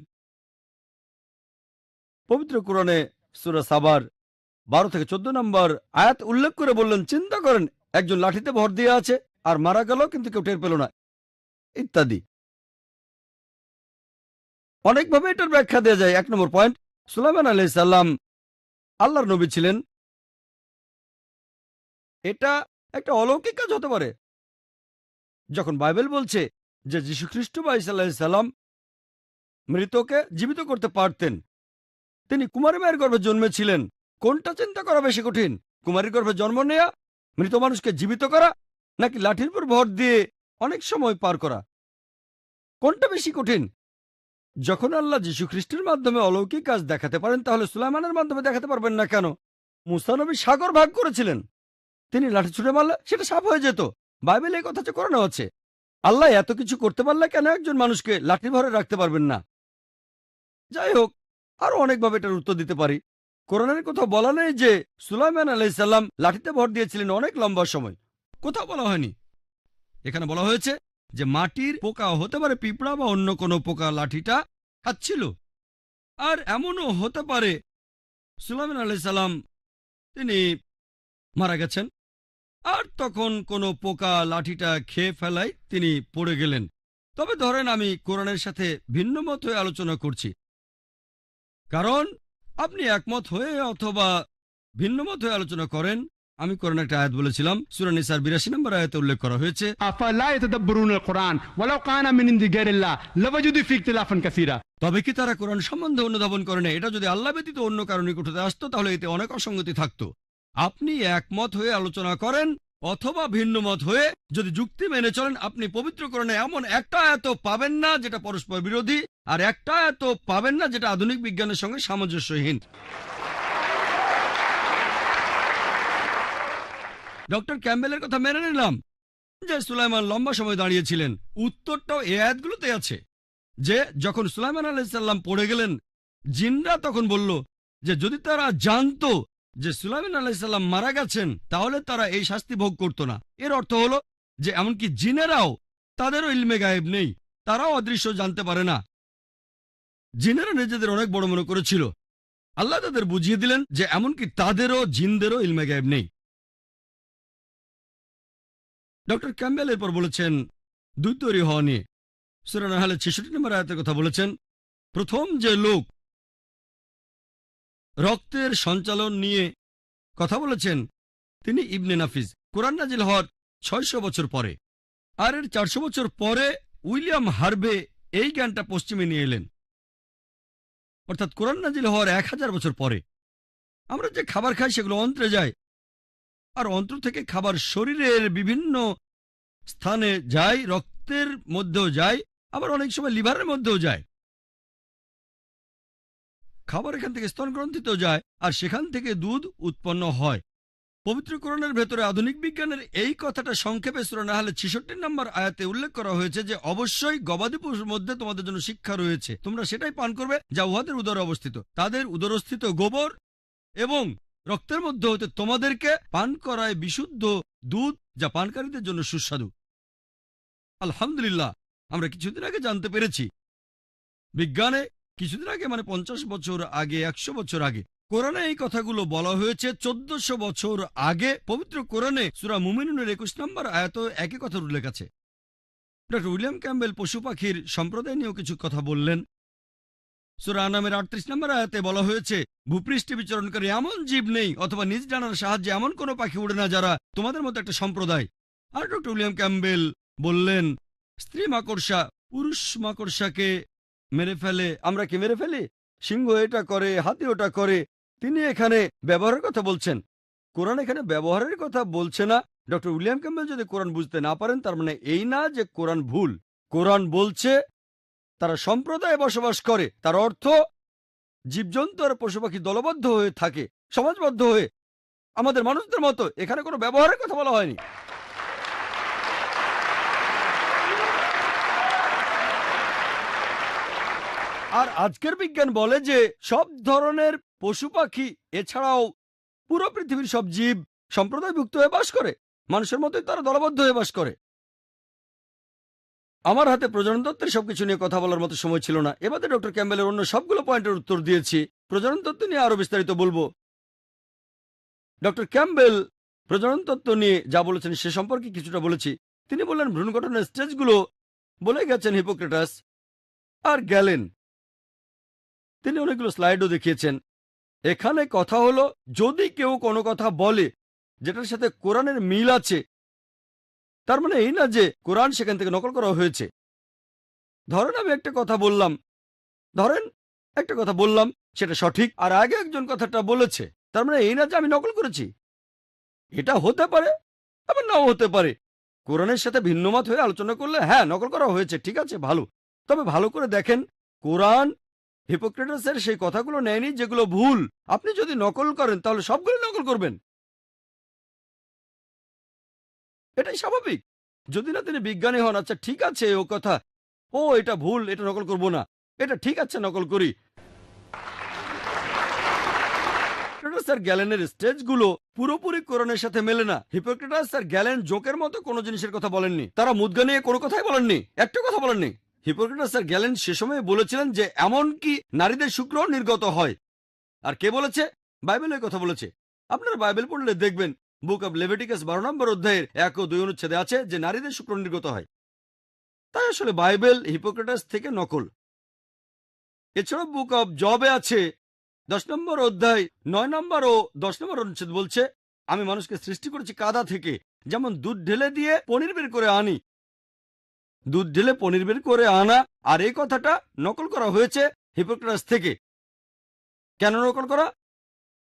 পবিত্র কোরআনে সূরা সাবার 12 থেকে 14 নম্বর আয়াত উল্লেখ করে বললেন, চিন্তা করেন একজন লাঠিতে ভর দিয়ে আছে আর মারা গেল কিন্তু কেউ টের পেল না, ইত্যাদি। অনেকভাবে এটার ব্যাখ্যা দেওয়া যায়। 1 নম্বর পয়েন্ট, সুলাইমান আলাইহিস সালাম আল্লাহর নবী ছিলেন। এটা একটা অলৌকিক কাজ হতে পারে। যখন বাইবেল বলছে যে যীশুখ্রিস্ট বা ঈসা আলাইহিস সালাম মৃতকে জীবিত করতে পারতেন, তিনি কুমারী মায়ের গর্ভে জন্মেছিলেন, কোনটা চিন্তা করা বেশি কঠিন? কুমারীর গর্ভে জন্ম নেয়া, মৃত মানুষকে জীবিত করা, নাকি লাঠির উপর ভর দিয়ে অনেক সময় পার করা? কোনটা বেশি কঠিন? যখন আল্লাহ যীশু খ্রিস্টের মাধ্যমে অলৌকিক কাজ দেখাতে পারেন, তাহলে সুলাইমানের মাধ্যমে দেখাতে পারবেন না কেন? মুসা নবী সাগর ভাগ করেছিলেন, তিনি লাঠি ছুঁড়ে মারলে সেটা সাফ হয়ে যেত। বাইবেলে এই কথাটা করানো আছে। আল্লাহ এত কিছু করতে পারলে কেন একজন মানুষকে লাঠি ভরে রাখতে পারবেন না? যাই হোক, আরো অনেকভাবে এটার উত্তর দিতে পারি। কোরআনের কোথাও বলা নেই যে সুলাইমান আলাইহিস সালাম লাঠিতে ভর দিয়েছিলেন অনেক লম্বা সময়, কোথাও বলা হয়নি। এখানে বলা হয়েছে যে মাটির পোকা, হতে পারে পিঁপড়া বা অন্য কোনো পোকা, লাঠিটা খাচ্ছিল। আর এমনও হতে পারে সুলাইমান আলাইহিস সালাম তিনি মারা গেছেন, আর তখন কোনো পোকা লাঠিটা খেয়ে ফেলায় তিনি পড়ে গেলেন। তবে ধরেন আমি কোরআনের সাথে ভিন্ন মত হয়ে আলোচনা করছি, কারণ আপনি একমত হয়ে অথবা ভিন্ন মত হয়ে আলোচনা করেন। আমি কোরআন একটা আয়াত বলেছিলাম, সূরা নিসার 82 নম্বর আয়াতে উল্লেখ করা হয়েছে, أفلا يتدبرون القرآن ولو كان من عند غير الله لوجدوا فيه اختلافا كثيرا। তবে কি তারা কোরআন সম্বন্ধে অনুধাবন করে না? এটা যদি আল্লাহ ব্যতীত অন্য কারণে উঠতে আসতো, তাহলে এতে অনেক অসঙ্গতি থাকতো। আপনি একমত হয়ে আলোচনা করেন অথবা ভিন্ন মত হয়ে যদি যুক্তি মেনে চলেন, আপনি পবিত্র কোরআনে এমন একটা আয়াত পাবেন না যেটা পরস্পর বিরোধী, আর একটা আয়াত পাবেন না যেটা আধুনিক বিজ্ঞানের সঙ্গে সামঞ্জস্যহীন। ডক্টর ক্যাম্বেলের কথা মেনে নিলাম যে সুলাইমান লম্বা সময় দাঁড়িয়েছিলেন। উত্তরটাও এই আয়াতগুলোতে আছে যে যখন সুলাইমান আলাইহিস সালাম পড়ে গেলেন, জিনরা তখন বলল যে যদি তারা জানতো যে সুলাইমান আলাইহিস সালাম মারা গেছেন, তাহলে তারা এই শাস্তি ভোগ করত না। এর অর্থ হলো যে এমনকি জিনেরাও, তাদেরও ইলমে গায়েব নেই, তারাও অদৃশ্য জানতে পারে না। জিনেরা নিজেদের অনেক বড় মনে করেছিল, আল্লাহ তাদের বুঝিয়ে দিলেন যে এমনকি তাদেরও, জিনদেরও ইলমে গায়েব নেই। ডক্টর ক্যাম্বেল এরপর বলেছেন দুই তৈরি হওয়া নিয়ে। সূরা নাহলের 66 নম্বর আয়াতের কথা বলেছেন, প্রথম যে লোক রক্তের সঞ্চালন নিয়ে কথা বলেছেন তিনি ইবনে নাফিস, কোরআন নাজিল হওয়ার 600 বছর পরে। আর এর 400 বছর পরে উইলিয়াম হার্ভে এই জ্ঞানটা পশ্চিমে নিয়ে এলেন, অর্থাৎ কোরআন নাজিল হওয়ার 1000 বছর পরে। আমরা যে খাবার খাই সেগুলো অন্ত্রে যায়, আর অন্ত্র থেকে খাবার শরীরের বিভিন্ন স্থানে যায়, রক্তের মধ্যেও যায়, আবার অনেক সময় লিভারের মধ্যেও যায়। খাবার এখান থেকে স্তন গ্রন্থিতেও যায়, আর সেখান থেকে দুধ উৎপন্ন হয়। পবিত্র কোরআনের ভেতরে আধুনিক বিজ্ঞানের এই কথাটা সংক্ষেপে সূরা নাহলের 66 নম্বর আয়াতে উল্লেখ করা হয়েছে যে অবশ্যই গবাদি পশুর মধ্যে তোমাদের জন্য শিক্ষা রয়েছে, তোমরা সেটাই পান করবে যা উহাদের উদরে অবস্থিত। তাদের উদরস্থিত গোবর এবং রক্তের মধ্যে হতে তোমাদেরকে পান করায় বিশুদ্ধ দুধ, যা পানকারীদের জন্য সুস্বাদু। আলহামদুলিল্লাহ, আমরা কিছুদিন আগে জানতে পেরেছি, বিজ্ঞানে কিছুদিন আগে মানে 50 বছর আগে, 100 বছর আগে কোরআনে এই কথাগুলো বলা হয়েছে। 1400 বছর আগে পবিত্র কোরআনে সূরা মুমিনুনের 21 নম্বর আয়াতে একই কথার উল্লেখ আছে। ডক্টর উইলিয়াম ক্যাম্বেল পশু পাখির সম্প্রদায় নিয়েও কিছু কথা বললেন। সূরা আনামের 38 নম্বর আয়াতে বলা হয়েছে, ভূপৃষ্ঠে বিচরণকারী এমন জীব নেই অথবা নিজ ডানার সাহায্যে এমন কোনো পাখি উড়ে না যারা তোমাদের মতো একটা সম্প্রদায়। আর ডক্টর উইলিয়াম ক্যাম্বেল বললেন, স্ত্রী মাকড়সা পুরুষ মাকড়সাকে মেরে ফেলে। আমরা কি মেরে ফেলি? সিংহ এটা করে, হাতি ওটা করে। তিনি এখানে ব্যবহারের কথা বলছেন, কোরআন এখানে ব্যবহারের কথা বলছে না। ডক্টর উইলিয়াম ক্যাম্বেল যদি কোরআন বুঝতে না পারেন, তার মানে এই না যে কোরআন ভুল। কোরআন বলছে তারা সম্প্রদায়ে বসবাস করে, তার অর্থ জীবজন্তু আর পশু পাখি দলবদ্ধ হয়ে থাকে, সমাজবদ্ধ হয়ে, আমাদের মানুষদের মতো। এখানে কোনো ব্যবহারের কথা বলা হয়নি। আর আজকের বিজ্ঞান বলে যে সব ধরনের পশু পাখি এছাড়াও পুরো পৃথিবীর সব জীব সম্প্রদায়ভুক্ত হয়ে বাস করে, মানুষের মতোই তারা দলবদ্ধ হয়ে বাস করে। আমার হাতে প্রজনন তত্ত্বের সবকিছু নিয়ে কথা বলার মতো সময় ছিল না। এবারে ডক্টর ক্যাম্বেলের অন্য সবগুলো পয়েন্টের উত্তর দিয়েছি, প্রজনন তত্ত্ব নিয়ে আরো বিস্তারিত বলবো। ডক্টর ক্যাম্বেল প্রজনন তত্ত্ব নিয়ে যা বলেছেন সে সম্পর্কে কিছুটা বলেছি। তিনি বললেন ভ্রূণ গঠনের স্টেজগুলো বলে গেছেন হিপোক্রেটাস আর গ্যালেন। তিনি অনেকগুলো স্লাইডও দেখিয়েছেন। এখানে কথা হলো, যদি কেউ কোনো কথা বলে যেটার সাথে কোরআনের মিল আছে, তার মানে এই না যে কোরআন সেখান থেকে নকল করা হয়েছে। ধরেন আমি একটা কথা বললাম সেটা সঠিক, আর আগে একজন কথাটা বলেছে, তার মানে এই না যে আমি নকল করেছি। এটা হতে পারে, আবার নাও হতে পারে। কোরআনের সাথে ভিন্নমত হয়ে আলোচনা করলে হ্যাঁ নকল করা হয়েছে, ঠিক আছে, ভালো। তবে ভালো করে দেখেন, কোরআন হিপোক্রেটাসের সেই কথাগুলো নেয়নি যেগুলো ভুল। আপনি যদি নকল করেন তাহলে সবগুলো নকল করবেন, এটাই স্বাভাবিক। যদি না তিনি বিজ্ঞানী হন, আচ্ছা ঠিক আছে ও কথা, ও এটা ভুল, এটা নকল করব না, এটা ঠিক আছে নকল করি। হিপোক্রেটাস আর গ্যালেনের স্টেজগুলো পুরোপুরি কোরআনের সাথে মেলে না। হিপোক্রেটাস আর গ্যালেন জোকের মতো কোনো জিনিসের কথা বলেননি, তারা মুদ্গা নিয়ে কোনো কথাই বলেননি, একটা কথা বলেননি। হিপোক্রেটাস আর গ্যালেন সে সময় বলেছিলেন যে এমনকি নারীদের শুক্র নির্গত হয়। আর কে বলেছে? বাইবেল এই কথা বলেছে। আপনারা বাইবেল পড়লে দেখবেন বুক অব লেভিটিকাস 12 নম্বর অধ্যায়ের 1 ও 2 অনুচ্ছেদে আছে যে নারীদের শুক্র নির্গত হয়। তাই আসলে বাইবেল হিপোক্রেটাস থেকে নকল। এছাড়া বুক অব জবে আছে 10 নম্বর অধ্যায় 9 নম্বর ও 10 নম্বর অনুচ্ছেদ বলছে, আমি মানুষকে সৃষ্টি করেছি কাদা থেকে, যেমন দুধ ঢেলে দিয়ে পনির বের করে আনি। দুধ ঢেলে পনির বের করে আনা, আর এই কথাটা নকল করা হয়েছে হিপোক্রেটাস থেকে। কেন নকল করা?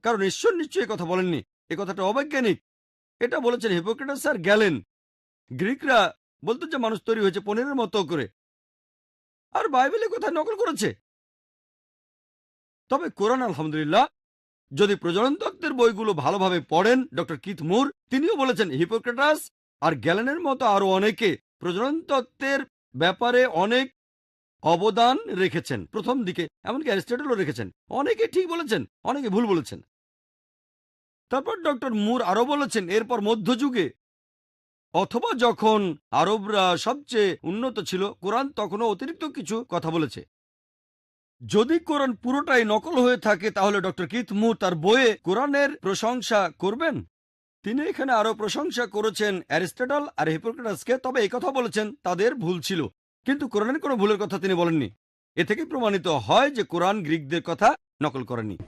কারণ ঈশ্বর নিশ্চয়ই কথা বলেননি, এ কথাটা অবৈজ্ঞানিক। এটা বলেছেন হিপোক্রেটাস আর গ্যালেন। গ্রিকরা বলতো যে মানুষ তৈরি হয়েছে পনিরের মতো করে, আর বাইবেলে কোথায় নকল করেছে। তবে কোরআন আলহামদুলিল্লাহ, যদি প্রজনন তত্ত্বের বইগুলো ভালোভাবে পড়েন, ডক্টর কিথ মুর তিনিও বলেছেন হিপোক্রেটাস আর গ্যালেনের মতো আরো অনেকে প্রজনন তত্ত্বের ব্যাপারে অনেক অবদান রেখেছেন প্রথম দিকে, এমনকি অ্যারিস্টটলও রেখেছেন। অনেকে ঠিক বলেছেন, অনেকে ভুল বলেছেন। তারপর ডক্টর মুর আরো বলেছেন এরপর মধ্যযুগে অথবা যখন আরবরা সবচেয়ে উন্নত ছিল, কোরআন তখনও অতিরিক্ত কিছু কথা বলেছে। যদি কোরআন পুরোটাই নকল হয়ে থাকে তাহলে ডক্টর কিথ মুর তার বইয়ে কোরআনের প্রশংসা করবেন? তিনি এখানে আরো প্রশংসা করেছেন অ্যারিস্টটল আর হিপোক্রেটাসকে, তবে এই কথা বলেছেন তাদের ভুল ছিল, কিন্তু কোরআনের কোনো ভুলের কথা তিনি বলেননি। এ থেকে প্রমাণিত হয় যে কোরআন গ্রিকদের কথা নকল করেনি।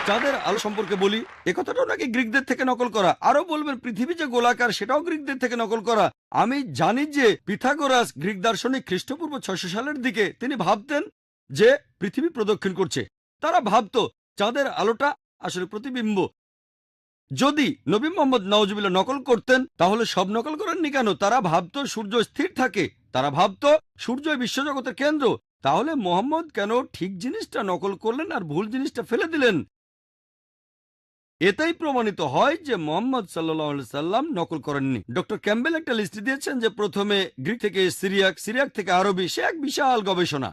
চাঁদের আলো সম্পর্কে বলি, এ কথাটাও নাকি গ্রিকদের থেকে নকল করা। আরো বলবেন পৃথিবী যে গোলাকার সেটাও গ্রিকদের থেকে নকল করা। আমি জানি যে পিথাগোরাস গ্রিক দার্শনিক খ্রিস্টপূর্ব 600 সালের দিকে তিনি ভাবতেন যে পৃথিবী প্রদক্ষিণ করছে। তারা ভাবতো চাঁদের আলোটা আসলে প্রতিবিম্ব। যদি নবী মোহাম্মদ নাউজুবিল্লাহ নকল করতেন তাহলে সব নকল করেননি কেন? তারা ভাবতো সূর্য স্থির থাকে, তারা ভাবতো সূর্যই বিশ্বজগতের কেন্দ্র। তাহলে মোহাম্মদ কেন ঠিক জিনিসটা নকল করলেন আর ভুল জিনিসটা ফেলে দিলেন? এটাই প্রমাণিত হয় যে মোহাম্মদ সাল্লাল্লাহু আলাইহি সাল্লাম নকল করেননি। ডক্টর ক্যাম্বেল একটা লিস্ট দিয়েছেন যে প্রথমে গ্রিক থেকে সিরিয়াক, সিরিয়াক থেকে আরবি, সে এক বিশাল গবেষণা।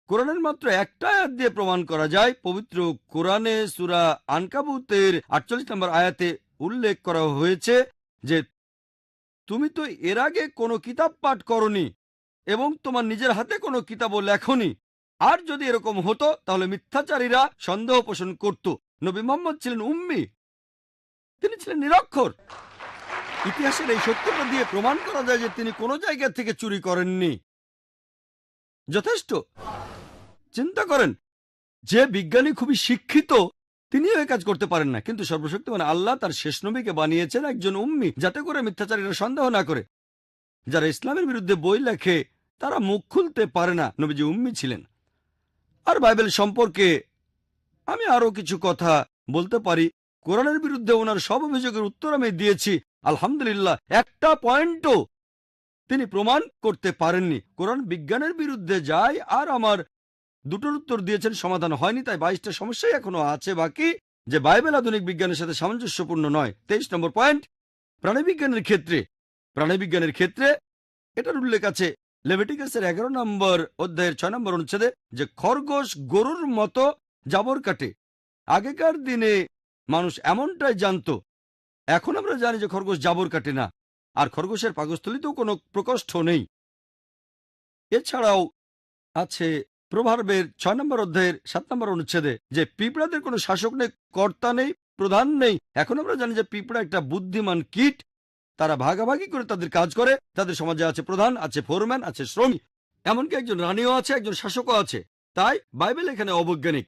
কোরআনের মাত্র একটা আয়াত দিয়ে প্রমাণ করা যায়। পবিত্র কোরআনে সূরা আনকাবুতের 48 নম্বর আয়াতে উল্লেখ করা হয়েছে যে তুমি তো এর আগে কোনো কিতাব পাঠ করনি এবং তোমার নিজের হাতে কোনো কিতাবও লেখনি। আর যদি এরকম হতো তাহলে মিথ্যাচারীরা সন্দেহ পোষণ করত নবী মোহাম্মদ ছিলেন উম্মি, তিনি ছিলেন নিরক্ষর। ইতিহাসের এই সত্যটা দিয়ে প্রমাণ করা যায় যে তিনি কোনো জায়গা থেকে চুরি করেননি। যথেষ্ট। চিন্তা করেন, যে বিজ্ঞানী খুবই শিক্ষিত তিনিও এই কাজ করতে পারেন না, কিন্তু সর্বশক্তিমান আল্লাহ তার শেষ নবীকে বানিয়েছেন একজন উম্মি, যাতে করে মিথ্যাচারীরা সন্দেহ না করে। যারা ইসলামের বিরুদ্ধে বই লেখে তারা মুখ খুলতে পারে না, নবীজি উম্মি ছিলেন। আর বাইবেল সম্পর্কে আমি আরো কিছু কথা বলতে পারি। কোরআনের বিরুদ্ধে ওনার সব অভিযোগের উত্তর আমি দিয়েছি, আলহামদুলিল্লাহ একটা পয়েন্টও তিনি প্রমাণ করতে পারেননি। কোরআন বিজ্ঞানের বিরুদ্ধে যায় আর আমার দুটোর উত্তর দিয়েছেন, সমাধান হয়নি। তাই 22টা সমস্যাই এখনো আছে বাকি, যে বাইবেল আধুনিক বিজ্ঞানের সাথে সামঞ্জস্যপূর্ণ নয়। 23 নম্বর পয়েন্ট, প্রাণীবিজ্ঞানের ক্ষেত্রে এটার উল্লেখ আছে লেভিটিকাসের 11 নম্বর অধ্যায়ের 6 নম্বর অনুচ্ছেদে যে খরগোশ গরুর মতো জাবর কাটে। আগেকার দিনে মানুষ এমনটাই জানতো, এখন আমরা জানি যে খরগোশ জাবর কাটে না, আর খরগোশের পাকস্থলীতেও কোনো প্রকোষ্ঠ নেই। এছাড়াও আছে প্রভার্বের 6 নম্বর অধ্যায়ের 7 নম্বর অনুচ্ছেদে যে পিঁপড়াদের কোনো শাসক নেই, কর্তা নেই, প্রধান নেই। এখন আমরা জানি যে পিঁপড়া একটা বুদ্ধিমান কীট, তারা ভাগাভাগি করে তাদের কাজ করে। তাদের সমাজে আছে প্রধান, আছে ফোরম্যান, আছে শ্রমিক। এমনকি একজন রানীও আছে, একজন শাসকও আছে। তাই বাইবেল এখানে অবৈজ্ঞানিক।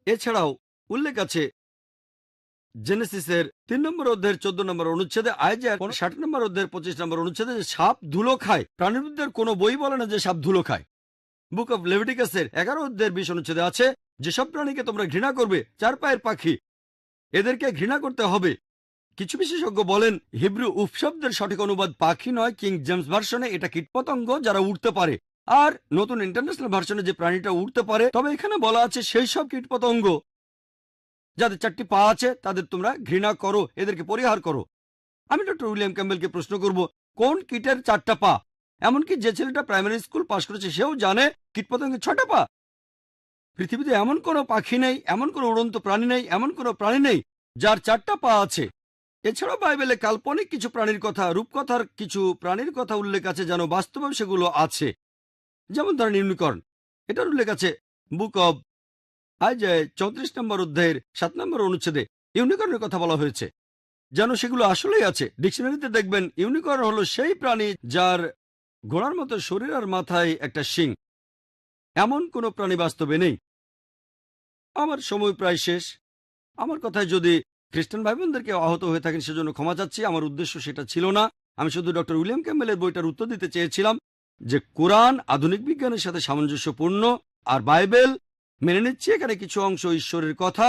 এছাড়াও উল্লেখ আছে জেনেসিসের 3 নম্বর অধ্যায়ের 14 নম্বর অনুচ্ছেদে, আইজার 60 নম্বর অধ্যায়ের 25 নম্বর অনুচ্ছেদে যে সাপ ধুলো খায়। প্রাণীবিদ্যার কোনো বই বলে না যে সাপ ধুলো খায়। বুক অফ লেভিটিকাসের 11 অধ্যায়ের 20 অনুচ্ছেদে আছে, যেসব প্রাণীকে তোমরা ঘৃণা করবে, 4 পায়ের পাখি, এদেরকে ঘৃণা করতে হবে। কিছু বিশেষজ্ঞ বলেন হিব্রু উপশব্দের সঠিক অনুবাদ পাখি নয়, কিং জেমস ভার্সনে এটা কীটপতঙ্গ যারা উড়তে পারে, আর নতুন ইন্টারন্যাশনাল ভার্সনে যে প্রাণীটা উড়তে পারে। তবে এখানে বলা আছে সেই সব কীটপতঙ্গ যাদের 4টি পা আছে তাদের তোমরা ঘৃণা করো, এদেরকে পরিহার করো। আমি ডক্টর উইলিয়াম ক্যাম্বেলকে প্রশ্ন করব, কোন কীটের 4টা পা? এমনকি যে ছেলেটা প্রাইমারি স্কুল পাশ করেছে সেও জানে কীটপতঙ্গের 6টা পা। পৃথিবীতে এমন কোনো পাখি নেই, এমন কোনো উড়ন্ত প্রাণী নেই, এমন কোনো প্রাণী নেই যার 4টা পা আছে। এছাড়াও বাইবেলে কাল্পনিক কিছু প্রাণীর কথা, রূপকথার কিছু প্রাণীর কথা উল্লেখ আছে যেন বাস্তবে সেগুলো আছে। যেমন ধরেন ইউনিকর্ন, এটার উল্লেখ আছে বুক অব আইজায় 34 নম্বর অধ্যায়ের 7 নম্বর অনুচ্ছেদে। ইউনিকর্নের কথা বলা হয়েছে যেন সেগুলো আসলেই আছে। ডিকশনারিতে দেখবেন ইউনিকর্ন হলো সেই প্রাণী যার ঘোড়ার মতো শরীর আর মাথায় একটা শিং। এমন কোনো প্রাণী বাস্তবে নেই। আমার সময় প্রায় শেষ। আমার কথায় যদি খ্রিস্টান ভাই বোনদেরকে আহত হয়ে থাকেন সেজন্য ক্ষমা চাচ্ছি। আমার উদ্দেশ্য সেটা ছিল না। আমি শুধু ডক্টর উইলিয়াম ক্যাম্বেলের বইটার উত্তর দিতে চেয়েছিলাম যে কোরআন আধুনিক বিজ্ঞানের সাথে সামঞ্জস্যপূর্ণ, আর বাইবেল মেনে নিচ্ছে এখানে কিছু অংশ ঈশ্বরের কথা,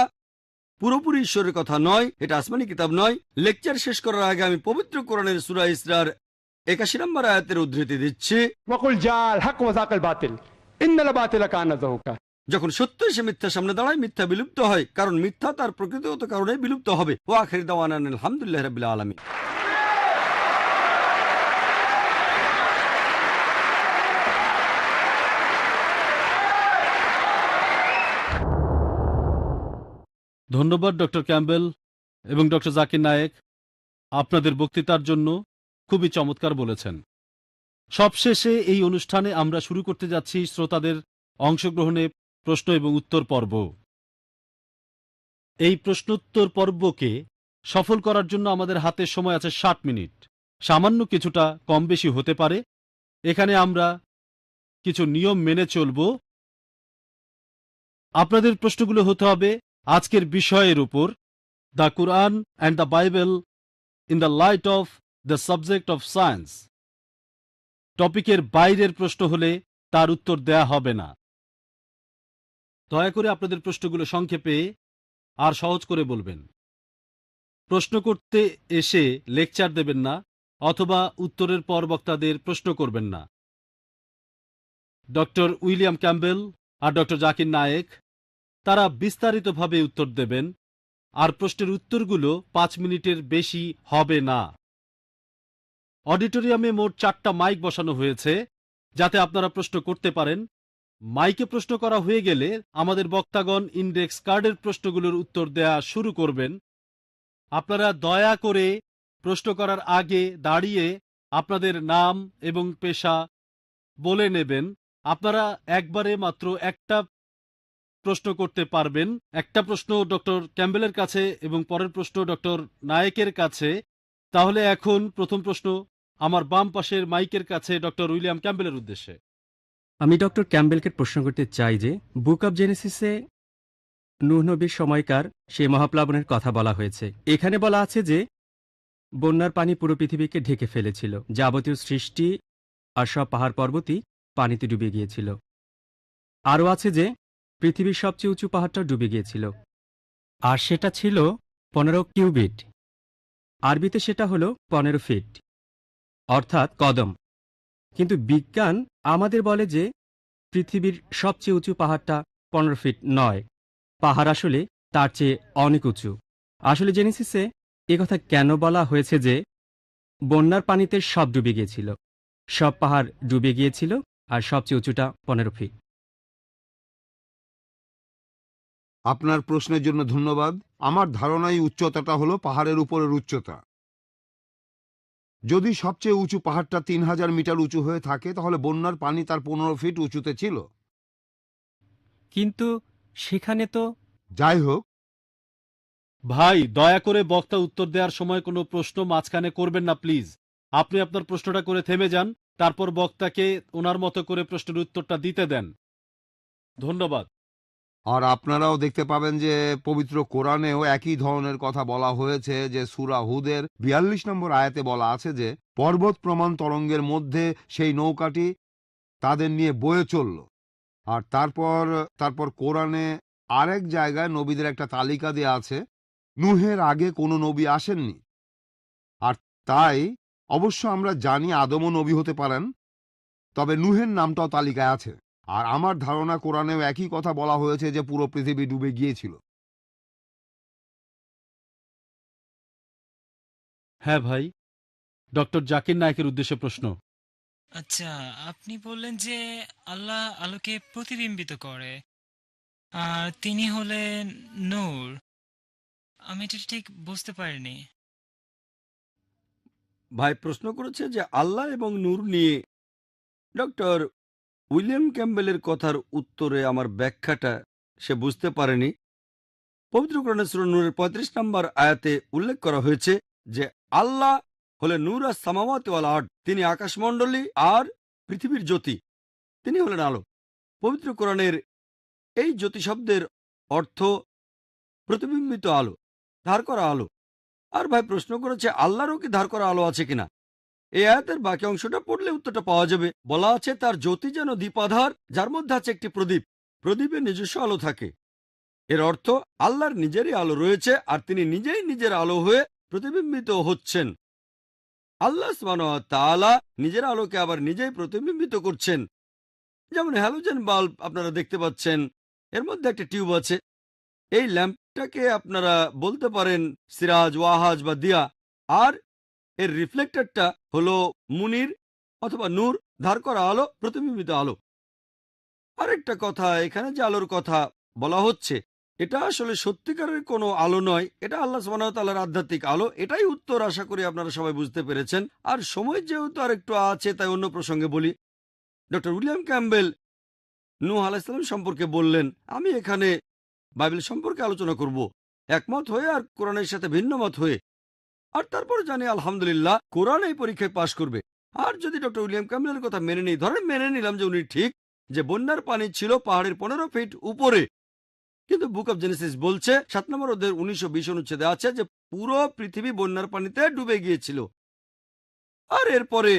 পুরোপুরি ঈশ্বরের কথা নয়। এটা আসমানি কিতাব নয়। লেকচার শেষ করার আগে আমি পবিত্র কোরআনের সূরা ইসরার 81 নম্বর আয়াতের উদ্ধৃতি দিচ্ছি। वकुल जाल हक वजाकल बातिल इन्नल बातिल कान ज़हुका। যখন সত্য এসে মিথ্যা সামনে দাঁড়ায়, মিথ্যা বিলুপ্ত হয়, কারণ মিথ্যা তার প্রকৃতিগত কারণে বিলুপ্ত হবে। ও আখির দাওয়ানা আলহামদুলিল্লাহি রাব্বিল আলামিন। ধন্যবাদ ডক্টর ক্যাম্বেল এবং ডক্টর জাকির নায়েক, আপনাদের বক্তৃতার জন্য খুবই চমৎকার বলেছেন। সবশেষে এই অনুষ্ঠানে আমরা শুরু করতে যাচ্ছি শ্রোতাদের অংশগ্রহণে প্রশ্ন এবং উত্তর পর্ব। এই প্রশ্নোত্তর পর্বকে সফল করার জন্য আমাদের হাতে সময় আছে 60 মিনিট। সামান্য কিছুটা কম বেশি হতে পারে। এখানে আমরা কিছু নিয়ম মেনে চলব। আপনাদের প্রশ্নগুলো হতে হবে আজকের বিষয়ের উপর, the Quran and the Bible in the light off the subject of science. টপিকের বাইরের প্রশ্ন হলে তার উত্তর দেয়া হবে না। দয়া করে আপনাদের প্রশ্নগুলো সংক্ষেপে আর সহজ করে বলবেন। প্রশ্ন করতে এসে লেকচার দেবেন না, অথবা উত্তরের পর বক্তাদের প্রশ্ন করবেন না। ডক্টর উইলিয়াম ক্যাম্বেল আর ডক্টর জাকির নায়েক তারা বিস্তারিতভাবে উত্তর দেবেন, আর প্রশ্নের উত্তরগুলো 5 মিনিটের বেশি হবে না। অডিটোরিয়ামে মোট 4টা মাইক বসানো হয়েছে যাতে আপনারা প্রশ্ন করতে পারেন। মাইকে প্রশ্ন করা হয়ে গেলে আমাদের বক্তাগণ ইন্ডেক্স কার্ডের প্রশ্নগুলোর উত্তর দেয়া শুরু করবেন। আপনারা দয়া করে প্রশ্ন করার আগে দাঁড়িয়ে আপনাদের নাম এবং পেশা বলে নেবেন। আপনারা একবারে মাত্র একটা প্রশ্ন করতে পারবেন। একটা প্রশ্ন ডক্টর ক্যাম্বেলের কাছে এবং পরের প্রশ্ন ডক্টর নায়েকের কাছে। তাহলে এখন প্রথম প্রশ্ন আমার বাম পাশের মাইকের কাছে ডক্টর উইলিয়াম ক্যাম্বেলের উদ্দেশ্যে। আমি ডক্টর ক্যাম্বেলকে প্রশ্ন করতে চাই যে বুক অব জেনেসিসে নূহ নবীর সময়কার সেই মহাপ্লাবনের কথা বলা হয়েছে। এখানে বলা আছে যে বন্যার পানি পুরো পৃথিবীকে ঢেকে ফেলেছিল, যাবতীয় সৃষ্টি আর সব পাহাড় পর্বতই পানিতে ডুবে গিয়েছিল। আরও আছে যে পৃথিবীর সবচেয়ে উঁচু পাহাড়টা ডুবে গিয়েছিল, আর সেটা ছিল 15 কিউবিট। আরবিতে সেটা হলো 15 ফিট, অর্থাৎ কদম। কিন্তু বিজ্ঞান আমাদের বলে যে পৃথিবীর সবচেয়ে উঁচু পাহাড়টা 15 ফিট নয়, পাহাড় আসলে তার চেয়ে অনেক উঁচু। আসলে জেনেসিসে একথা কেন বলা হয়েছে যে বন্যার পানিতে সব ডুবে গিয়েছিল, সব পাহাড় ডুবে গিয়েছিল, আর সবচেয়ে উঁচুটা 15 ফিট। আপনার প্রশ্নের জন্য ধন্যবাদ। আমার ধারণাই উচ্চতাটা হলো পাহাড়ের উপরের উচ্চতা। যদি সবচেয়ে উঁচু পাহাড়টা 3000 মিটার উঁচু হয়ে থাকে তাহলে বন্যার পানি তার 15 ফিট উঁচুতে ছিল। কিন্তু সেখানে তো যাই হোক, ভাই, দয়া করে বক্তা উত্তর দেওয়ার সময় কোনো প্রশ্ন মাঝখানে করবেন না প্লিজ। আপনি আপনার প্রশ্নটা করে থেমে যান তারপর বক্তাকে ওনার মতো করে প্রশ্নের উত্তরটা দিতে দেন। ধন্যবাদ। আর আপনারাও দেখতে পাবেন যে পবিত্র কোরআনেও একই ধরনের কথা বলা হয়েছে, যে সূরা হুদের ৪২ নম্বর আয়াতে বলা আছে যে পর্বত প্রমাণ তরঙ্গের মধ্যে সেই নৌকাটি তাদের নিয়ে বয়ে চলল। আর তারপর কোরআনে আরেক জায়গায় নবীদের একটা তালিকা দেয়া আছে। নূহের আগে কোনো নবী আসেননি, আর তাই অবশ্য আমরা জানি আদমও নবী হতে পারেন, তবে নূহের নামটাও তালিকায় আছে। আর আমার ধারণা কোরআনেও একই কথা বলা হয়েছে যে পুরো পৃথিবী ডুবে গিয়েছিল। হ্যাঁ ভাই, ডক্টর জাকির নায়েকের উদ্দেশ্যে প্রশ্ন। আচ্ছা, আপনি বললেন যে আল্লাহ আলোকে প্রতিবিম্বিত করে আর তিনি হলেন নূর। আমি এটা ঠিক বুঝতে পারিনি। ভাই প্রশ্ন করেছে যে আল্লাহ এবং নূর নিয়ে। ডক্টর উইলিয়াম ক্যাম্বেলের কথার উত্তরে আমার ব্যাখ্যাটা সে বুঝতে পারেনি। পবিত্র কোরআনে সূরা নূরের ৩৫ নম্বর আয়াতে উল্লেখ করা হয়েছে যে আল্লাহ হলেন নূর আস সামাওয়াতি ওয়াল আরদ, তিনি আকাশমণ্ডলী আর পৃথিবীর জ্যোতি, তিনি হলেন আলো। পবিত্র কোরআনের এই জ্যোতি শব্দের অর্থ প্রতিবিম্বিত আলো, ধার করা আলো। আর ভাই প্রশ্ন করেছে আল্লাহরও কি ধার করা আলো আছে কিনা। এই আয়াতের বাকি অংশটা পড়লে উত্তরটা পাওয়া যাবে। বলা আছে তার জ্যোতি যেন দীপাধার, যার মধ্যে আছে একটি প্রদীপ, প্রদীপে নিজস্ব আলো থাকে। এর অর্থ আল্লাহর নিজেরই আলো রয়েছে আর তিনি নিজেই নিজের আলো হয়ে প্রতিবিম্বিত হচ্ছেন। আল্লাহ সুবহানাহু ওয়া তাআলা নিজের আলোকে আবার নিজেই প্রতিবিম্বিত করছেন। যেমন হ্যালোজেন বাল্ব আপনারা দেখতে পাচ্ছেন, এর মধ্যে একটা টিউব আছে। এই ল্যাম্পটাকে আপনারা বলতে পারেন সিরাজ, ওয়াহাজ বা দিয়া, আর এর রিফ্লেক্টরটা হলো মুনির অথবা নূর, ধার করা আলো, প্রতিবিম্বিত আলো। আরেকটা কথা, এখানে যে আলোর কথা বলা হচ্ছে এটা আসলে সত্যিকারের কোনো আলো নয়, এটা আল্লাহ সুবহানাহু ওয়া তাআলার আধ্যাত্মিক আলো। এটাই উত্তর, আশা করি আপনারা সবাই বুঝতে পেরেছেন। আর সময় যেহেতু আর একটু আছে তাই অন্য প্রসঙ্গে বলি। ডক্টর উইলিয়াম ক্যাম্বেল নূহ আলাইহিস সালাম সম্পর্কে বললেন, আমি এখানে বাইবেল সম্পর্কে আলোচনা করব একমত হয়ে আর কোরআনের সাথে ভিন্ন মত হয়ে। আর তারপর জানি আলহামদুলিল্লাহ কোরআন এই পরীক্ষায় পাশ করবে। আর যদি ডক্টর উইলিয়াম ক্যাম্বেলের কথা মেনে নিই, ধরেন মেনে নিলাম যে উনি ঠিক, যে বন্যার পানি ছিল পাহাড়ের ১৫ ফিট উপরে, কিন্তু বুক অব জেনেসিস বলছে ৭ নম্বর অধ্যায়ের ১৯-২০ অনুচ্ছেদে আছে যে পুরো পৃথিবী বন্যার পানিতে ডুবে গিয়েছিল। আর এরপরে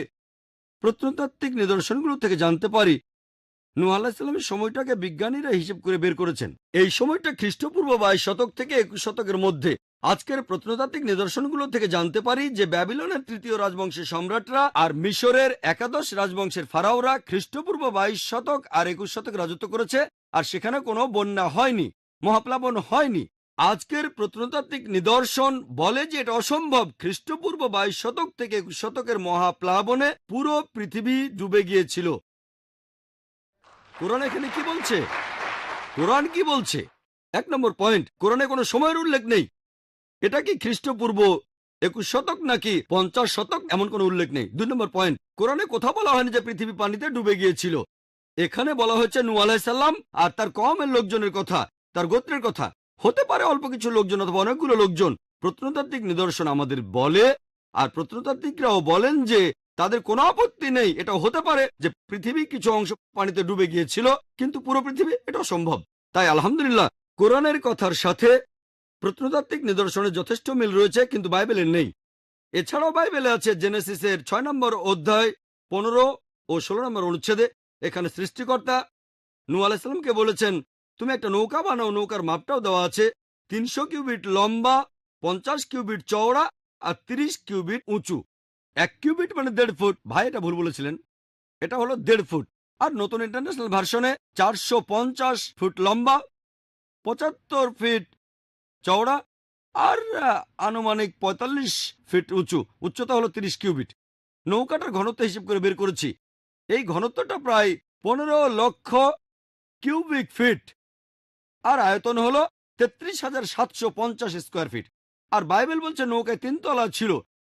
প্রত্নতাত্ত্বিক নিদর্শনগুলো থেকে জানতে পারি নূহ আলাইহিস সালামের সময়টাকে বিজ্ঞানীরা হিসেব করে বের করেছেন। এই সময়টা খ্রিস্টপূর্ব ২২ শতক থেকে ২১ শতকের মধ্যে। আজকের প্রত্নতাত্ত্বিক নিদর্শনগুলো থেকে জানতে পারি যে ব্যাবিলনের ৩য় রাজবংশের সম্রাটরা আর মিশরের একাদশ রাজবংশের ফারাওরা খ্রিস্টপূর্ব ২২ শতক আর ২১ শতক রাজত্ব করেছে, আর সেখানে কোনো বন্যা হয়নি, মহাপ্লাবন হয়নি। আজকের প্রত্নতাত্ত্বিক নিদর্শন বলে যে এটা অসম্ভব। খ্রিস্টপূর্ব ২২ শতক থেকে ২১ শতকের মহাপ্লাবনে পুরো পৃথিবী ডুবে গিয়েছিল। কোরআন এখানে কি বলছে? কোরআন কি বলছে? ১ নম্বর পয়েন্ট, কোরআনে কোনো সময়ের উল্লেখ নেই। এটা কি খ্রিস্টপূর্ব ২১ শতক নাকি ৫০ শতক, এমন কোনো উল্লেখ নেই। ২ নম্বর পয়েন্ট, কোরআনে কোথাও বলা হয়নি যে পৃথিবী পানিতে ডুবে গিয়েছিল। এখানে বলা হয়েছে নূহ আলাইহিস সালাম আর তার কওমের লোকজনের কথা, তার গোত্রের কথা। হতে পারে অল্প কিছু লোকজন অথবা অনেকগুলো লোকজন। প্রত্নতাত্ত্বিক নিদর্শন আমাদের বলে, আর প্রত্নতাত্ত্বিকরাও বলেন যে তাদের কোনো আপত্তি নেই, এটা হতে পারে যে পৃথিবী কিছু অংশ পানিতে ডুবে গিয়েছিল, কিন্তু পুরো পৃথিবী এটা অসম্ভব। তাই আলহামদুলিল্লাহ কোরআনের কথার সাথে প্রত্নতাত্ত্বিক নিদর্শনের যথেষ্ট মিল রয়েছে, কিন্তু বাইবেলের নেই। এছাড়াও বাইবেলে আছে জেনেসিসের ৬ নম্বর অধ্যায় ১৫ ও ১৬ নম্বর অনুচ্ছেদে। এখানে সৃষ্টিকর্তা নূহ আলাইহিস সালামকে বলেছেন তুমি একটা নৌকা বানাও। নৌকার মাপটাও দেওয়া আছে, ৩০০ কিউবিট লম্বা, ৫০ কিউবিট চওড়া আর ৩০ কিউবিট উঁচু। ১ কিউবিট মানে ১.৫ ফুট। ভাই এটা ভুল বলেছিলেন, এটা হলো ১.৫ ফুট। আর নতুন ইন্টারন্যাশনাল ভার্সনে ৪৫০ ফুট লম্বা, ৭৫ ফিট চওড়া আর আনুমানিক ৪৫ ফিট উঁচু। উচ্চতা হলো ৩০ কিউবিট। নৌকাটার ঘনত্ব হিসেব করে বের করেছি, এই ঘনত্বটা প্রায় ১৫ লক্ষ কিউবিক ফিট, আর আয়তন হলো ৩৩,৭৫০ স্কোয়ার ফিট। আর বাইবেল বলছে নৌকায় ৩ তলা ছিল,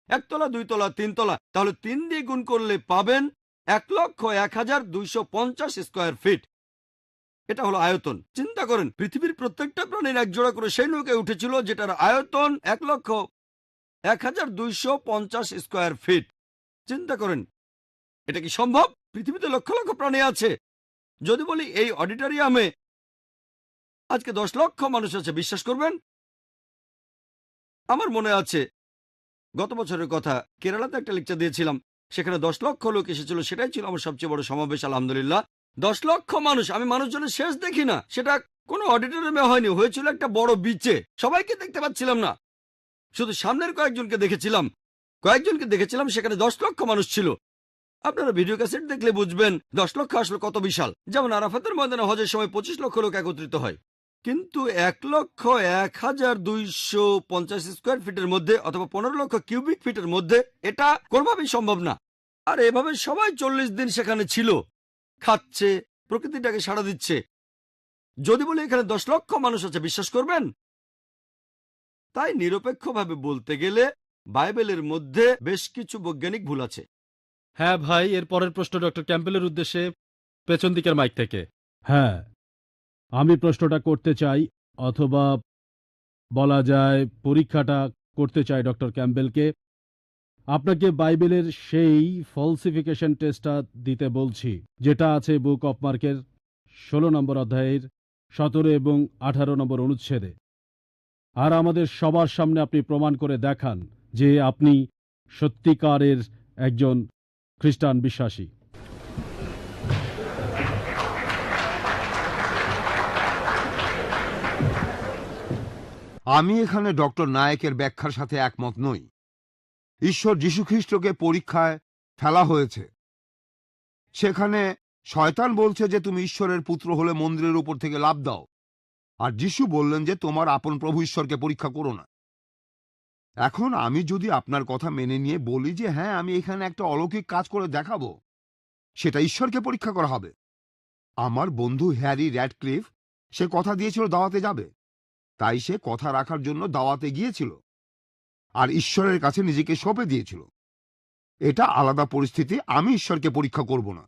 ১ তলা, ২ তলা, ৩ তলা। তাহলে ৩ দিয়ে গুণ করলে পাবেন ১,০১,২৫০ স্কোয়ার ফিট। এটা হলো আয়তন। চিন্তা করেন, পৃথিবীর প্রত্যেকটা প্রাণীর এক জোড়া করে সেই নৌকায় উঠেছিল যেটার আয়তন ১,০১,২৫০ স্কোয়ার ফিট। চিন্তা করেন, এটা কি সম্ভব? পৃথিবীতে লক্ষ লক্ষ প্রাণী আছে। যদি বলি এই অডিটোরিয়ামে আজকে 10 লক্ষ মানুষ আছে, বিশ্বাস করবেন? আমার মনে আছে গত বছরের কথা, কেরালাতে একটা লেকচার দিয়েছিলাম, সেখানে 10 লক্ষ লোক এসেছিল। সেটাই ছিল আমার সবচেয়ে বড় সমাবেশ, আলহামদুলিল্লাহ। 10 লক্ষ মানুষ। আমি মানুষজনের শেষ দেখি না। সেটা কোনো অডিটোরিয়ামে হয়নি, হয়েছিল একটা বড় বিচে। সবাইকে দেখতে পাচ্ছিলাম না, শুধু সামনের কয়েকজনকে দেখেছিলাম। সেখানে 10 লক্ষ মানুষ ছিল। আপনারা ভিডিও ক্যাসেট দেখলে বুঝবেন 10 লক্ষ আসলে কত বিশাল। যেমন আরাফাতের ময়দানে হজের সময় 25 লক্ষ লোক একত্রিত হয়, কিন্তু 1,01,250 স্কোয়ার ফিটের মধ্যে অথবা 15 লক্ষ কিউবিক ফিটের মধ্যে এটা কোনোভাবেই সম্ভব না। আর এভাবে সবাই 40 দিন সেখানে ছিল, খাচ্ছে, প্রকৃতিটাকে সাড়া দিচ্ছে। যদি বলি এখানে 10 লক্ষ মানুষ আছে, বিশ্বাস করবেন? তাই নিরপেক্ষভাবে বলতে গেলে বাইবেলের মধ্যে বেশ কিছু বৈজ্ঞানিক ভুল আছে। হ্যাঁ ভাই, এর পরের প্রশ্ন ডক্টর ক্যাম্পবেলের উদ্দেশ্যে, পেছন দিকের মাইক থেকে। হ্যাঁ, আমি প্রশ্নটা করতে চাই, অথবা বলা যায় পরীক্ষাটা করতে চাই ডক্টর ক্যাম্পবেলকে। আপনাকে বাইবেলের সেই ফলসিফিকেশন টেস্টটা দিতে বলছি, যেটা আছে বুক অফ মার্কের 16 নম্বর অধ্যায়ের 17 এবং 18 নম্বর অনুচ্ছেদে। আর আমাদের সবার সামনে আপনি প্রমাণ করে দেখান যে আপনি সত্যিকারের একজন খ্রিস্টান বিশ্বাসী। আমি এখানে ডক্টর নায়েকের ব্যাখ্যার সাথে একমত নই। ঈশ্বর যীশুখ্রিস্টকে পরীক্ষায় ফেলা হয়েছে। সেখানে শয়তান বলছে যে তুমি ঈশ্বরের পুত্র হলে মন্দিরের উপর থেকে লাফ দাও, আর যিশু বললেন যে তোমার আপন প্রভু ঈশ্বরকে পরীক্ষা করো না। এখন আমি যদি আপনার কথা মেনে নিয়ে বলি যে হ্যাঁ, আমি এখানে একটা অলৌকিক কাজ করে দেখাবো, সেটা ঈশ্বরকে পরীক্ষা করা হবে। আমার বন্ধু হ্যারি র্যাডক্লিফ, সে কথা দিয়েছিল দাওয়াতে যাবে, তাই সে কথা রাখার জন্য দাওয়াতে গিয়েছিল আর ঈশ্বরের কাছে নিজেকে সঁপে দিয়েছিল। এটা আলাদা পরিস্থিতি, আমি ঈশ্বরকে পরীক্ষা করব না।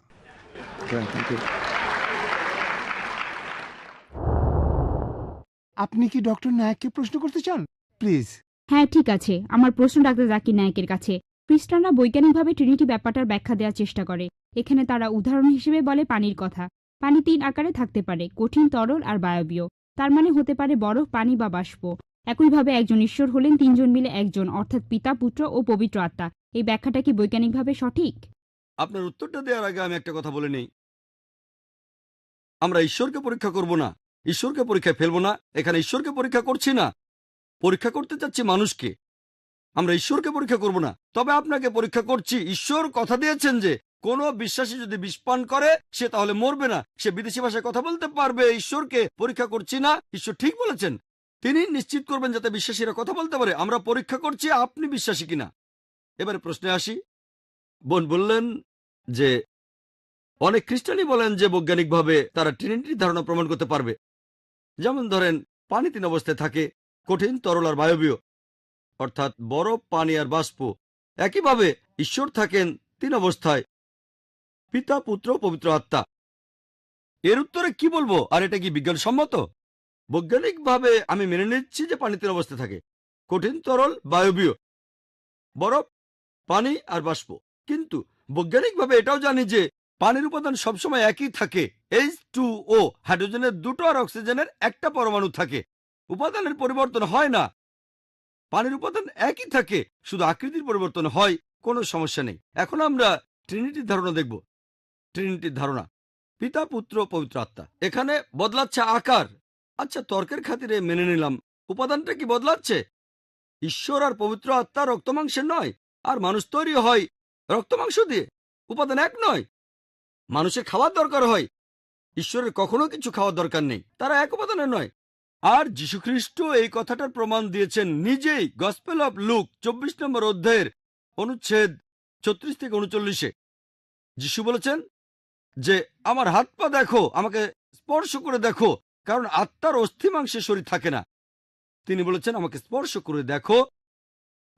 আপনি কি ডক্টর নায়েককে প্রশ্ন করতে চান? প্লিজ। হ্যাঁ, ঠিক আছে। আমার প্রশ্ন ডাক্তার জাকির নায়েকের কাছে। খ্রিস্টানরা বৈজ্ঞানিকভাবে ট্রিনিটি ব্যাপারটার ব্যাখ্যা দেওয়ার চেষ্টা করে। এখানে তারা উদাহরণ হিসেবে বলে পানির কথা। পানি 3 আকারে থাকতে পারে, কঠিন, তরল আর বায়বীয়। তার মানে হতে পারে বরফ, পানি বা বাষ্প। একইভাবে একজন ঈশ্বর হলেন 3 জন মিলে একজন, অর্থাৎ পিতা, পুত্র ও পবিত্র আত্মা। এই ব্যাখ্যাটা কি বৈজ্ঞানিকভাবে সঠিক? আপনার উত্তরটা দেওয়ার আগে আমি একটা কথা বলে নেই। আমরা ঈশ্বরকে পরীক্ষা করব না, ঈশ্বরকে পরীক্ষায় ফেলবো না। এখানে ঈশ্বরকে পরীক্ষা করছি না, পরীক্ষা করতে চাচ্ছি মানুষকে। আমরা ঈশ্বরকে পরীক্ষা করব না, তবে আপনাকে পরীক্ষা করছি। ঈশ্বর কথা দিয়েছেন যে কোনো বিশ্বাসী যদি বিষ পান করে সে তাহলে মরবে না, সে বিদেশি ভাষায় কথা বলতে পারবে। ঈশ্বরকে পরীক্ষা করছি না, ঈশ্বর ঠিক বলেছেন। তিনি নিশ্চিত করবেন যাতে বিশ্বাসীরা কথা বলতে পারে। আমরা পরীক্ষা করছি আপনি বিশ্বাসী কিনা। এবারে প্রশ্নে আসি। বোন বললেন যে অনেক খ্রিস্টানই বলেন যে বৈজ্ঞানিকভাবে তারা ট্রিনিটির ধারণা প্রমাণ করতে পারবে। যেমন ধরেন, পানি 3 অবস্থায় থাকে, কঠিন, তরল আর বায়বীয়, অর্থাৎ বরফ, পানি আর বাষ্প। একইভাবে ঈশ্বর থাকেন 3 অবস্থায়, পিতা, পুত্র, পবিত্র আত্মা। এর উত্তরে কি বলবো? আর এটা কি বিজ্ঞানসম্মত? বৈজ্ঞানিকভাবে আমি মেনে নিচ্ছি যে পানি 3 অবস্থায় থাকে, কঠিন, তরল, বায়বীয়, বরফ, পানি আর বাষ্প। কিন্তু বৈজ্ঞানিকভাবে এটাও জানি যে পানির উপাদান সবসময় একই থাকে, H2O, হাইড্রোজেনের 2টো আর অক্সিজেনের 1টা পরমাণু থাকে। উপাদানের পরিবর্তন হয় না, পানির উপাদান একই থাকে, শুধু আকৃতির পরিবর্তন হয়। কোনো সমস্যা নেই। এখন আমরা ট্রিনিটির ধারণা দেখব। ট্রিনিটির ধারণা, পিতা, পুত্র, পবিত্র আত্মা। এখানে বদলাচ্ছে আকার। আচ্ছা, তর্কের খাতিরে মেনে নিলাম, উপাদানটা কি বদলাচ্ছে? ঈশ্বর আর পবিত্র আত্মা রক্তমাংসের নয়, আর মানুষ তৈরি হয় রক্তমাংস দিয়ে। উপাদান এক নয়। মানুষের খাওয়ার দরকার হয়, ঈশ্বরের কখনো কিছু খাওয়ার দরকার নেই, তারা এক উপাদানের নয়। আর যীশুখ্রিস্ট এই কথাটার প্রমাণ দিয়েছেন নিজেই। গসপেল অফ লুক 24 নম্বর অধ্যায়ের অনুচ্ছেদ 36 থেকে 39-এ যিশু বলেছেন যে আমার হাত পা দেখো, আমাকে স্পর্শ করে দেখো, কারণ আত্মার অস্থি মাংসের শরীর থাকে না। তিনি বলেছেন আমাকে স্পর্শ করে দেখো,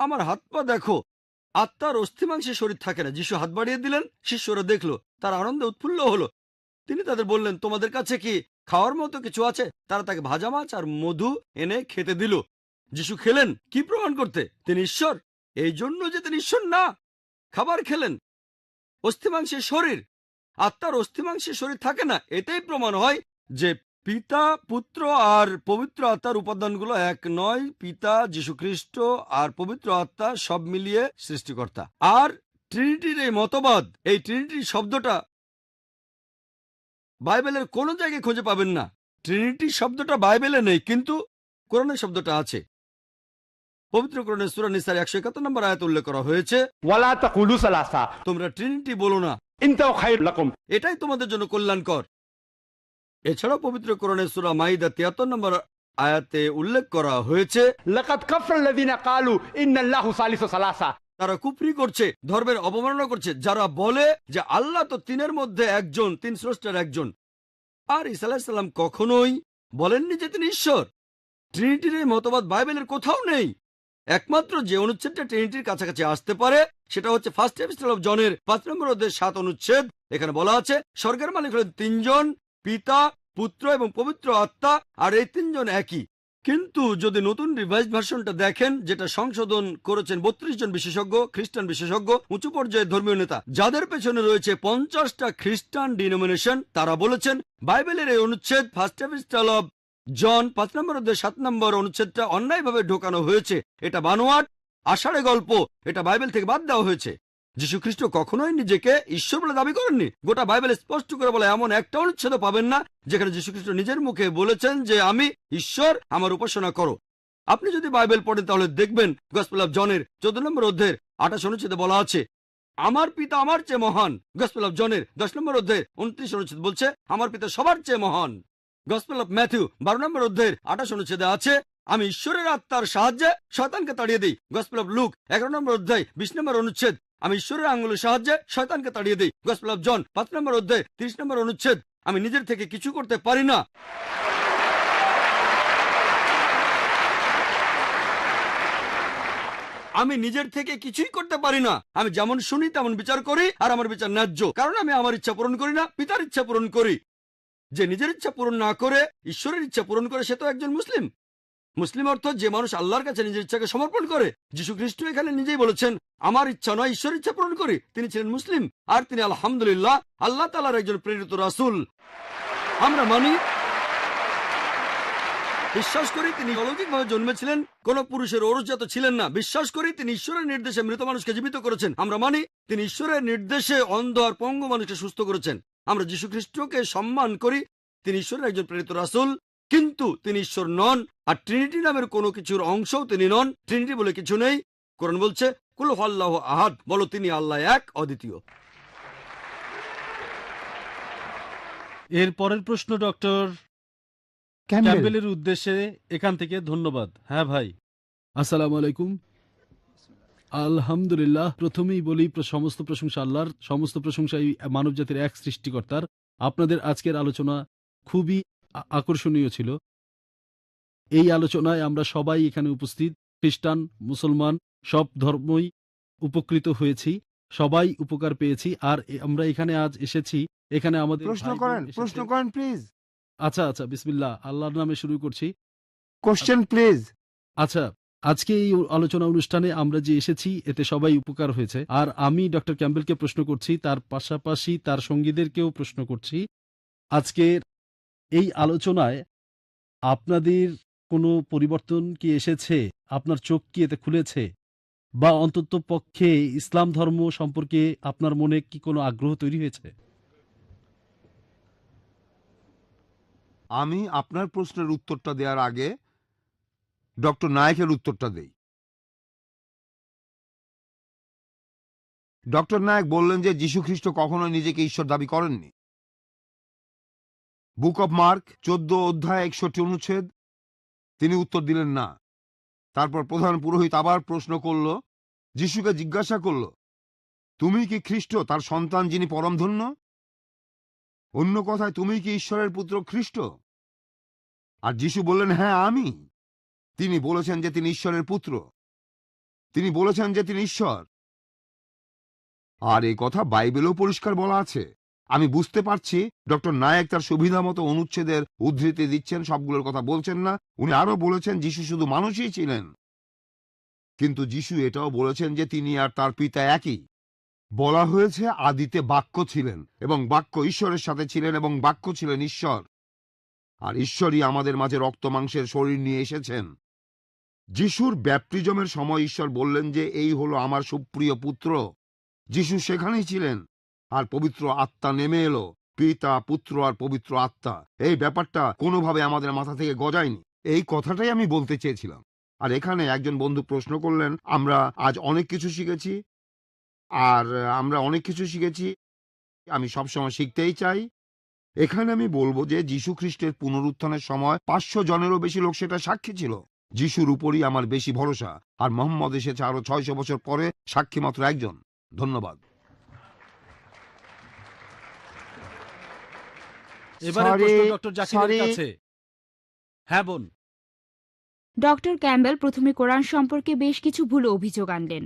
আমার হাত পা দেখো, আত্মার অস্থি মাংসের শরীর থাকে না। যিশু হাত বাড়িয়ে দিলেন, শিষ্যরা দেখলো, তার আনন্দে উৎফুল্ল হলো। তিনি তাদের বললেন তোমাদের কাছে কি খাওয়ার মতো কিছু আছে? তারা তাকে ভাজা মাছ আর মধু এনে খেতে দিল। যিশু খেলেন কি প্রমাণ করতে? তিনি ঈশ্বর। এই জন্য যে তিনি ঈশ্বর না, খাবার খেলেন। অস্থিমাংসের শরীর। আত্মার অস্থিমাংসের শরীর থাকে না। এটাই প্রমাণ হয় যে পিতা, পুত্র আর পবিত্র আত্মার উপাদানগুলো এক নয়। পিতা, যীশুখ্রিস্ট আর পবিত্র আত্মা সব মিলিয়ে সৃষ্টিকর্তা। আর ট্রিনিটির এই মতবাদ, এই ট্রিনিটির শব্দটা বাইবেলের কোনো জায়গায় খুঁজে পাবেন না। ট্রিনিটি শব্দটা বাইবেলে নেই, কিন্তু কোরআনের শব্দটা আছে। পবিত্র কোরআনের সূরা নিসার 171 নম্বর আয়াতে উল্লেখ করা হয়েছে, ওয়ালা তাকুলু সালাসা তোমরা ট্রিনিটি বলো না, ইনতাও খায়র লাকুম। এটাই তোমাদের জন্য কল্যাণকর। এছাড়াও পবিত্র কোরআনের সূরা মাইদা 73 নম্বর আয়াতে উল্লেখ করা হয়েছে, লাকাদ কাফারাল্লাযিনা ক্বালু ইন্নাল্লাহু সালিসু সালাসা। তারা কুফরি করছে, ধর্মের অবমাননা করছে, যারা বলে যে আল্লাহ তো তিনের মধ্যে একজন, তিন স্রষ্টার একজন। আর ঈসা আলাইহিস সালাম কখনোই বলেননি যে তিনি ঈশ্বর। ট্রিনিটির এই মতবাদ বাইবেলের কোথাও নেই। একমাত্র যে অনুচ্ছেদটা ট্রিনিটির কাছাকাছি আসতে পারে সেটা হচ্ছে ফার্স্ট এপিস্টল অফ জনের 5 নম্বর অধ্যায়ের 7 অনুচ্ছেদ। এখানে বলা আছে স্বর্গের মালিক হলেন তিনজন, পিতা, পুত্র এবং পবিত্র আত্মা, আর এই তিনজন একই। কিন্তু যদি নতুন রিভাইজড ভার্সনটা দেখেন, যেটা সংশোধন করেছেন 32 জন বিশেষজ্ঞ, খ্রিস্টান বিশেষজ্ঞ, উঁচু পর্যায়ের ধর্মীয় নেতা, যাদের পেছনে রয়েছে 50টা খ্রিস্টান ডিনোমিনেশন, তারা বলেছেন বাইবেলের এই অনুচ্ছেদ ফার্স্ট এপিস্টল অফ জন 5 নম্বর অধ্যায় 7 নম্বর অনুচ্ছেদটা অন্যায়ভাবে ঢোকানো হয়েছে। এটা বানোয়াট, আষাঢ়ে গল্প, এটা বাইবেল থেকে বাদ দেওয়া হয়েছে। যীশু খ্রিস্ট কখনোই নিজেকে ঈশ্বর বলে দাবি করেননি। গোটা বাইবেল স্পষ্ট করে বলে এমন একটা অনুচ্ছেদ পাবেন না যেখানে যীশু খ্রিস্ট নিজের মুখে বলেছেন যে আমি ঈশ্বর, আমার উপাসনা করো। আপনি যদি বাইবেল পড়েন তাহলে দেখবেন গসপেল অফ জনের 14 নম্বর অধ্যায়ের 28 অনুচ্ছেদে বলা আছে আমার পিতা আমার চেয়ে মহান। গসপেল অফ জনের 10 নম্বর অধ্যায়ের 29 অনুচ্ছেদ বলছে আমার পিতা সবার চেয়ে মহান। গসপেল অফ ম্যাথিউ 12 নম্বর অধ্যায়ের 28 অনুচ্ছেদে আছে আমি ঈশ্বরের আত্মার সাহায্যে শয়তানকে তাড়িয়ে দিই। গসপেল অফ লুক 11 নম্বর অধ্যায় 20 নম্বর অনুচ্ছেদ আমি ঈশ্বরের আঙ্গুলের সাহায্যে শয়তানকে তাড়িয়ে দিই। গসপেল অফ জন 5 নম্বর অধ্যায় 30 নম্বর অনুচ্ছেদ আমি নিজের থেকে কিছু করতে পারি না। আমি নিজের থেকে কিছুই করতে পারি না। আমি যেমন শুনি তেমন বিচার করি, আর আমার বিচার ন্যায্য, কারণ আমি আমার ইচ্ছা পূরণ করি না, পিতার ইচ্ছা পূরণ করি। যে নিজের ইচ্ছা পূরণ না করে ঈশ্বরের ইচ্ছা পূরণ করে সে তো একজন মুসলিম। মুসলিম অর্থ যে মানুষ আল্লাহর কাছে নিজের ইচ্ছাকে সমর্পণ করে। যীশু খ্রিস্ট এখানে নিজেই বলেছেন আমার ইচ্ছা নয়, ঈশ্বরের ইচ্ছা পূরণ করি। তিনি ছিলেন মুসলিম, আর তিনি আলহামদুলিল্লাহ আল্লাহ তাআলার একজন প্রেরিত রাসূল। আমরা মানি, বিশ্বাস করি তিনি অলৌকিকভাবে জন্মেছিলেন, কোন পুরুষের ঔরসজাত ছিলেন না। বিশ্বাস করি তিনি ঈশ্বরের নির্দেশে মৃত মানুষকে জীবিত করেছেন। আমরা মানি তিনি ঈশ্বরের নির্দেশে অন্ধ আর পঙ্গু মানুষকে সুস্থ করেছেন। আমরা যীশু খ্রিস্টকে সম্মান করি, তিনি ঈশ্বরের একজন প্রেরিত রাসূল, কিন্তু তিনি ঈশ্বর নন। আর ট্রিনিটি নামের কোনো কিছুর অংশও তিনি নন। ট্রিনিটি বলে কিছু নেই। কোরআন বলছে কুল হুয়াল্লাহু আহাদ, বলো তিনি আল্লাহ এক, অদ্বিতীয়। এর পরের প্রশ্ন ডক্টর ক্যাম্বেলের উদ্দেশ্যে এখান থেকে। ধন্যবাদ। হ্যাঁ ভাই, আসসালামু আলাইকুম। আলহামদুলিল্লাহ। প্রথমেই বলি সমস্ত প্রশংসা আল্লাহর, সমস্ত প্রশংসা এই মানবজাতির এক সৃষ্টিকর্তার। আপনাদের আজকের আলোচনা খুবই আকর্ষণীয় ছিল। এই আলোচনায় আমরা সবাই এখানে উপস্থিত, খ্রিস্টান, মুসলমান, সব ধর্মই উপকৃত হয়েছি, সবাই উপকার পেয়েছি। আর আমরা এখানে আজ এসেছি, এখানে আমাদের প্রশ্ন করেন প্লিজ। আচ্ছা আচ্ছা, বিসমিল্লাহ, আল্লাহর নামে শুরু করছি। Question please. আচ্ছা, আজকে এই আলোচনা অনুষ্ঠানে আমরা যে এসেছি এতে সবাই উপকার হয়েছে। আর আমি ডক্টর ক্যাম্বেলকে প্রশ্ন করছি, তার পাশাপাশি তার সঙ্গীদেরকেও প্রশ্ন করছি, আজকের এই আলোচনায় আপনাদের কোনো পরিবর্তন কি এসেছে? আপনার চোখ কি এতে খুলেছে? বা অন্তত পক্ষে ইসলাম ধর্ম সম্পর্কে আপনার মনে কি কোনো আগ্রহ তৈরি হয়েছে? আমি আপনার প্রশ্নের উত্তরটা দেওয়ার আগে ডক্টর নায়েকের উত্তরটা দেই। ডক্টর নায়েক বললেন যে যীশু খ্রিস্ট কখনোই নিজেকে ঈশ্বর দাবি করেননি। বুক অব মার্ক 14 অধ্যায় 61 অনুচ্ছেদ তিনি উত্তর দিলেন না। তারপর প্রধান পুরোহিত আবার প্রশ্ন করল, যিশুকে জিজ্ঞাসা করল, তুমি কি খ্রিস্ট, তার সন্তান যিনি পরমধন্য? অন্য কথায় তুমি কি ঈশ্বরের পুত্র খ্রিস্ট? আর যিশু বললেন, হ্যাঁ আমি। তিনি বলেছেন যে তিনি ঈশ্বরের পুত্র, তিনি বলেছেন যে তিনি ঈশ্বর। আর এই কথা বাইবেলেও পরিষ্কার বলা আছে। আমি বুঝতে পারছি ডক্টর নায়েক তার সুবিধা মতো অনুচ্ছেদের উদ্ধৃতি দিচ্ছেন, সবগুলোর কথা বলছেন না। উনি আরো বলেছেন যিশু শুধু মানুষই ছিলেন, কিন্তু যিশু এটাও বলেছেন যে তিনি আর তার পিতা একই। বলা হয়েছে আদিতে বাক্য ছিলেন এবং বাক্য ঈশ্বরের সাথে ছিলেন এবং বাক্য ছিলেন ঈশ্বর, আর ঈশ্বরই আমাদের মাঝে রক্ত মাংসের শরীর নিয়ে এসেছেন। যিশুর ব্যাপটিজমের সময় ঈশ্বর বললেন যে এই হলো আমার সুপ্রিয় পুত্র। যিশু সেখানেই ছিলেন, আর পবিত্র আত্মা নেমে এলো, পিতা, পুত্র আর পবিত্র আত্মা। এই ব্যাপারটা কোনোভাবে আমাদের মাথা থেকে গজায়নি। এই কথাটাই আমি বলতে চেয়েছিলাম। আর এখানে একজন বন্ধু প্রশ্ন করলেন, আমরা আজ অনেক কিছু শিখেছি, আর আমরা অনেক কিছু শিখেছি, আমি সবসময় শিখতেই চাই। এখানে আমি বলবো যে যীশু খ্রিস্টের পুনরুত্থানের সময় 500 জনেরও বেশি লোক সেটা সাক্ষী ছিল। যিশুর উপরই আমার বেশি ভরসা, আর মোহাম্মদ এসেছে আরো 600 বছর পরে, সাক্ষী মাত্র একজন। ধন্যবাদ। এবারে প্রশ্ন ডক্টর জাকিরের কাছে। হ্যাঁ বোন। ডক্টর ক্যাম্বেল প্রথমে কোরআন সম্পর্কে বেশ কিছু ভুল অভিযোগ আনলেন,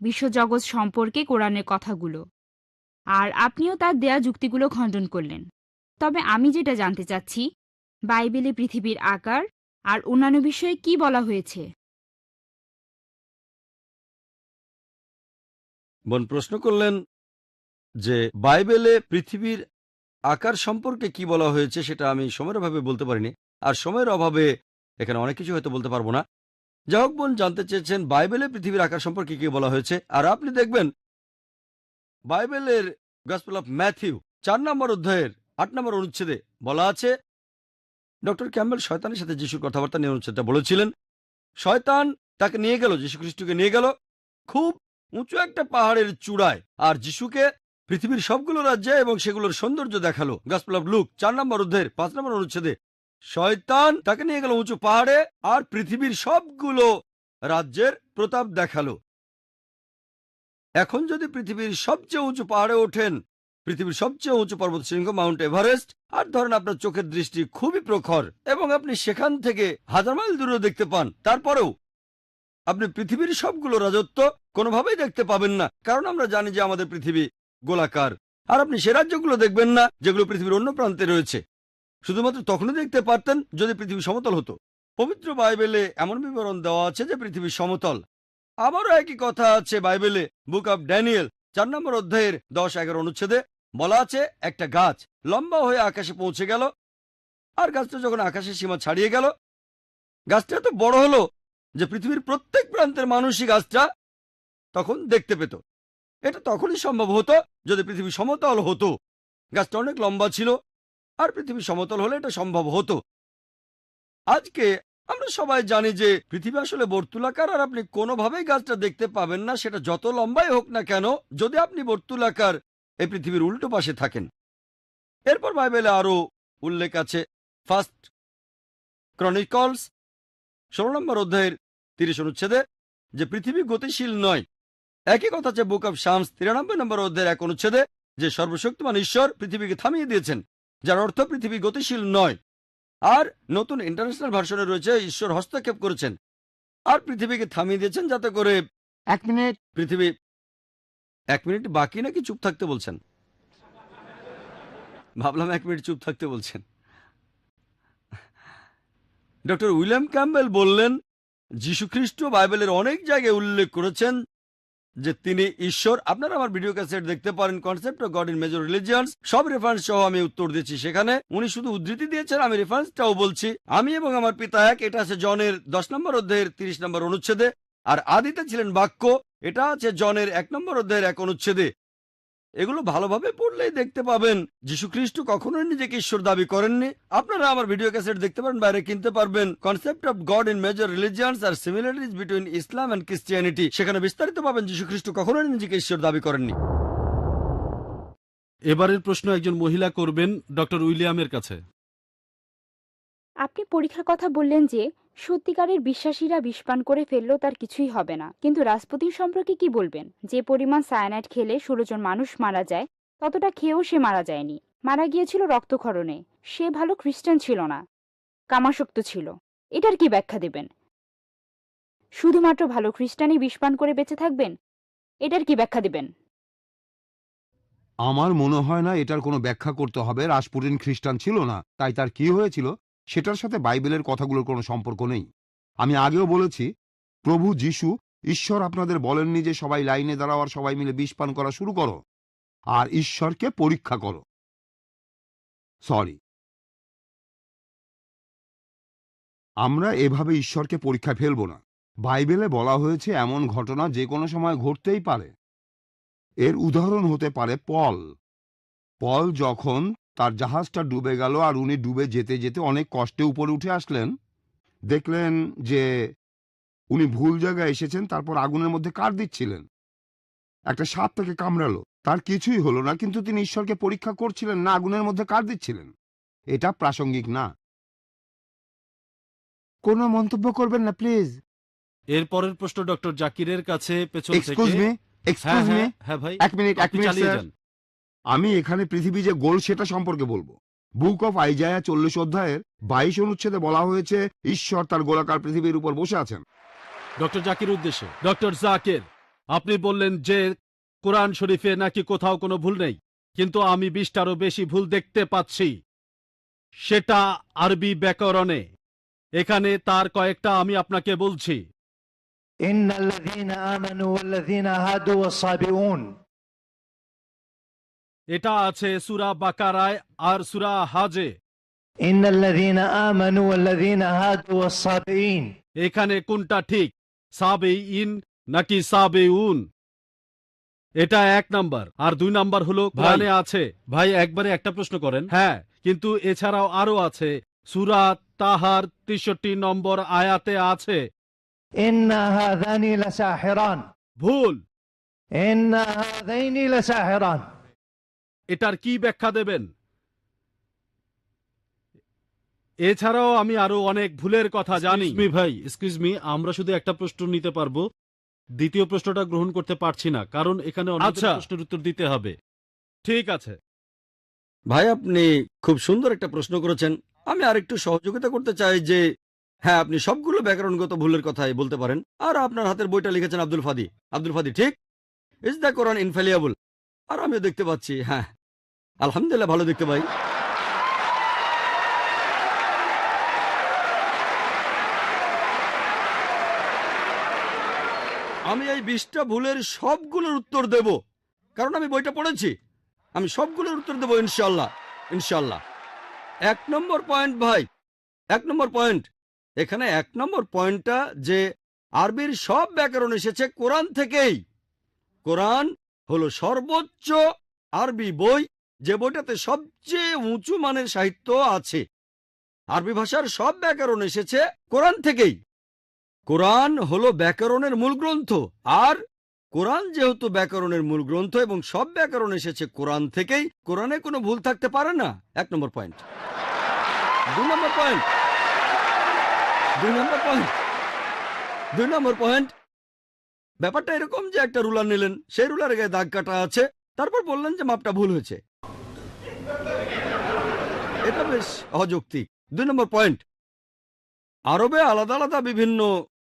বিশ্বজগৎ সম্পর্কে কোরআনের কথাগুলো, আর আপনিও তার দেয়া যুক্তিগুলো খণ্ডন করলেন। তবে আমি যেটা জানতে চাচ্ছি, বাইবেলে পৃথিবীর আকার আর অন্যান্য বিষয়ে কি বলা হয়েছে? বোন প্রশ্ন করলেন যে বাইবেলে পৃথিবীর আকার সম্পর্কে কি বলা হয়েছে, সেটা আমি সময়ের অভাবে বলতে পারিনি, আর সময়ের অভাবে এখানে অনেক কিছু হয়তো বলতে পারবো না। যাই হোক, বোন জানতে চেয়েছেন বাইবেলে পৃথিবীর আকার সম্পর্কে কি বলা হয়েছে। আর আপনি দেখবেন বাইবেলের গসপেল অফ ম্যাথিউ 4 নম্বর অধ্যায়ের 8 নম্বর অনুচ্ছেদে বলা আছে, ডক্টর ক্যাম্বেল শয়তানের সাথে যিশুর কথাবার্তা নিয়ে অনুচ্ছেদটা বলেছিলেন। শয়তান তাকে নিয়ে গেল, যীশু খ্রিস্টকে নিয়ে গেল খুব উঁচু একটা পাহাড়ের চূড়ায়, আর যিশুকে পৃথিবীর সবগুলো রাজ্যে এবং সেগুলোর সৌন্দর্য দেখালো। গসপেল অফ লুক 4 নম্বর অধ্যায়ের 5 নম্বর অনুচ্ছেদে শয়তান তাকে নিয়ে গেল উঁচু পাহাড়ে আর পৃথিবীর সবগুলো রাজ্যের প্রতাপ দেখালো। এখন যদি পৃথিবীর সবচেয়ে উঁচু পাহাড়ে ওঠেন, পৃথিবীর সবচেয়ে উঁচু পর্বত শৃঙ্গ মাউন্ট এভারেস্ট, আর ধরেন আপনার চোখের দৃষ্টি খুবই প্রখর এবং আপনি সেখান থেকে 1000 মাইল দূরেও দেখতে পান, তারপরেও আপনি পৃথিবীর সবগুলো রাজত্ব কোনোভাবেই দেখতে পাবেন না, কারণ আমরা জানি যে আমাদের পৃথিবী গোলাকার। আর আপনি সে রাজ্যগুলো দেখবেন না যেগুলো পৃথিবীর অন্য প্রান্তে রয়েছে। শুধুমাত্র তখনই দেখতে পারতেন যদি পৃথিবী সমতল হতো। পবিত্র বাইবেলে এমন বিবরণ দেওয়া আছে যে পৃথিবী সমতল। আবারও একই কথা আছে বাইবেলে বুক অব ড্যানিয়েল 4 নম্বর অধ্যায়ের 10-11 অনুচ্ছেদে বলা আছে, একটা গাছ লম্বা হয়ে আকাশে পৌঁছে গেল, আর গাছটা যখন আকাশের সীমা ছাড়িয়ে গেল, গাছটা এত বড় হলো যে পৃথিবীর প্রত্যেক প্রান্তের মানুষই গাছটা তখন দেখতে পেত। এটা তখনই সম্ভব হতো যদি পৃথিবী সমতল হতো। গাছটা অনেক লম্বা ছিল, আর পৃথিবী সমতল হলে এটা সম্ভব হতো। আজকে আমরা সবাই জানি যে পৃথিবী আসলে বর্তুলাকার, আর আপনি কোনোভাবেই গাছটা দেখতে পাবেন না, সেটা যত লম্বাই হোক না কেন, যদি আপনি বর্তুলাকার এই পৃথিবীর উল্টো পাশে থাকেন। এরপর বাইবেলে আরো উল্লেখ আছে, ফার্স্ট ক্রনিকলস 16 নম্বর অধ্যায়ের 30 অনুচ্ছেদে, যে পৃথিবী গতিশীল নয়। একই কথা আছে বুক অব শামস 93 নম্বর অধ্যায়ের 1 অনুচ্ছেদে, যে সর্বশক্তিমান ঈশ্বর পৃথিবীকে থামিয়ে দিয়েছেন, যার অর্থ পৃথিবী গতিশীল নয়। আর নতুন ইন্টারন্যাশনাল ভার্সনে রয়েছে, ঈশ্বর হস্তক্ষেপ করেছেন আর পৃথিবীকে থামিয়ে দিয়েছেন, যাতে করে 1 মিনিট পৃথিবী 1 মিনিট বাকি নাকি চুপ থাকতে বলছেন? ভাবলাম 1 মিনিট চুপ থাকতে বলছেন। ডক্টর উইলিয়াম ক্যাম্বেল বললেন, যীশু খ্রিস্ট বাইবেলের অনেক জায়গায় উল্লেখ করেছেন যে তিনি ঈশ্বর। আপনারা আমার ভিডিও ক্যাসেট দেখতে পারেন, concept of God in major religions, সব রেফারেন্স সহ আমি উত্তর দিচ্ছি। সেখানে উনি শুধু উদ্ধৃতি দিয়েছেন, আমি রেফারেন্সটাও বলছি। আমি এবং আমার পিতা এক, এটা আছে জনের 10 নম্বর অধ্যায়ের 30 নম্বর অনুচ্ছেদে। আর আদিতে ছিলেন বাক্য, এটা আছে জনের 1 নম্বর অধ্যায়ের 1 অনুচ্ছেদে। এগুলো ভালোভাবে পড়লেই দেখতে পাবেন যীশু খ্রিস্ট কখনোই নিজেকে ঈশ্বর দাবি করেননি। আপনারা আমার ভিডিও ক্যাসেট দেখতে পারেন, বাইরে কিনতে পারবেন, concept of God in major religions আর similarities between Islam and Christianity. সেখানে বিস্তারিত পাবেন যীশু খ্রিস্ট কখনোই নিজেকে ঈশ্বর দাবি করেননি। এবারের প্রশ্ন একজন মহিলা করবেন ডক্টর উইলিয়ামের কাছে। আপনি পরীক্ষার কথা বললেন যে সত্যিকারের বিশ্বাসীরা বিষপান করে ফেললেও তার কিছুই হবে না, কিন্তু রাসপুতিন সম্পর্কে কি বলবেন? যে পরিমাণ সায়ানাইড খেলে 16 জন মানুষ মারা যায়, ততটা খেয়েও সে মারা যায়নি, মারা গিয়েছিল রক্তক্ষরণে। সে ভালো খ্রিস্টান ছিল না, কামাসক্ত ছিল। এটার কি ব্যাখ্যা দেবেন? শুধুমাত্র ভালো খ্রিস্টানই বিষপান করে বেঁচে থাকবেন, এটার কি ব্যাখ্যা দেবেন? আমার মনে হয় না এটার কোনো ব্যাখ্যা করতে হবে। রাসপুটিন খ্রিস্টান ছিল না, তাই তার কি হয়েছিল সেটার সাথে বাইবেলের কথাগুলোর কোনো সম্পর্ক নেই। আমি আগেও বলেছি, প্রভু যিশু ঈশ্বর আপনাদের বলেননি যে সবাই লাইনে দাঁড়াও আর সবাই মিলে বিষ পান করা শুরু করো আর ঈশ্বরকে পরীক্ষা করো। সরি, আমরা এভাবে ঈশ্বরকে পরীক্ষা ফেলবো না। বাইবেলে বলা হয়েছে এমন ঘটনা যে কোনো সময় ঘটতেই পারে। এর উদাহরণ হতে পারে পল। পল যখন তার জাহাজটা ডুবে গেল আর উনি ডুবে যেতে যেতে অনেক কষ্টে উপরে উঠে আসলেন, দেখলেন যে উনি ভুল জায়গায় এসেছেন, তারপর আগুনের মধ্যে কাঠ দিচ্ছিলেন, একটা সাপ তাকে কামড়ালো, তার কিছুই হলো না, কিন্তু তিনি ঈশ্বরকে পরীক্ষা করছিলেন না আগুনের মধ্যে কাঠ দিচ্ছিলেন। এটা প্রাসঙ্গিক না। কোনো মন্তব্য করবেন না প্লিজ। এর পরের প্রশ্ন ডক্টর জাকিরের কাছে পেছন থেকে। এক্সকিউজ মি, এক্সকিউজ মি, হ্যাঁ ভাই, এক মিনিট আপনি চালিয়ে স্যার। যান। আমি এখানে পৃথিবী যে গোল সেটা সম্পর্কে বলবো। বুক অফ আইজায়া 40 অধ্যায়ের 22 অনুচ্ছেদে বলা হয়েছে ঈশ্বর তার গোলাকার পৃথিবীর উপর বসে আছেন। ডক্টর জাকির উদ্দেশ্যে। ডক্টর জাকির, আপনি বললেন যে কোরআন শরীফে নাকি কোথাও কোনো ভুল নেই, কিন্তু আমি 20টারও বেশি ভুল দেখতে পাচ্ছি, সেটা আরবি ব্যাকরণে। এখানে তার কয়েকটা আমি আপনাকে বলছি। ইন্নাল্লাযীনা আমানু ওয়াল্লাযীনা হাদু ওয়াস-সাবিউন। এটা আছে সূরা বাকারায় আর সূরা হাজে। ইন্নাল্লাযীনা আমানু ওয়াল্লাযীনা হাদু ওয়াস-সাবিঈন। এখানে কোনটা ঠিক, সাবেইন নাকি সাবেউন? এটা 1 নাম্বার। আর 2 নাম্বার হলো কোরআনে আছে। ভাই একবারে একটা প্রশ্ন করেন। হ্যাঁ, কিন্তু এছাড়াও আরো আছে। সূরা তাহার 63 নম্বর আয়াতে আছে ইন্না হাযানি লাসাহিরান। ভুল। ইন্না হাযাইনি লাসাহিরান। এটার কি ব্যাখ্যা দেবেন? এছাড়াও আমি আরো অনেক ভুলের কথা জানি। ভাই এক্সকিউজ মি, আমরা শুধু একটা প্রশ্ন নিতে পারবো, দ্বিতীয় প্রশ্নটা গ্রহণ করতে পারছি না, কারণ এখানে অনেক প্রশ্নের উত্তর দিতে হবে। ঠিক আছে ভাই, আপনি খুব সুন্দর একটা প্রশ্ন করেছেন। আমি আরেকটু সহযোগিতা করতে চাই যে হ্যাঁ, আপনি সবগুলো ব্যাকরণগত ভুলের কথাই বলতে পারেন। আর আপনার হাতের বইটা লিখেছেন আব্দুল ফাদি। আব্দুল ফাদি ঠিক, ইজ দ্য কোরআন ইনফ্যালিয়েবল? আর আমিও দেখতে পাচ্ছি, হ্যাঁ আলহামদুলিল্লাহ ভালো দেখতে পাই। আমি এই 20টা ভুলের সবগুলোর উত্তর দেব, কারণ আমি বইটা পড়েছি। আমি সবগুলোর উত্তর দেব ইনশাল্লাহ, ইনশাল্লাহ। 1 নম্বর পয়েন্ট ভাই, 1 নম্বর পয়েন্ট। এখানে 1 নম্বর পয়েন্টটা যে আরবির সব ব্যাকরণ এসেছে কোরআন থেকেই। কোরআন হলো সর্বোচ্চ আরবি বই, যে বইটাতে সবচেয়ে উঁচু মানের সাহিত্য আছে। আরবি ভাষার সব ব্যাকরণ এসেছে কোরআন থেকেই। কোরআন হলো ব্যাকরণের মূল গ্রন্থ, আর কোরআন যেহেতু ব্যাকরণের মূল গ্রন্থ এবং সব ব্যাকরণ এসেছে কোরআন থেকেই, কোরআনে কোনো ভুল থাকতে পারে না। 1 নম্বর পয়েন্ট। 2 নম্বর পয়েন্ট, 2 নম্বর পয়েন্ট, 2 নম্বর পয়েন্ট। ব্যাপারটা এরকম যে একটা রুলার নিলেন, সেই রুলারের গায়ে দাগ কাটা আছে, তারপর বললেন যে মাপটা ভুল হয়েছে। এটা বেশ অযৌক্তিক। 2 নম্বর পয়েন্ট, আরবে আলাদা আলাদা বিভিন্ন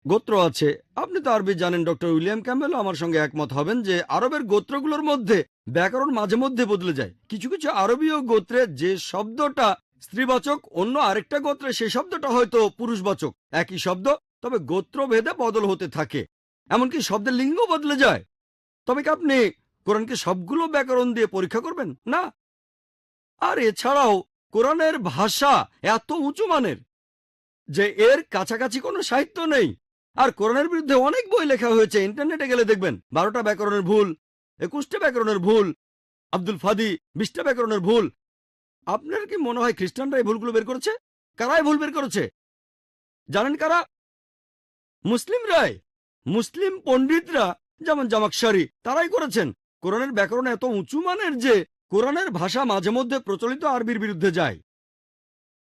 গোত্র আছে। আপনি তো আরবি জানেন, ডক্টর উইলিয়াম ক্যাম্বেলও আমার সঙ্গে একমত হবেন যে আরবের গোত্রগুলোর মধ্যে ব্যাকরণ মাঝে মধ্যে বদলে যায়। কিছু কিছু আরবীয় গোত্রে যে শব্দটা স্ত্রীবাচক, অন্য আরেকটা গোত্রে সেই শব্দটা হয়তো পুরুষবাচক। একই শব্দ, তবে গোত্র ভেদে বদল হতে থাকে। এমনকি শব্দের লিঙ্গ বদলে যায়। তবে কি আপনি কোরআনকে সবগুলো ব্যাকরণ দিয়ে পরীক্ষা করবেন? না। আর এছাড়াও কোরআনের ভাষা এত উঁচু মানের যে এর কাছাকাছি কোনো সাহিত্য নেই। আর কোরআনের বিরুদ্ধে অনেক বই লেখা হয়েছে, ইন্টারনেটে গেলে দেখবেন 12টা ব্যাকরণের ভুল, 21টা ব্যাকরণের ভুল, আব্দুল ফাদি 20টা ব্যাকরণের ভুল। আপনার কি মনে হয় খ্রিস্টানরা এই ভুলগুলো বের করেছে? কারা এই ভুল বের করেছে জানেন? কারা? মুসলিমরাই। মুসলিম পণ্ডিতরা, যেমন জামাকশারি, তারাই করেছেন। কোরআনের ব্যাকরণ এত উঁচু মানের যে কোরআনের ভাষা মাঝে মধ্যে প্রচলিত আরবির বিরুদ্ধে যায়।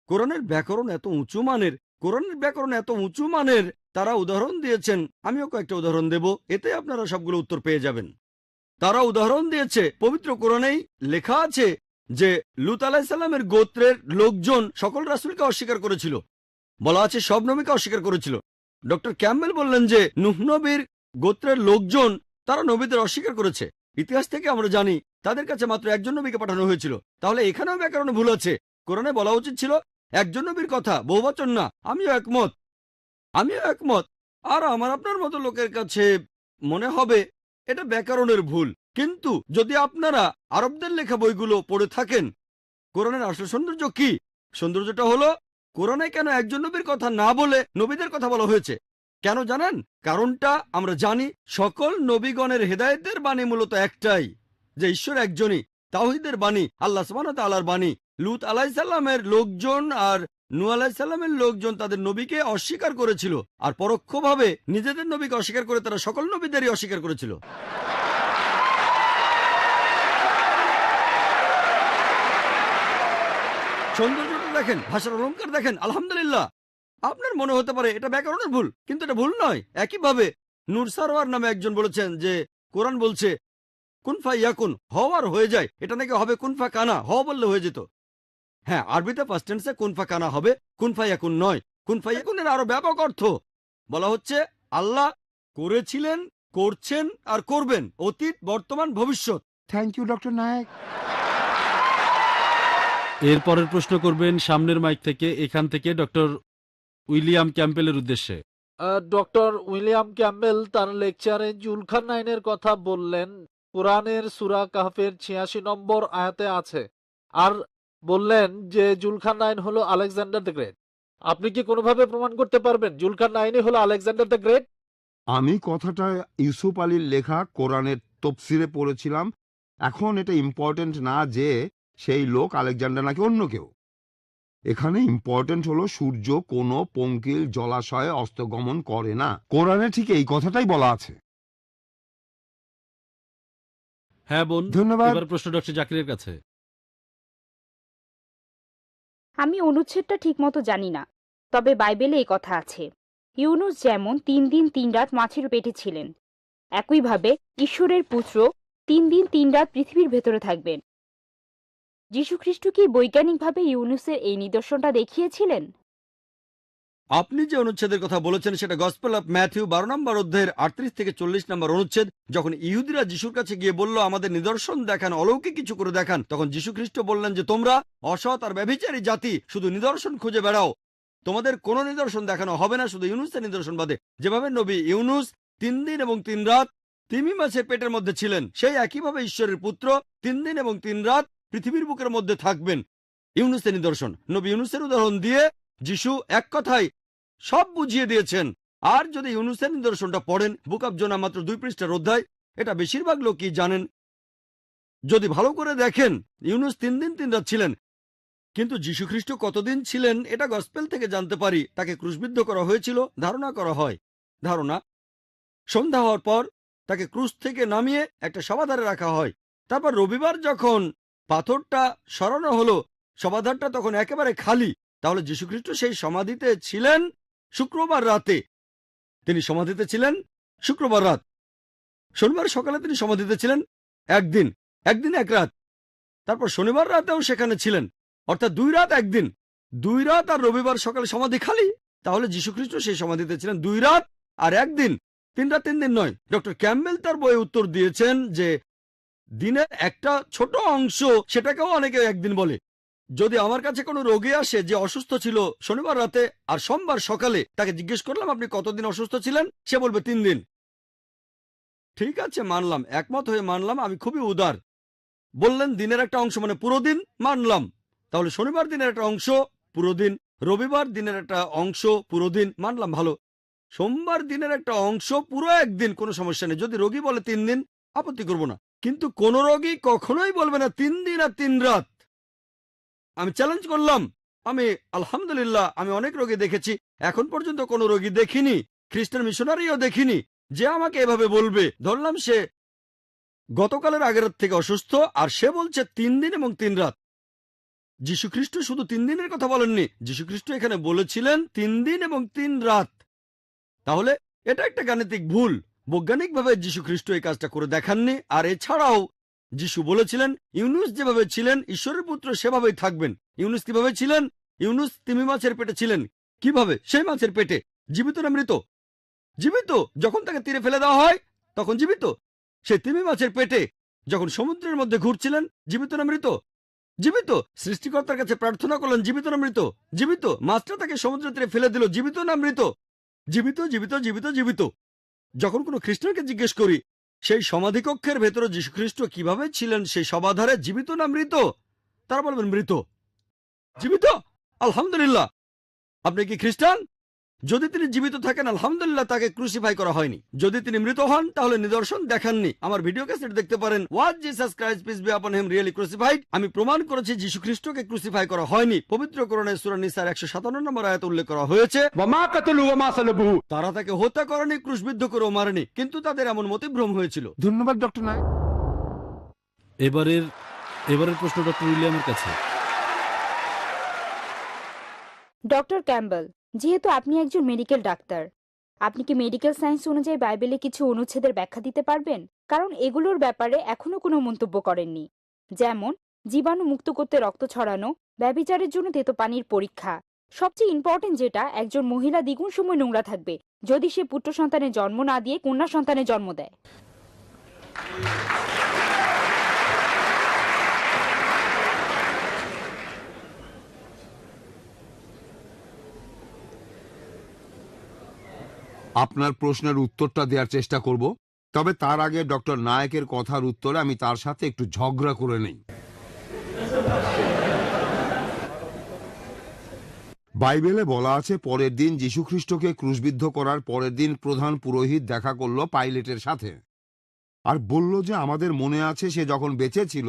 কোরআনের ব্যাকরণ এত উঁচু মানের, কোরআনের ব্যাকরণ এত উঁচু মানের, তারা উদাহরণ দিয়েছেন। আমিও কয়েকটা উদাহরণ দেব, এতে আপনারা সবগুলো উত্তর পেয়ে যাবেন। তারা উদাহরণ দিয়েছে, পবিত্র কোরআনেই লেখা আছে যে লূত আলাইহিস সালামের গোত্রের লোকজন সকল রাসূলকে অস্বীকার করেছিল। বলা আছে সব নবীকে অস্বীকার করেছিল। ডক্টর ক্যাম্বেল বললেন যে নূহ নবীর গোত্রের লোকজন, তারা নবীদের অস্বীকার করেছে। ইতিহাস থেকে আমরা জানি তাদের কাছে মাত্র একজন নবীকে পাঠানো হয়েছিল। তাহলে এখানেও ব্যাকরণে ভুল আছে। কোরআনে বলা উচিত ছিল একজন নবীর কথা, বহুবচন না। আমিও একমত। আর আমার আপনার মতো লোকের কাছে মনে হবে এটা ব্যাকরণের ভুল। কিন্তু যদি আপনারা আরবদের লেখা বইগুলো পড়ে থাকেন, কোরআনের আসল সৌন্দর্য কি? সৌন্দর্যটা হলো কোরআনে কেন একজন নবীর কথা না বলে নবীদের কথা বলা হয়েছে। কেন জানেন? কারণটা আমরা জানি, সকল নবীগণের হেদায়েতের বাণী মূলত একটাই, যে ঈশ্বর একজনই, তাওহীদের বাণী, আল্লাহ সুবহানাহু ওয়া তাআলার বাণী। লূত আলাইহিসসালামের লোকজন আর নূহ আলাইহিসসালামের লোকজন তাদের নবীকে অস্বীকার করেছিল, আর পরোক্ষভাবে নিজেদের নবীকে অস্বীকার করে তারা সকল নবীদেরই অস্বীকার করেছিল। সৌন্দর্যটা দেখেন, ভাষার অলংকার দেখেন, আলহামদুলিল্লাহ। আপনার মনে হতে পারে এটা ব্যাকরণের ভুল, কিন্তু এটা ভুল নয়। একইভাবে নূর সারওয়ার নামে একজন বলেছেন যে কোরআন বলছে কুনফা ইয়াকুন, হওয়ার হয়ে যায়, এটা নাকি হবে কুনফা কানা, হওয়া বললে হয়ে যেত। হ্যাঁ, আরবিতে ফার্স্ট টেন্সে কুনফা কানা হবে, কুনফা ইয়াকুন নয়। কুনফা ইয়াকুনের আরো ব্যাপক অর্থ। বলা হচ্ছে আল্লাহ করেছিলেন, করছেন আর করবেন, অতীত, বর্তমান, ভবিষ্যৎ। Thank you doctor Naik. এরপরের প্রশ্ন করবেন সামনের মাইক থেকে, এখান থেকে ডক্টর উইলিয়াম ক্যাম্পবেলের উদ্দেশ্যে। ডক্টর উইলিয়াম ক্যাম্পবেল তার লেকচারে জুলকারনাইনের কথা বললেন, কোরআনের সূরা কাহফের ৮৬ নম্বর আয়াতে আছে, আর বললেন যে জুলকারনাইন হলো আলেকজান্ডার দ্য গ্রেট। আপনি কি কোনোভাবে প্রমাণ করতে পারবেন জুলকারনাইনই হলো আলেকজান্ডার দ্য গ্রেট? আমি কথাটা ইউসুফ আলীর লেখা কোরআনের তফসিরে পড়েছিলাম। এখন এটা ইম্পর্টেন্ট না যে সেই লোক আলেকজান্ডার নাকি অন্য কেউ। এখানে ইম্পর্টেন্ট হলো সূর্য কোনো পঙ্কিল জলাশয়ে অস্তগমন করে না। কোরআনে ঠিক এই কথাটাই বলা আছে। হ্যাঁ বোন, ধন্যবাদ। এবার প্রশ্ন ডক্টর জাকিরের কাছে। আমি অনুচ্ছেদটা ঠিকমতো জানি না, তবে বাইবেলে এই কথা আছে, ইউনুস যেমন ৩ দিন ৩ রাত মাছের পেটে ছিলেন, একইভাবে ঈশ্বরের পুত্র ৩ দিন ৩ রাত পৃথিবীর ভেতরে থাকবেন। যীশুখ্রিস্ট কি বৈজ্ঞানিকভাবে ইউনুসের এই নিদর্শনটা দেখিয়েছিলেন? আপনি যে অনুচ্ছেদের কথা বলেছেন সেটা গসপেল অফ ম্যাথিউ ১২ নম্বর অধ্যায়ের ৩৮ থেকে ৪০ নম্বর অনুচ্ছেদ। যখন ইহুদিরা যিশুর কাছে গিয়ে বলল আমাদের নিদর্শন দেখান, অলৌকিক কিছু করে দেখান, তখন যীশু খ্রিস্ট বললেন যে তোমরা অসৎ আর ব্যভিচারী জাতি, শুধু নিদর্শন খুঁজে বেড়াও, তোমাদের কোনো নিদর্শন দেখানো হবে না, শুধু ইউনুসের নিদর্শন বাদে। যেভাবে নবী ইউনুস ৩ দিন এবং ৩ রাত তিমি মাছের পেটের মধ্যে ছিলেন, সেই একইভাবে ঈশ্বরের পুত্র ৩ দিন এবং ৩ রাত পৃথিবীর বুকের মধ্যে থাকবেন। ইউনুসের নিদর্শন, নবী ইউনুসের উদাহরণ দিয়ে যিশু এক কথায় সব বুঝিয়ে দিয়েছেন। আর যদি ইউনুসের নিদর্শনটা পড়েন, বুক অব জোনা মাত্র 2 পৃষ্ঠার অধ্যায়, এটা বেশিরভাগ লোকই জানেন। যদি ভালো করে দেখেন, ইউনুস 3 দিন 3 রাত ছিলেন, কিন্তু যীশুখ্রিস্ট কতদিন ছিলেন এটা গসপেল থেকে জানতে পারি। তাকে ক্রুশবিদ্ধ করা হয়েছিল, ধারণা করা হয়, সন্ধ্যা হওয়ার পর তাকে ক্রুশ থেকে নামিয়ে একটা সমাধারে রাখা হয়। তারপর রবিবার যখন পাথরটা সরানো হলো, সমাধারটা তখন একেবারে খালি। তাহলে যীশুখ্রিস্ট সেই সমাধিতে ছিলেন শুক্রবার রাতে। তিনি সমাধিতে ছিলেন শুক্রবার রাত। শনিবার সকালে তিনি সমাধিতে ছিলেন একদিন 1 রাত। তারপর শনিবার রাতেও সেখানে ছিলেন, অর্থাৎ 2 রাত 1 দিন, 2 রাত আর রবিবার সকালে সমাধি খালি। তাহলে যীশুখ্রিস্ট সেই সমাধিতে ছিলেন 2 রাত আর 1 দিন, 3 রাত 3 দিন নয়। ডক্টর ক্যাম্পবেল তার বইয়ে উত্তর দিয়েছেন যে দিনের একটা ছোট অংশ, সেটাকেও অনেকে একদিন বলে। যদি আমার কাছে কোনো রোগী আসে যে অসুস্থ ছিল শনিবার রাতে আর সোমবার সকালে, তাকে জিজ্ঞেস করলাম আপনি কতদিন অসুস্থ ছিলেন, সে বলবে 3 দিন। ঠিক আছে, মানলাম, একমত হয়ে মানলাম, আমি খুবই উদার। বললেন দিনের একটা অংশ মানে পুরো দিন, মানলাম। তাহলে শনিবার দিনের একটা অংশ পুরো দিন, রবিবার দিনের একটা অংশ পুরো দিন, মানলাম, ভালো। সোমবার দিনের একটা অংশ পুরো 1 দিন, কোনো সমস্যা নেই। যদি রোগী বলে 3 দিন, আপত্তি করব না, কিন্তু কোন রোগী কখনোই বলবে না 3 দিন আর 3 রাত। আমি চ্যালেঞ্জ করলাম। আমি আলহামদুলিল্লাহ আমি অনেক রোগী দেখেছি, এখন পর্যন্ত কোনো রোগী দেখিনি, খ্রিস্টান মিশনারিও দেখিনি যে আমাকে এভাবে বলবে। ধরলাম সে গতকালের আগের রাত থেকে অসুস্থ, আর সে বলছে 3 দিন এবং 3 রাত। যীশুখ্রিস্ট শুধু 3 দিনের কথা বলেননি, যীশুখ্রিস্ট এখানে বলেছিলেন 3 দিন এবং 3 রাত। তাহলে এটা একটা গাণিতিক ভুল। বৈজ্ঞানিকভাবে যীশুখ্রিস্ট এই কাজটা করে দেখাননি। আর এছাড়াও যিশু বলেছিলেন ইউনুস যেভাবে ছিলেন ঈশ্বরের পুত্র সেভাবেই থাকবেন। ইউনুস কিভাবে ছিলেন? ইউনুস তিমি মাছের পেটে ছিলেন। কিভাবে? সেই মাছের পেটে। জীবিত না মৃত? জীবিত। যখন তাকে তীরে ফেলে দেওয়া হয় তখন জীবিত। সেই তিমি মাছের পেটে যখন সমুদ্রের মধ্যে ঘুরছিলেন, জীবিত না মৃত? জীবিত। সৃষ্টিকর্তার কাছে প্রার্থনা করলেন, জীবিত না মৃত? জীবিত। মাছটা তাকে সমুদ্রের তীরে ফেলে দিল, জীবিত না মৃত? জীবিত জীবিত জীবিত জীবিত। যখন কোনো খ্রিস্টানকে জিজ্ঞেস করি সেই সমাধিকক্ষের ভেতরে যীশুখ্রিস্ট কিভাবে ছিলেন সেই সমাধারে, জীবিত না মৃত, তারা বলবেন মৃত। জীবিত, আলহামদুলিল্লাহ। আপনি কি খ্রিস্টান? যদি তিনি জীবিত থাকেন আলহামদুলিল্লাহ, তাকে ক্রুসিফাই করা হয়নি। যদি তিনি মৃত হন তাহলে নিদর্শন দেখাননি। আমার ভিডিও ক্যাসেট দেখতে পারেন, was Jesus Christ peace be upon him really crucified. আমি প্রমাণ করেছি যীশু খ্রিস্টকে ক্রুসিফাই করা হয়নি। পবিত্র কোরআনে সূরা নিসার 157 নম্বর আয়াতে উল্লেখ করা হয়েছে, ওয়ামা কাতালু ওয়ামা সালাবুহু। তারা তাকে হত্যা করেনি, ক্রুশবিদ্ধ করেও মারেনি, কিন্তু তাদের এমন মতিভ্রম হয়েছিল। ধন্যবাদ ডক্টর নায়ক। এবারের প্রশ্ন ডক্টর উইলিয়ামের কাছে। ডক্টর ক্যাম্বেল, যেহেতু আপনি একজন মেডিকেল ডাক্তার, আপনি কি মেডিকেল সায়েন্স অনুযায়ী বাইবেলে কিছু অনুচ্ছেদের ব্যাখ্যা দিতে পারবেন? কারণ এগুলোর ব্যাপারে এখনো কোনো মন্তব্য করেননি, যেমন জীবাণু মুক্ত করতে রক্ত ছড়ানো, ব্যভিচারের জন্য তেতো পানির পরীক্ষা, সবচেয়ে ইম্পর্টেন্ট যেটা, একজন মহিলা দ্বিগুণ সময় নোংরা থাকবে যদি সে পুত্র সন্তানের জন্ম না দিয়ে কন্যা সন্তানের জন্ম দেয়। আপনার প্রশ্নের উত্তরটা দেওয়ার চেষ্টা করব, তবে তার আগে ডক্টর নায়কের কথার উত্তরে আমি তার সাথে একটু ঝগড়া করে নেই। বাইবেলে বলা আছে পরের দিন যীশুখ্রিস্টকে ক্রুশবিদ্ধ করার পরের দিন প্রধান পুরোহিত দেখা করল পাইলেটের সাথে আর বলল যে আমাদের মনে আছে সে যখন বেঁচে ছিল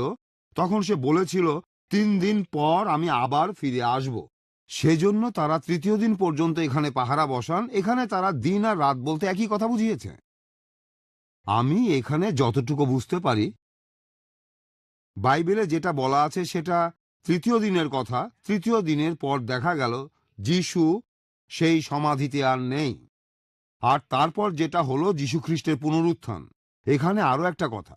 তখন সে বলেছিল 3 দিন পর আমি আবার ফিরে আসব। সেজন্য তারা তৃতীয় দিন পর্যন্ত এখানে পাহারা বসান। এখানে তারা দিন আর রাত বলতে একই কথা বুঝিয়েছে। আমি এখানে যতটুকু বুঝতে পারি বাইবেলে যেটা বলা আছে সেটা তৃতীয় দিনের কথা। তৃতীয় দিনের পর দেখা গেল যিশু সেই সমাধিতে আর নেই। আর তারপর যেটা হলো যীশুখ্রিস্টের পুনরুত্থান। এখানে আরো একটা কথা,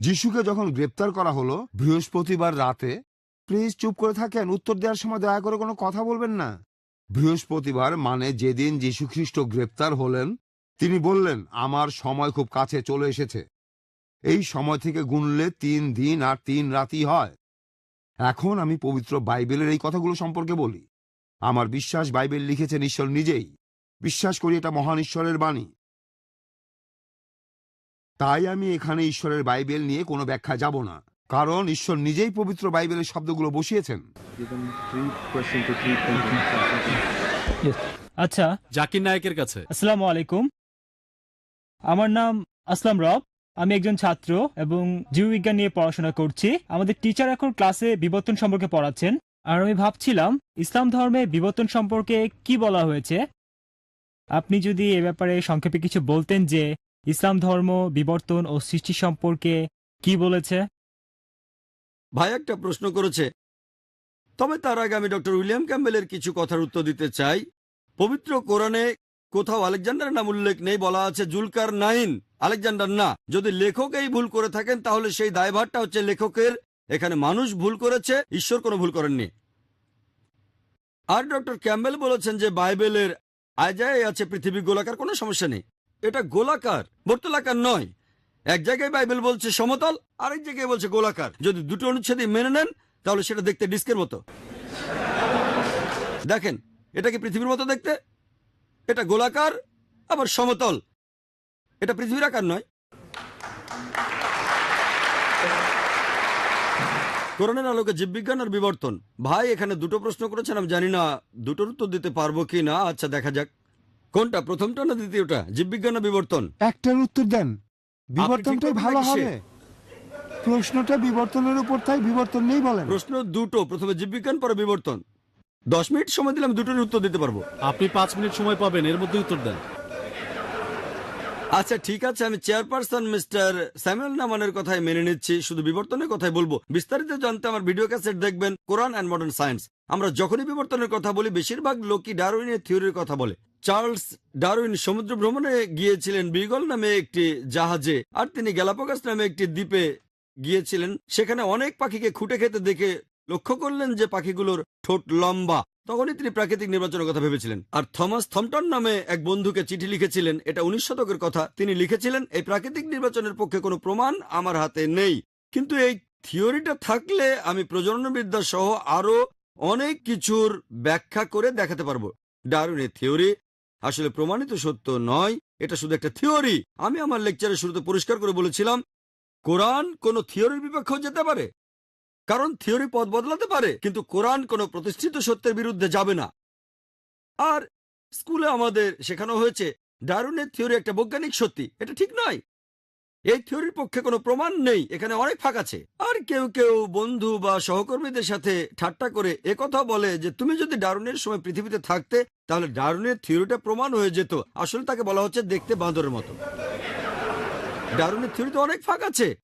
যিশুকে যখন গ্রেপ্তার করা হলো বৃহস্পতিবার রাতে, প্লিজ চুপ করে থাকেন, উত্তর দেওয়ার সময় দয়া করে কোনো কথা বলবেন না। বৃহস্পতিবার মানে যেদিন যীশুখ্রিস্ট গ্রেপ্তার হলেন, তিনি বললেন আমার সময় খুব কাছে চলে এসেছে। এই সময় থেকে গুনলে 3 দিন আর 3 রাতই হয়। এখন আমি পবিত্র বাইবেলের এই কথাগুলো সম্পর্কে বলি। আমার বিশ্বাস বাইবেল লিখেছেন ঈশ্বর নিজেই। বিশ্বাস করি এটা মহান ঈশ্বরের বাণী। তাই আমি এখানে ঈশ্বরের বাইবেল নিয়ে কোনো ব্যাখ্যা যাব না, কারণ ঈশ্বর নিজেই পবিত্র বাইবেলের শব্দগুলো বসিয়েছেন। আচ্ছা, জাকির নায়কের কাছে। আসসালামু আলাইকুম। আমার নাম আসলাম রব। আমি একজন ছাত্র এবং জীববিজ্ঞান নিয়ে পড়াশোনা করছি। আমাদের টিচার এখন ক্লাসে বিবর্তন সম্পর্কে পড়াচ্ছেন, আর আমি ভাবছিলাম ইসলাম ধর্মে বিবর্তন সম্পর্কে কি বলা হয়েছে। আপনি যদি এ ব্যাপারে সংক্ষেপে কিছু বলতেন যে ইসলাম ধর্ম বিবর্তন ও সৃষ্টি সম্পর্কে কি বলেছে। ভাই একটা প্রশ্ন করেছে, তবে তার আগে আমি ডক্টর উইলিয়াম ক্যাম্বেলের কিছু কথার উত্তর দিতে চাই। পবিত্র কোরআনে কোথাও আলেকজান্ডারের নাম উল্লেখ নেই, বলা আছে জুলকার নাইন, আলেকজান্ডার না। যদি লেখক এই ভুল করে থাকেন তাহলে সেই দায়ভারটা হচ্ছে লেখকের। এখানে মানুষ ভুল করেছে, ঈশ্বর কোনো ভুল করেননি। আর ডক্টর ক্যাম্বেল বলেছেন যে বাইবেলের আয়ায় আছে পৃথিবী গোলাকার, কোনো সমস্যা নেই। এটা গোলাকার, বর্তুলাকার নয়। এক জায়গায় বাইবেল বলছে সমতল, আরেক জায়গায় বলছে গোলাকার। যদি দুটো অনুচ্ছেদই মেনে নেন তাহলে সেটা দেখতে ডিস্কের মতো। দেখেন, এটা কি পৃথিবীর মতো দেখতে? এটা গোলাকার আবার সমতল, এটা পৃথিবীর আকার নয়। কোরআনের আলোকে জীববিজ্ঞান আর বিবর্তন। ভাই এখানে দুটো প্রশ্ন করেছেন, আমি জানি না দুটোর উত্তর দিতে পারবো কি না। আচ্ছা দেখা যাক, কোনটা প্রথমটা না দ্বিতীয়টা, জীববিজ্ঞান না বিবর্তন? একটার উত্তর দেন, বিবর্তনটাই ভালো কিসে? হবে। প্রশ্নটা বিবর্তনের উপর, তাই বিবর্তন নেই বলেন। প্রশ্ন দুটো, প্রথমে জীববিজ্ঞান পরে বিবর্তন। 10 মিনিট সময় দিলে আমি দুটোর উত্তর দিতে পারবো। আপনি 5 মিনিট সময় পাবেন, এর মধ্যে উত্তর দেন। আচ্ছা ঠিক আছে, আমি চেয়ারপারসন মিস্টার স্যামুয়েল নামানের কথাই মেনে নিচ্ছি, শুধু বিবর্তনের কথাই বলবো। বিস্তারিত জানতে আমার ভিডিও ক্যাসেট দেখবেন, কোরআন অ্যান্ড মডার্ন সায়েন্স। আমরা যখনই বিবর্তনের কথা বলি বেশিরভাগ লোকই ডারউইনের থিওরির কথা বলে। চার্লস ডারউইন সমুদ্র ভ্রমণে গিয়েছিলেন বিগল নামে একটি জাহাজে, আর তিনি গ্যালাপাগোস নামে একটি দ্বীপে গিয়েছিলেন। সেখানে অনেক পাখিকে খুঁটে খেতে দেখে লক্ষ্য করলেন যে পাখিগুলোর ঠোঁট লম্বা। তখনই তিনি প্রাকৃতিক নির্বাচনের কথা ভেবেছিলেন। আর থমাস থমটন নামে এক বন্ধুকে চিঠি লিখেছিলেন, এটা 19 শতকের কথা। তিনি লিখেছিলেন এই প্রাকৃতিক নির্বাচনের পক্ষে কোনো প্রমাণ আমার হাতে নেই, কিন্তু এই থিওরিটা থাকলে আমি প্রজননবিদ্যা সহ আরো অনেক কিছুর ব্যাখ্যা করে দেখাতে পারবো। ডারউইনের থিওরি, আসলে প্রমাণিত সত্য নয়, এটা শুধু একটা থিওরি। আমি আমার লেকচারের শুরুতে পরিষ্কার করে বলেছিলাম, কোরআন কোনো থিওরির বিপক্ষেও যেতে পারে, কারণ থিওরি পথ বদলাতে পারে, কিন্তু কোরআন কোনো প্রতিষ্ঠিত সত্যের বিরুদ্ধে যাবে না। আর স্কুলে আমাদের শেখানো হয়েছে ডারউইনের থিওরি একটা বৈজ্ঞানিক সত্যি, এটা ঠিক নয়। এই থিওরির পক্ষে কোনো প্রমাণ নেই, এখানে অনেক ফাঁক আছে। আর কেউ কেউ বন্ধু বা সহকর্মীদের সাথে ঠাট্টা করে একথা বলে যে তুমি যদি ডারউইনের সময় পৃথিবীতে থাকতে তাহলে ডারউইনের থিওরিটা প্রমাণ হয়ে যেত। আসলে তাকে বলা হচ্ছে দেখতে বাঁদরের মতো। ডারউইনের থিওরিতে অনেক ফাঁক আছে।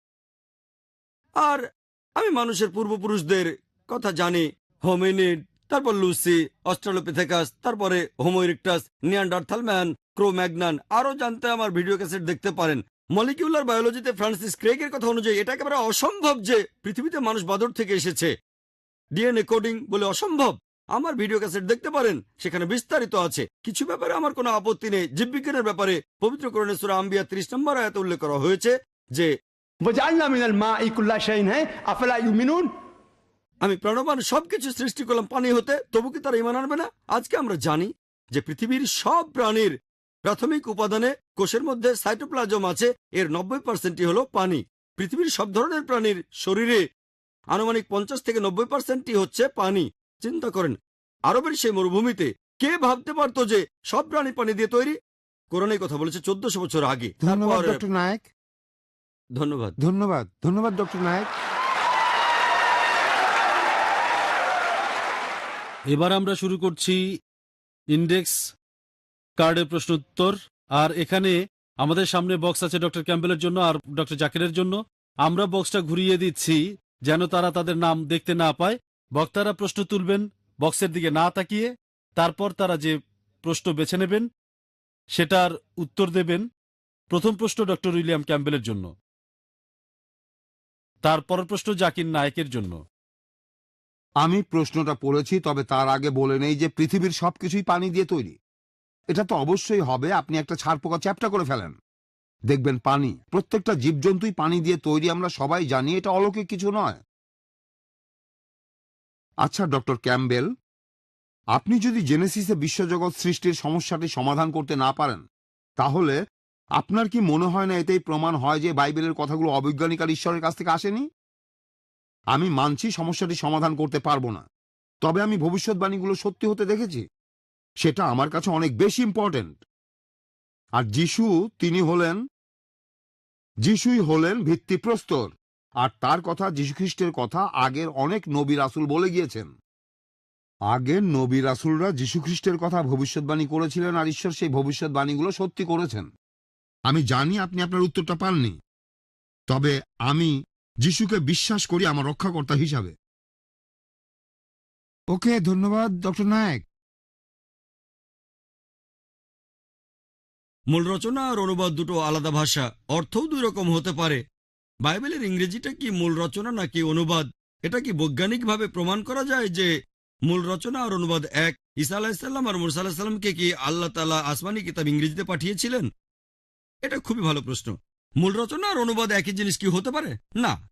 আর আমি মানুষের পূর্বপুরুষদের কথা জানি, হোমিনিড, তারপর লুসি, অস্ট্রালোপিথেকাস, তারপরে হোমো ইরেক্টাস, নিয়ান্ডারথাল ম্যান, ক্রো ম্যাগনান। আরও জানতে আমার ভিডিও ক্যাসেট দেখতে পারেন। মলিকিউলার বায়োলজিতে ফ্রান্সিস ক্রেগের কথা অনুযায়ী এটা একেবারে অসম্ভব যে পৃথিবীতে মানুষ বাদর থেকে এসেছে। ডিএনএ কোডিং বলে অসম্ভব। আমার ভিডিও ক্যাসেট দেখতে পারেন, সেখানে বিস্তারিত আছে। কিছু ব্যাপারে আমার কোনো আপত্তি নেই। জীববিজ্ঞানের ব্যাপারে পবিত্র কোরআনে সূরা আম্বিয়া 30 নম্বর আয়াতে উল্লেখ করা হয়েছে যে वजअलना मिनल माइ कुल्ला शाइन है अफला युमिनुन। আমি প্রাণবান সবকিছু সৃষ্টি করলাম পানি হতে, তবু কি তারা ঈমান আনবে না? আজকে আমরা জানি যে পৃথিবীর সব প্রাণীর প্রাথমিক উপাদানে কোষের মধ্যে সাইটোপ্লাজম আছে, এর 90%ই হলো পানি। পৃথিবীর সব ধরনের প্রাণীর শরীরে আনুমানিক 50 থেকে 90%ই হচ্ছে পানি। চিন্তা করেন, আরবের সেই মরুভূমিতে কে ভাবতে পারতো যে সব প্রাণী পানি দিয়ে তৈরি? কোরআনে কথা বলেছে 1400 বছর আগে। ধন্যবাদ তারপর- ডক্টর নায়েক। ধন্যবাদ। ধন্যবাদ, ধন্যবাদ ডক্টর নায়েক। এবার আমরা শুরু করছি ইন্ডেক্স কার্ডের প্রশ্ন উত্তর। আর এখানে আমাদের সামনে বক্স আছে ডক্টর ক্যাম্বেলের জন্য আর ডক্টর জাকিরের জন্য। আমরা বক্সটা ঘুরিয়ে দিচ্ছি যেন তারা তাদের নাম দেখতে না পায়। বক্তারা প্রশ্ন তুলবেন বক্সের দিকে না তাকিয়ে, তারপর তারা যে প্রশ্ন বেছে নেবেন সেটার উত্তর দেবেন। প্রথম প্রশ্ন ডক্টর উইলিয়াম ক্যাম্বেলের জন্য, তারপরের প্রশ্ন জাকির নায়েকের জন্য। আমি প্রশ্নটা পড়েছি, তবে তার আগে বলে নেই যে পৃথিবীর সবকিছুই পানি দিয়ে তৈরি। এটা তো অবশ্যই হবে। আপনি একটা ছারপোকা চ্যাপ্টা করে ফেলেন, দেখবেন পানি। প্রত্যেকটা জীবজন্তুই পানি দিয়ে তৈরি, আমরা সবাই জানি, এটা অলৌকিক কিছু নয়। আচ্ছা ডক্টর ক্যাম্বেল, আপনি যদি জেনেসিসে বিশ্বজগৎ সৃষ্টির সমস্যাটি সমাধান করতে না পারেন, তাহলে আপনার কি মনে হয় না এতেই প্রমাণ হয় যে বাইবেলের কথাগুলো অবৈজ্ঞানিক আর ঈশ্বরের কাছ থেকে আসেনি? আমি মানছি সমস্যাটি সমাধান করতে পারবো না, তবে আমি ভবিষ্যৎবাণীগুলো সত্যি হতে দেখেছি। সেটা আমার কাছে অনেক বেশি ইম্পর্টেন্ট। আর যিশুই হলেন ভিত্তিপ্রস্তর। আর তার কথা, যীশুখ্রিস্টের কথা আগের অনেক নবী রাসূল বলে গিয়েছেন। আগের নবী রাসূলরা যীশুখ্রিস্টের কথা ভবিষ্যৎবাণী করেছিলেন, আর ঈশ্বর সেই ভবিষ্যৎবাণীগুলো সত্যি করেছেন। আমি জানি আপনি আপনার উত্তরটা পাননি, তবে আমি যিশুকে বিশ্বাস করি আমার রক্ষাকর্তা হিসাবে। ওকে, ধন্যবাদ ডক্টর নায়েক। মূল রচনা আর অনুবাদ দুটো আলাদা ভাষা, অর্থও দুই রকম হতে পারে। বাইবেলের ইংরেজিটা কি মূল রচনা নাকি অনুবাদ? এটা কি বৈজ্ঞানিকভাবে প্রমাণ করা যায় যে মূল রচনা আর অনুবাদ এক? ঈসা আলাইহিসসালাম আর মুসা আলাইহিসসালামকে কি আল্লাহ তাআলা আসমানি কিতাব ইংরেজিতে পাঠিয়েছিলেন? এটা খুবই ভালো প্রশ্ন। মূল রচনা আর অনুবাদ একই জিনিস কি হতে পারে? না,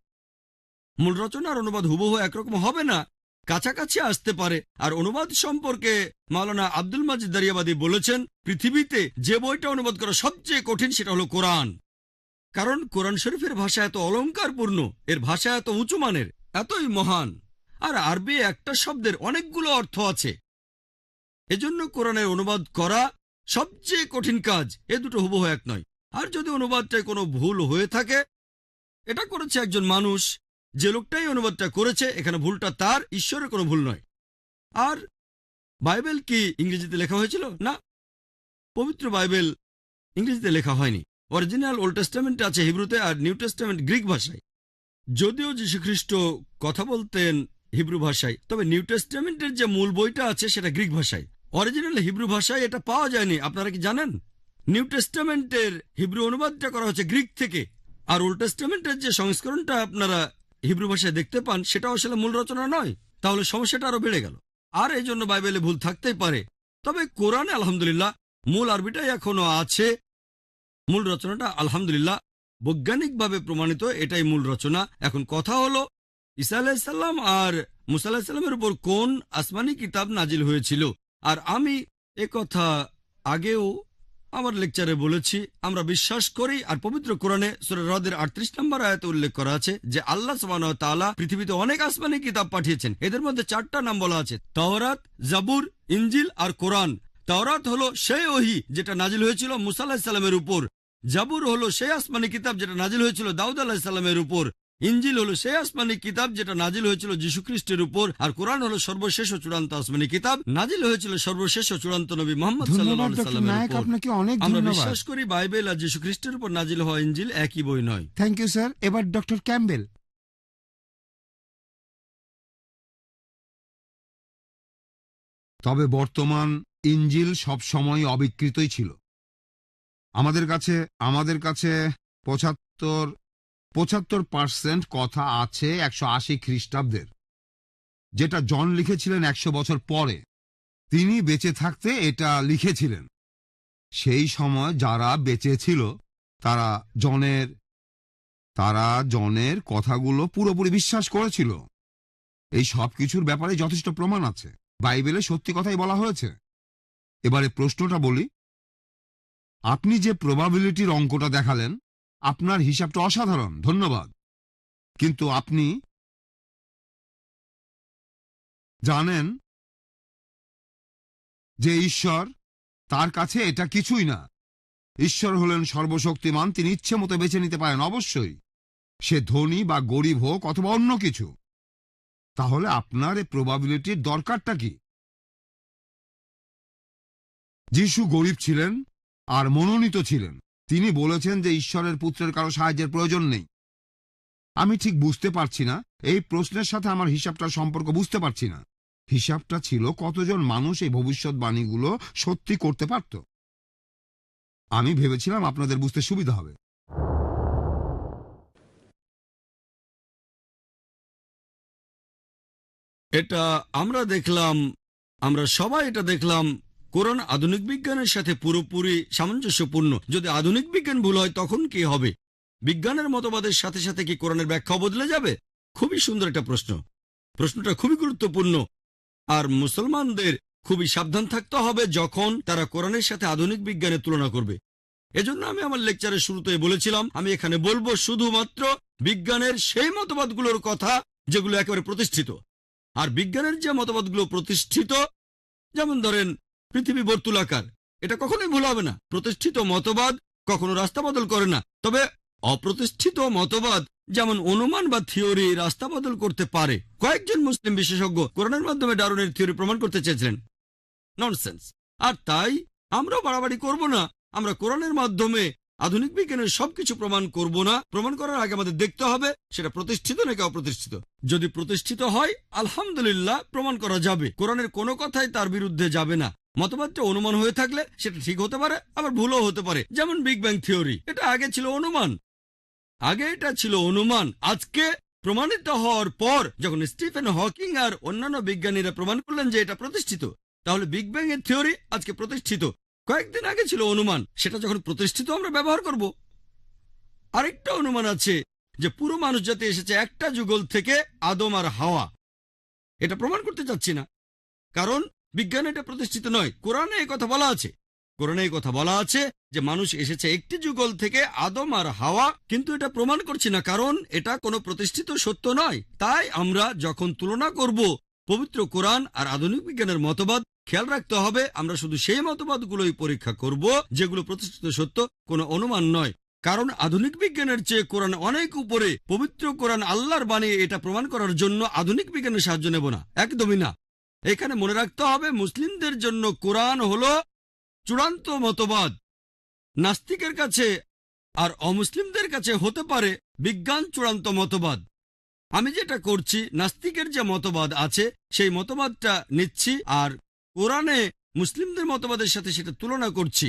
মূল রচনা আর অনুবাদ হুবহু একরকম হবে না, কাছাকাছি আসতে পারে। আর অনুবাদ সম্পর্কে মাওলানা আব্দুল মাজিদ দারিয়াবাদী বলেছেন, পৃথিবীতে যে বইটা অনুবাদ করা সবচেয়ে কঠিন সেটা হলো কোরআন। কারণ কোরআন শরীফের ভাষা এত অলংকারপূর্ণ, এর ভাষা এত উঁচু মানের, এতই মহান। আর আরবি একটা শব্দের অনেকগুলো অর্থ আছে। এজন্য কোরআনের অনুবাদ করা সবচেয়ে কঠিন কাজ। এ দুটো হুবহু এক নয়। আর যদি অনুবাদটায় কোনো ভুল হয়ে থাকে, এটা করেছে একজন মানুষ, যে লোকটাই অনুবাদটা করেছে, এখানে ভুলটা তার, ঈশ্বরের কোনো ভুল নয়। আর বাইবেল কি ইংরেজিতে লেখা হয়েছিল? না, পবিত্র বাইবেল ইংরেজিতে লেখা হয়নি। অরিজিনাল ওল্ড টেস্টামেন্ট আছে হিব্রুতে, আর নিউ টেস্টামেন্ট গ্রিক ভাষায়। যদিও যীশুখ্রিস্ট কথা বলতেন হিব্রু ভাষায়, তবে নিউ টেস্টামেন্টের যে মূল বইটা আছে সেটা গ্রিক ভাষায়। অরিজিনাল হিব্রু ভাষায় এটা পাওয়া যায়নি। আপনারা কি জানেন? নিউ টেস্টামেন্টের হিব্রু অনুবাদটা করা হচ্ছে গ্রিক থেকে, আর ওল্ড টেস্টামেন্টের যে সংস্করণটা আপনারা হিব্রু ভাষায় দেখতে পান সেটা আসলে মূল রচনা নয়। তাহলে সমস্যাটা আরো বেড়ে গেল। আর এই জন্য বাইবেলে ভুল থাকতেই পারে। তবে কোরআনে আলহামদুলিল্লাহ মূল আরবিটাই এখনো আছে। মূল রচনাটা আলহামদুলিল্লাহ বৈজ্ঞানিকভাবে প্রমাণিত, এটাই মূল রচনা। এখন কথা হলো ঈসা আলাইহিসসালাম আর মুসা আলাইহিসসালামের উপর কোন আসমানি কিতাব নাজিল হয়েছিল। আর আমি কথা আগেও আমার লেকচারে বলেছি, আমরা বিশ্বাস করি আর পবিত্র কোরআনে সূরা রদের 38 নম্বর আয়াতে উল্লেখ করা আছে যে আল্লাহ সুবহানাহু ওয়া তাআলা পৃথিবীতে অনেক আসমানি কিতাব পাঠিয়েছেন। এদের মধ্যে 4টা নাম বলা আছে, তাওরাত, জাবুর, ইনজিল আর কোরআন। তাওরাত হলো সেই ওহী যেটা নাজিল হয়েছিল মুসা আলাইহিস সালামের উপর, জাবুর হলো সেই আসমানি কিতাব যেটা নাজিল হয়েছিল দাউদ আলাইহিস সালামের উপর, ইনজিল হলো সেই আসমানি কিতাব যেটা নাজিল হয়েছিল যীশু খ্রিস্টের উপর, আর কোরআন হলো সর্বশেষ ও চূড়ান্ত আসমানি কিতাব, নাজিল হয়েছিল সর্বশেষ ও চূড়ান্ত নবী মুহাম্মদ সাল্লাল্লাহু ধন্যবাদ আলাইহি ডক্টর সাল্লামের নায়েক, উপর। আপনাকে অনেক আমরা ধন্যবাদ। বিশ্বাস করি বাইবেল আর যীশু খ্রিস্টের উপর নাজিল হওয়া ইনজিল একই বই নয়। Thank you sir. এবার ডক্টর ক্যাম্বেল। তবে বর্তমান ইনজিল সব সময় অবিকৃতই ছিল। আমাদের কাছে 75% কথা আছে 180 খ্রিস্টাব্দের, যেটা জন লিখেছিলেন 100 বছর পরে। তিনি বেঁচে থাকতে এটা লিখেছিলেন। সেই সময় যারা বেঁচে ছিল তারা জনের কথাগুলো পুরোপুরি বিশ্বাস করেছিল। এই সব কিছুর ব্যাপারে যথেষ্ট প্রমাণ আছে, বাইবেলে সত্যি কথাই বলা হয়েছে। এবারে প্রশ্নটা বলি, আপনি যে প্রবাবিলিটির অঙ্কটা দেখালেন, আপনার হিসাবটা অসাধারণ, ধন্যবাদ। কিন্তু আপনি জানেন যে ঈশ্বর, তার কাছে এটা কিছুই না। ঈশ্বর হলেন সর্বশক্তিমান, তিনি ইচ্ছে মতো বেছে নিতে পারেন, অবশ্যই সে ধনী বা গরিব হোক অথবা অন্য কিছু। তাহলে আপনার এই প্রবাবিলিটির দরকারটা কি? যিশু গরিব ছিলেন আর মনোনীত ছিলেন। তিনি বলেছেন যে ঈশ্বরের পুত্রের কারো সাহায্যের প্রয়োজন নেই। আমি ঠিক বুঝতে পারছি না, এই প্রশ্নের সাথে আমার হিসাবটার সম্পর্ক বুঝতে পারছি না। হিসাবটা ছিল কতজন মানুষ এই ভবিষ্যৎবাণীগুলো সত্যি করতে পারত। আমি ভেবেছিলাম আপনাদের বুঝতে সুবিধা হবে। এটা আমরা সবাই এটা দেখলাম, কোরআন আধুনিক বিজ্ঞানের সাথে পুরোপুরি সামঞ্জস্যপূর্ণ। যদি আধুনিক বিজ্ঞান ভুল হয় তখন কি হবে? বিজ্ঞানের মতবাদের সাথে সাথে কি কোরআনের ব্যাখ্যাও বদলে যাবে? খুবই সুন্দর একটা প্রশ্নটা খুবই গুরুত্বপূর্ণ। আর মুসলমানদের খুবই সাবধান থাকতে হবে যখন তারা কোরআনের সাথে আধুনিক বিজ্ঞানের তুলনা করবে। এজন্য আমি আমার লেকচারের শুরুতে বলেছিলাম, আমি এখানে বলবো শুধুমাত্র বিজ্ঞানের সেই মতবাদগুলোর কথা যেগুলো একেবারে প্রতিষ্ঠিত। আর বিজ্ঞানের যে মতবাদগুলো প্রতিষ্ঠিত, যেমন ধরেন পৃথিবী বর্তুলাকার, এটা কখনোই ভুল হবে না। প্রতিষ্ঠিত মতবাদ কখনো রাস্তা বদল করে না। তবে অপ্রতিষ্ঠিত মতবাদ যেমন অনুমান বা থিওরি রাস্তা বদল করতে পারে। কয়েকজন মুসলিম বিশেষজ্ঞ কোরআনের মাধ্যমে ডারউইনের থিওরি প্রমাণ করতে চেয়েছিলেন, ননসেন্স। আর তাই আমরাও বাড়াবাড়ি করব না। আমরা কোরআনের মাধ্যমে আধুনিক বিজ্ঞানের সবকিছু প্রমাণ করব না। প্রমাণ করার আগে আমাদের দেখতে হবে সেটা প্রতিষ্ঠিত নাকি অপ্রতিষ্ঠিত। যদি প্রতিষ্ঠিত হয় আলহামদুলিল্লাহ, প্রমাণ করা যাবে। কোরআনের কোনো কথাই তার বিরুদ্ধে যাবে না। মতবাদটা অনুমান হয়ে থাকলে সেটা ঠিক হতে পারে, আবার ভুলও হতে পারে। যেমন বিগ ব্যাং থিওরি, এটা আগে ছিল অনুমান। আজকে প্রমাণিত হওয়ার পর যখন স্টিফেন হকিং আর অন্যান্য বিজ্ঞানীরা প্রমাণ করলেন যে এটা প্রতিষ্ঠিত, তাহলে বিগ ব্যাং এর থিওরি আজকে প্রতিষ্ঠিত। কয়েকদিন আগে ছিল অনুমান, সেটা যখন প্রতিষ্ঠিত আমরা ব্যবহার করব। আরেকটা অনুমান আছে যে পুরো মানুষ জাতি এসেছে একটা যুগল থেকে, আদম আর হাওয়া। এটা প্রমাণ করতে চাচ্ছি না, কারণ বিজ্ঞান এটা প্রতিষ্ঠিত নয়। কোরআনে এই কথা বলা আছে যে মানুষ এসেছে একটি যুগল থেকে, আদম আর হাওয়া, কিন্তু এটা প্রমাণ করছি না, কারণ এটা কোনো প্রতিষ্ঠিত সত্য নয়। তাই আমরা যখন তুলনা করব পবিত্র কোরআন আর আধুনিক বিজ্ঞানের মতবাদ, খেয়াল রাখতে হবে আমরা শুধু সেই মতবাদগুলোই পরীক্ষা করব যেগুলো প্রতিষ্ঠিত সত্য, কোনো অনুমান নয়। কারণ আধুনিক বিজ্ঞানের চেয়ে কোরআন অনেক উপরে। পবিত্র কোরআন আল্লাহর বাণী, এটা প্রমাণ করার জন্য আধুনিক বিজ্ঞানের সাহায্য নেব না, একদমই না। এখানে মনে রাখতে হবে মুসলিমদের জন্য কোরআন হলো চূড়ান্ত মতবাদ। নাস্তিকের কাছে আর অমুসলিমদের কাছে হতে পারে বিজ্ঞান চূড়ান্ত মতবাদ। আমি যেটা করছি, নাস্তিকের যে মতবাদ আছে সেই মতবাদটা নিচ্ছি, আর কোরআনে মুসলিমদের মতবাদের সাথে সেটা তুলনা করছি।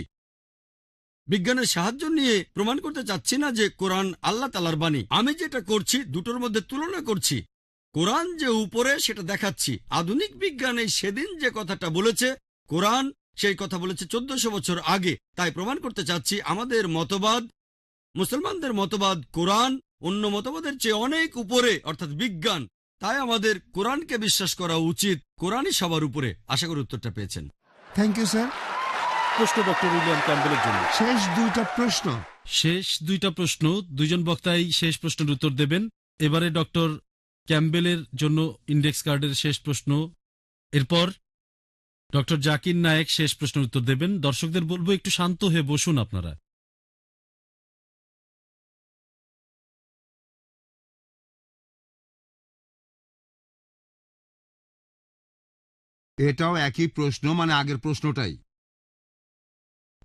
বিজ্ঞানের সাহায্য নিয়ে প্রমাণ করতে চাচ্ছি না যে কোরআন আল্লাহ তাআলার বাণী। আমি যেটা করছি, দুটোর মধ্যে তুলনা করছি। কোরআন যে উপরে সেটা দেখাচ্ছি। আধুনিক বিজ্ঞানে সেদিন যে কথাটা বলেছে, কোরআন সেই কথা বলেছে 1400 বছর আগে। তাই প্রমাণ করতে চাচ্ছি আমাদের মতবাদ, মুসলমানদের মতবাদ, কোরআন অন্য মতবাদের চেয়ে অনেক উপরে, অর্থাৎ বিজ্ঞান। তাই আমাদের কোরআনকে বিশ্বাস করা উচিত। কোরআনই সবার উপরে। আশা করি উত্তরটা পেয়েছেন। Thank you sir. প্রশ্ন ডক্টর উইলিয়াম ক্যাম্বেলের জন্য। শেষ দুইটা প্রশ্ন। শেষ দুইটা প্রশ্ন, দুইজন বক্তাই শেষ প্রশ্নের উত্তর দেবেন। এবারে ডক্টর ক্যাম্বেলের জন্য ইন্ডেক্স কার্ডের শেষ প্রশ্ন, এরপর ডক্টর জাকির নায়েক শেষ প্রশ্নের উত্তর দেবেন। দর্শকদের বলবো একটু শান্ত হয়ে বসুন আপনারা। এটাও একই প্রশ্ন, মানে আগের প্রশ্নটাই।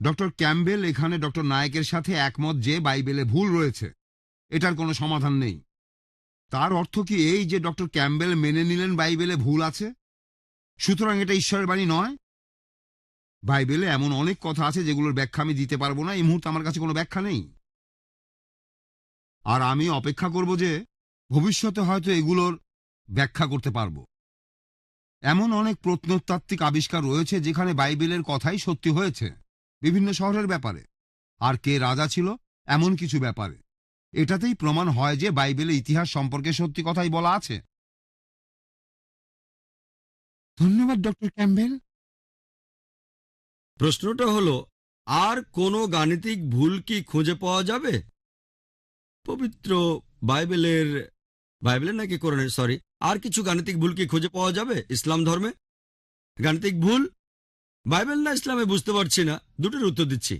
ডক্টর ক্যাম্বেল এখানে ডক্টর নায়েকের সাথে একমত যে বাইবেলে ভুল রয়েছে, এটার কোনো সমাধান নেই। তার অর্থ কি এই যে ডক্টর ক্যাম্বেল মেনে নিলেন বাইবেলে ভুল আছে, সুতরাং এটা ঈশ্বরের বাণী নয়? বাইবেলে এমন অনেক কথা আছে যেগুলোর ব্যাখ্যা আমি দিতে পারবো না, এই মুহূর্তে আমার কাছে কোনো ব্যাখ্যা নেই। আর আমি অপেক্ষা করব যে ভবিষ্যতে হয়তো এগুলোর ব্যাখ্যা করতে পারবো। এমন অনেক প্রত্নতাত্ত্বিক আবিষ্কার রয়েছে যেখানে বাইবেলের কথাই সত্যি হয়েছে, বিভিন্ন শহরের ব্যাপারে, আর কে রাজা ছিল এমন কিছু ব্যাপারে। এটাতেই প্রমাণ হয় যে বাইবেলে ইতিহাস সম্পর্কে সত্যি কথাই বলা আছে। ধন্যবাদ ডক্টর ক্যাম্বেল। প্রশ্নটা হলো, আর কোনো গাণিতিক ভুল কি খুঁজে পাওয়া যাবে পবিত্র বাইবেলের নাকি কোরআনের, সরি, আর কিছু গাণিতিক ভুল কি খুঁজে পাওয়া যাবে ইসলাম ধর্মে? গাণিতিক ভুল বাইবেল না ইসলামে বুঝতে পারছি না, দুটোর উত্তর দিচ্ছি।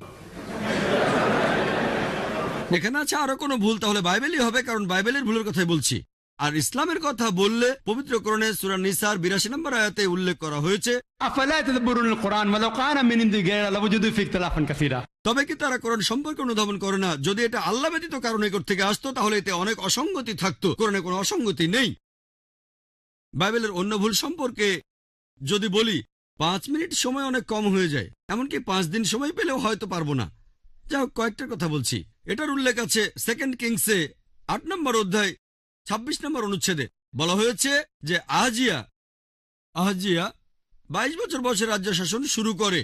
এখানে আছে আরো কোনো ভুল, তাহলে বাইবেলই হবে, কারণ বাইবেলের ভুলের কথাই বলছি। আর ইসলামের কথা বললে পবিত্র কোরআনে সূরা নিসার 82 নম্বর আয়াতে উল্লেখ করা হয়েছে, أفلا يتدبرون القرآن ولو كان من عند غير الله لوجدوا فيه اختلافا كثيرا। তবে কি তারা কোরআন সম্পর্কে অনুধাবন করে না? যদি এটা আল্লাহ ব্যতীত কারো নিকট থেকে আসতো তাহলে এতে অনেক অসঙ্গতি থাকতো। কোরআনে কোনো অসঙ্গতি নেই। বাইবেলের অন্য ভুল সম্পর্কে যদি বলি, 5 মিনিট সময় অনেক কম হয়ে যায়, এমনকি 5 দিন সময় পেলেও হয়তো পারবো না। যাই হোক, কয়েকটার কথা বলছি। এটার উল্লেখ আছে 2 কিংসে 8 নম্বর অধ্যায় 26 নম্বর অনুচ্ছেদে। বলা হয়েছে যে আহাজিয়া 22 বছর বয়সে রাজ্য শাসন শুরু করে।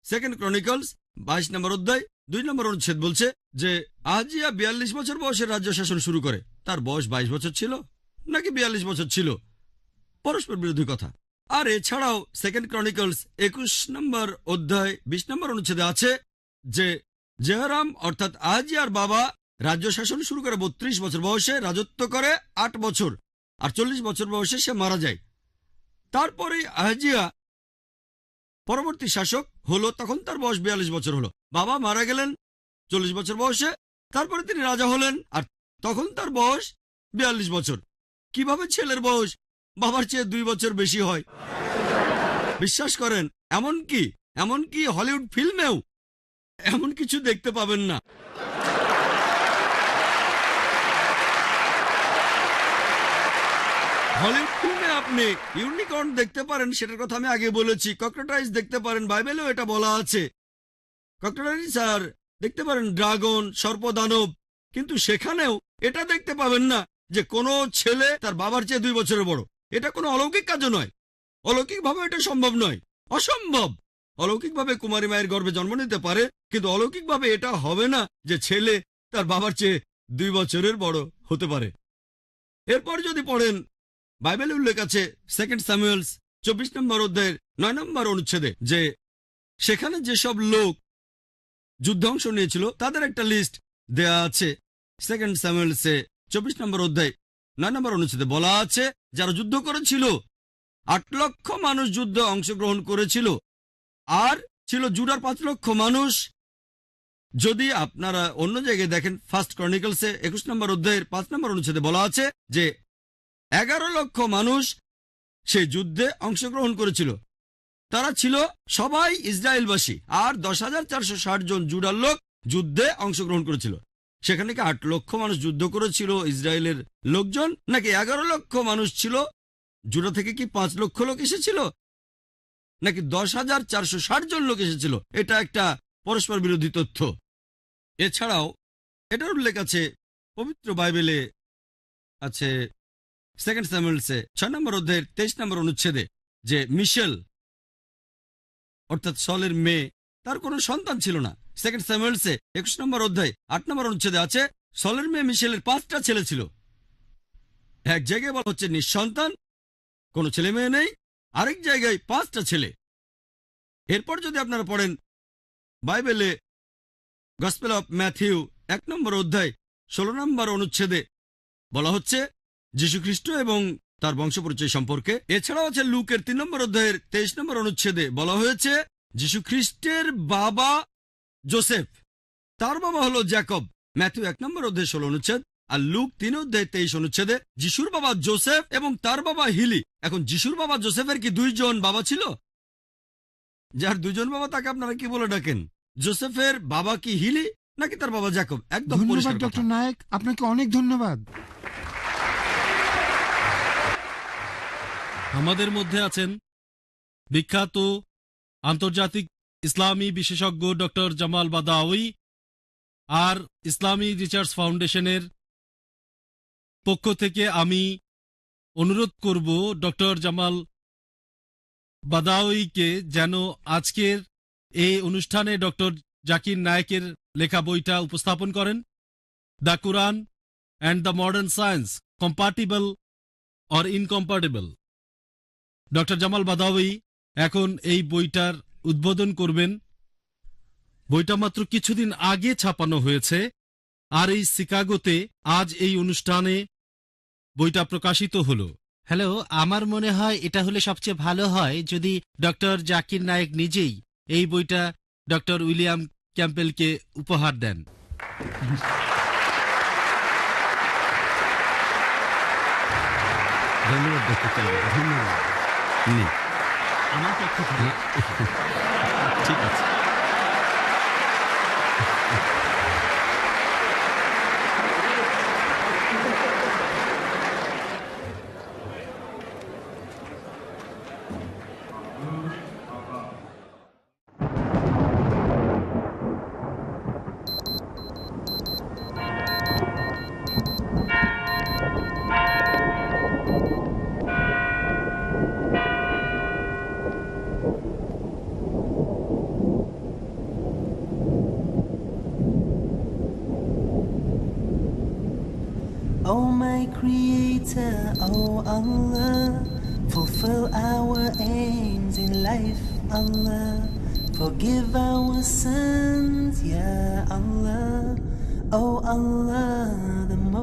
2 ক্রনিকলস 22 নম্বর অধ্যায় 2 নম্বর অনুচ্ছেদ বলছে যে আহাজিয়া 42 বছর বয়সে রাজ্য শাসন শুরু করে। তার বয়স 22 বছর ছিল নাকি 42 বছর ছিল? পরস্পর বিরোধী কথা। আর এছাড়াও 2 ক্রনিকলস 21 নম্বর অধ্যায় 20 নম্বর অনুচ্ছেদে আছে যে জেহরাম অর্থাৎ আহাজিয়ার বাবা রাজ্য শাসন শুরু করে 32 বছর বয়সে, রাজত্ব করে 8 বছর, আর 40 বছর বয়সে সে মারা যায়। তারপরে আহাজিয়া পরবর্তী শাসক হলো, তখন তার বয়স 42 বছর হলো। বাবা মারা গেলেন 40 বছর বয়সে, তারপরে তিনি রাজা হলেন, আর তখন তার বয়স 42 বছর। কিভাবে ছেলের বয়স বাবার চেয়ে 2 বছর বেশি হয়? বিশ্বাস করেন, এমনকি হলিউড ফিল্মেও এমন কিছু দেখতে পাবেন না। হলিউড ফিল্মে আপনি ইউনিকর্ন দেখতে পারেন, সেটার কথা আমি আগে বলেছি। ককরোটাইজ দেখতে পারেন, বাইবেলেও এটা বলা আছে। ককরোটাইজ আর দেখতে পারেন ড্রাগন, সর্পদানব, কিন্তু সেখানেও এটা দেখতে পাবেন না যে কোনো ছেলে তার বাবার চেয়ে 2 বছরের বড়। এটা কোনো অলৌকিক কাজও নয়। অলৌকিকভাবে এটা সম্ভব নয়, অসম্ভব। অলৌকিকভাবে কুমারী মায়ের গর্ভে জন্ম নিতে পারে, কিন্তু অলৌকিকভাবে এটা হবে না যে ছেলে তার বাবার চেয়ে 2 বছরের বড় হতে পারে। এরপর যদি পড়েন, বাইবেলে উল্লেখ আছে 2 স্যামুয়েলস 24 নম্বর অধ্যায়ের 9 নম্বর অনুচ্ছেদে যে সেখানে যেসব লোক যুদ্ধে অংশ নিয়েছিল তাদের একটা লিস্ট দেয়া আছে। 2 স্যামুয়েলসে 24 নম্বর অধ্যায় 9 নম্বর অনুচ্ছেদে বলা আছে যারা যুদ্ধ করেছিল, 8 লক্ষ মানুষ যুদ্ধে অংশগ্রহণ করেছিল, আর ছিল জুডার 5 লক্ষ মানুষ। যদি আপনারা অন্য জায়গায় দেখেন, 1 ক্রনিকলসে 21 নম্বর অধ্যায়ের 5 নম্বর অনুচ্ছেদে বলা আছে যে 11 লক্ষ মানুষ সেই যুদ্ধে অংশগ্রহণ করেছিল। তারা ছিল সবাই ইসরায়েলবাসী, আর 10,460 জন জুডার লোক যুদ্ধে অংশগ্রহণ করেছিল। সেখানে কি 8 লক্ষ মানুষ যুদ্ধ করেছিল ইসরায়েলের লোকজন, নাকি 11 লক্ষ মানুষ ছিল? জুডা থেকে কি 5 লক্ষ লোক এসেছিল, নাকি 10,460 জন লোক এসেছিল? এটা একটা পরস্পর বিরোধী তথ্য। এছাড়াও এটার উল্লেখ আছে পবিত্র বাইবেলে, আছে 2 স্যামুয়েলসে 6 নম্বর অধ্যায়ের 23 নম্বর অনুচ্ছেদে যে মিশেল অর্থাৎ সলের মেয়ে, তার কোনো সন্তান ছিল না। 2 স্যামুয়েলসে 21 নম্বর অধ্যায় 8 নম্বর অনুচ্ছেদে আছে সলের মেয়ে মিশেলের 5টা ছেলে ছিল। এক জায়গায় বলা হচ্ছে নিঃসন্তান, কোনো ছেলে মেয়ে নেই, আরেক জায়গায় 5টা ছেলে। এরপর যদি আপনারা পড়েন বাইবেলে গসপেল অফ ম্যাথিউ 1 নম্বর অধ্যায় 16 নম্বর অনুচ্ছেদে বলা হচ্ছে যীশুখ্রিস্ট এবং তার বংশপরিচয় সম্পর্কে। এছাড়াও আছে লুকের 3 নম্বর অধ্যায়ের 23 নম্বর অনুচ্ছেদে বলা হয়েছে যীশুখ্রিস্টের বাবা জোসেফ, তার বাবা হলো জ্যাকব। ম্যাথিউ 1 নম্বর অধ্যায় 16 অনুচ্ছেদ আর লুক 3 অধ্যায় 23 অনুচ্ছেদে যিশুর বাবা জোসেফ এবং তার বাবা হিলি। এখন যিশুর বাবা জোসেফের কি 2 জন বাবা ছিল? যার 2 জন বাবা তাকে আপনারা কি বলে ডাকেন? জোসেফের বাবা কি হিলি নাকি তার বাবা জ্যাকব? একদম ধন্যবাদ পরিষ্কার কথা। ডক্টর নায়েক, আপনাকে অনেক ধন্যবাদ। আমাদের মধ্যে আছেন বিখ্যাত আন্তর্জাতিক ইসলামী বিশেষজ্ঞ ডক্টর জামাল বাদাউই, আর ইসলামী রিসার্চ ফাউন্ডেশনের পক্ষ থেকে আমি অনুরোধ করব ডক্টর জামাল বাদাউইকে যেন আজকের এই অনুষ্ঠানে ডক্টর জাকির নায়েকের লেখা বইটা উপস্থাপন করেন, the Quran and the modern science, compatible or incompatible. Doctor Jamal Badawi এখন এই বইটার উদ্বোধন করবেন। বইটা মাত্র কিছুদিন আগে ছাপানো হয়েছে, আর এই শিকাগোতে আজ এই অনুষ্ঠানে বইটা প্রকাশিত হলো। হ্যালো, আমার মনে হয় এটা হলে সবচেয়ে ভালো হয় যদি ডক্টর জাকির নায়েক নিজেই এই বইটা ডক্টর উইলিয়াম ক্যাম্পবেলকে উপহার দেন। ধন্যবাদ ডক্টর ক্যাম্পবেল, ধন্যবাদ। নিন। আমার পক্ষ থেকে ঠিক আছে। Oh my Creator, oh Allah, fulfill our aims in life, Allah. Forgive our sins, Ya Allah, oh Allah, the most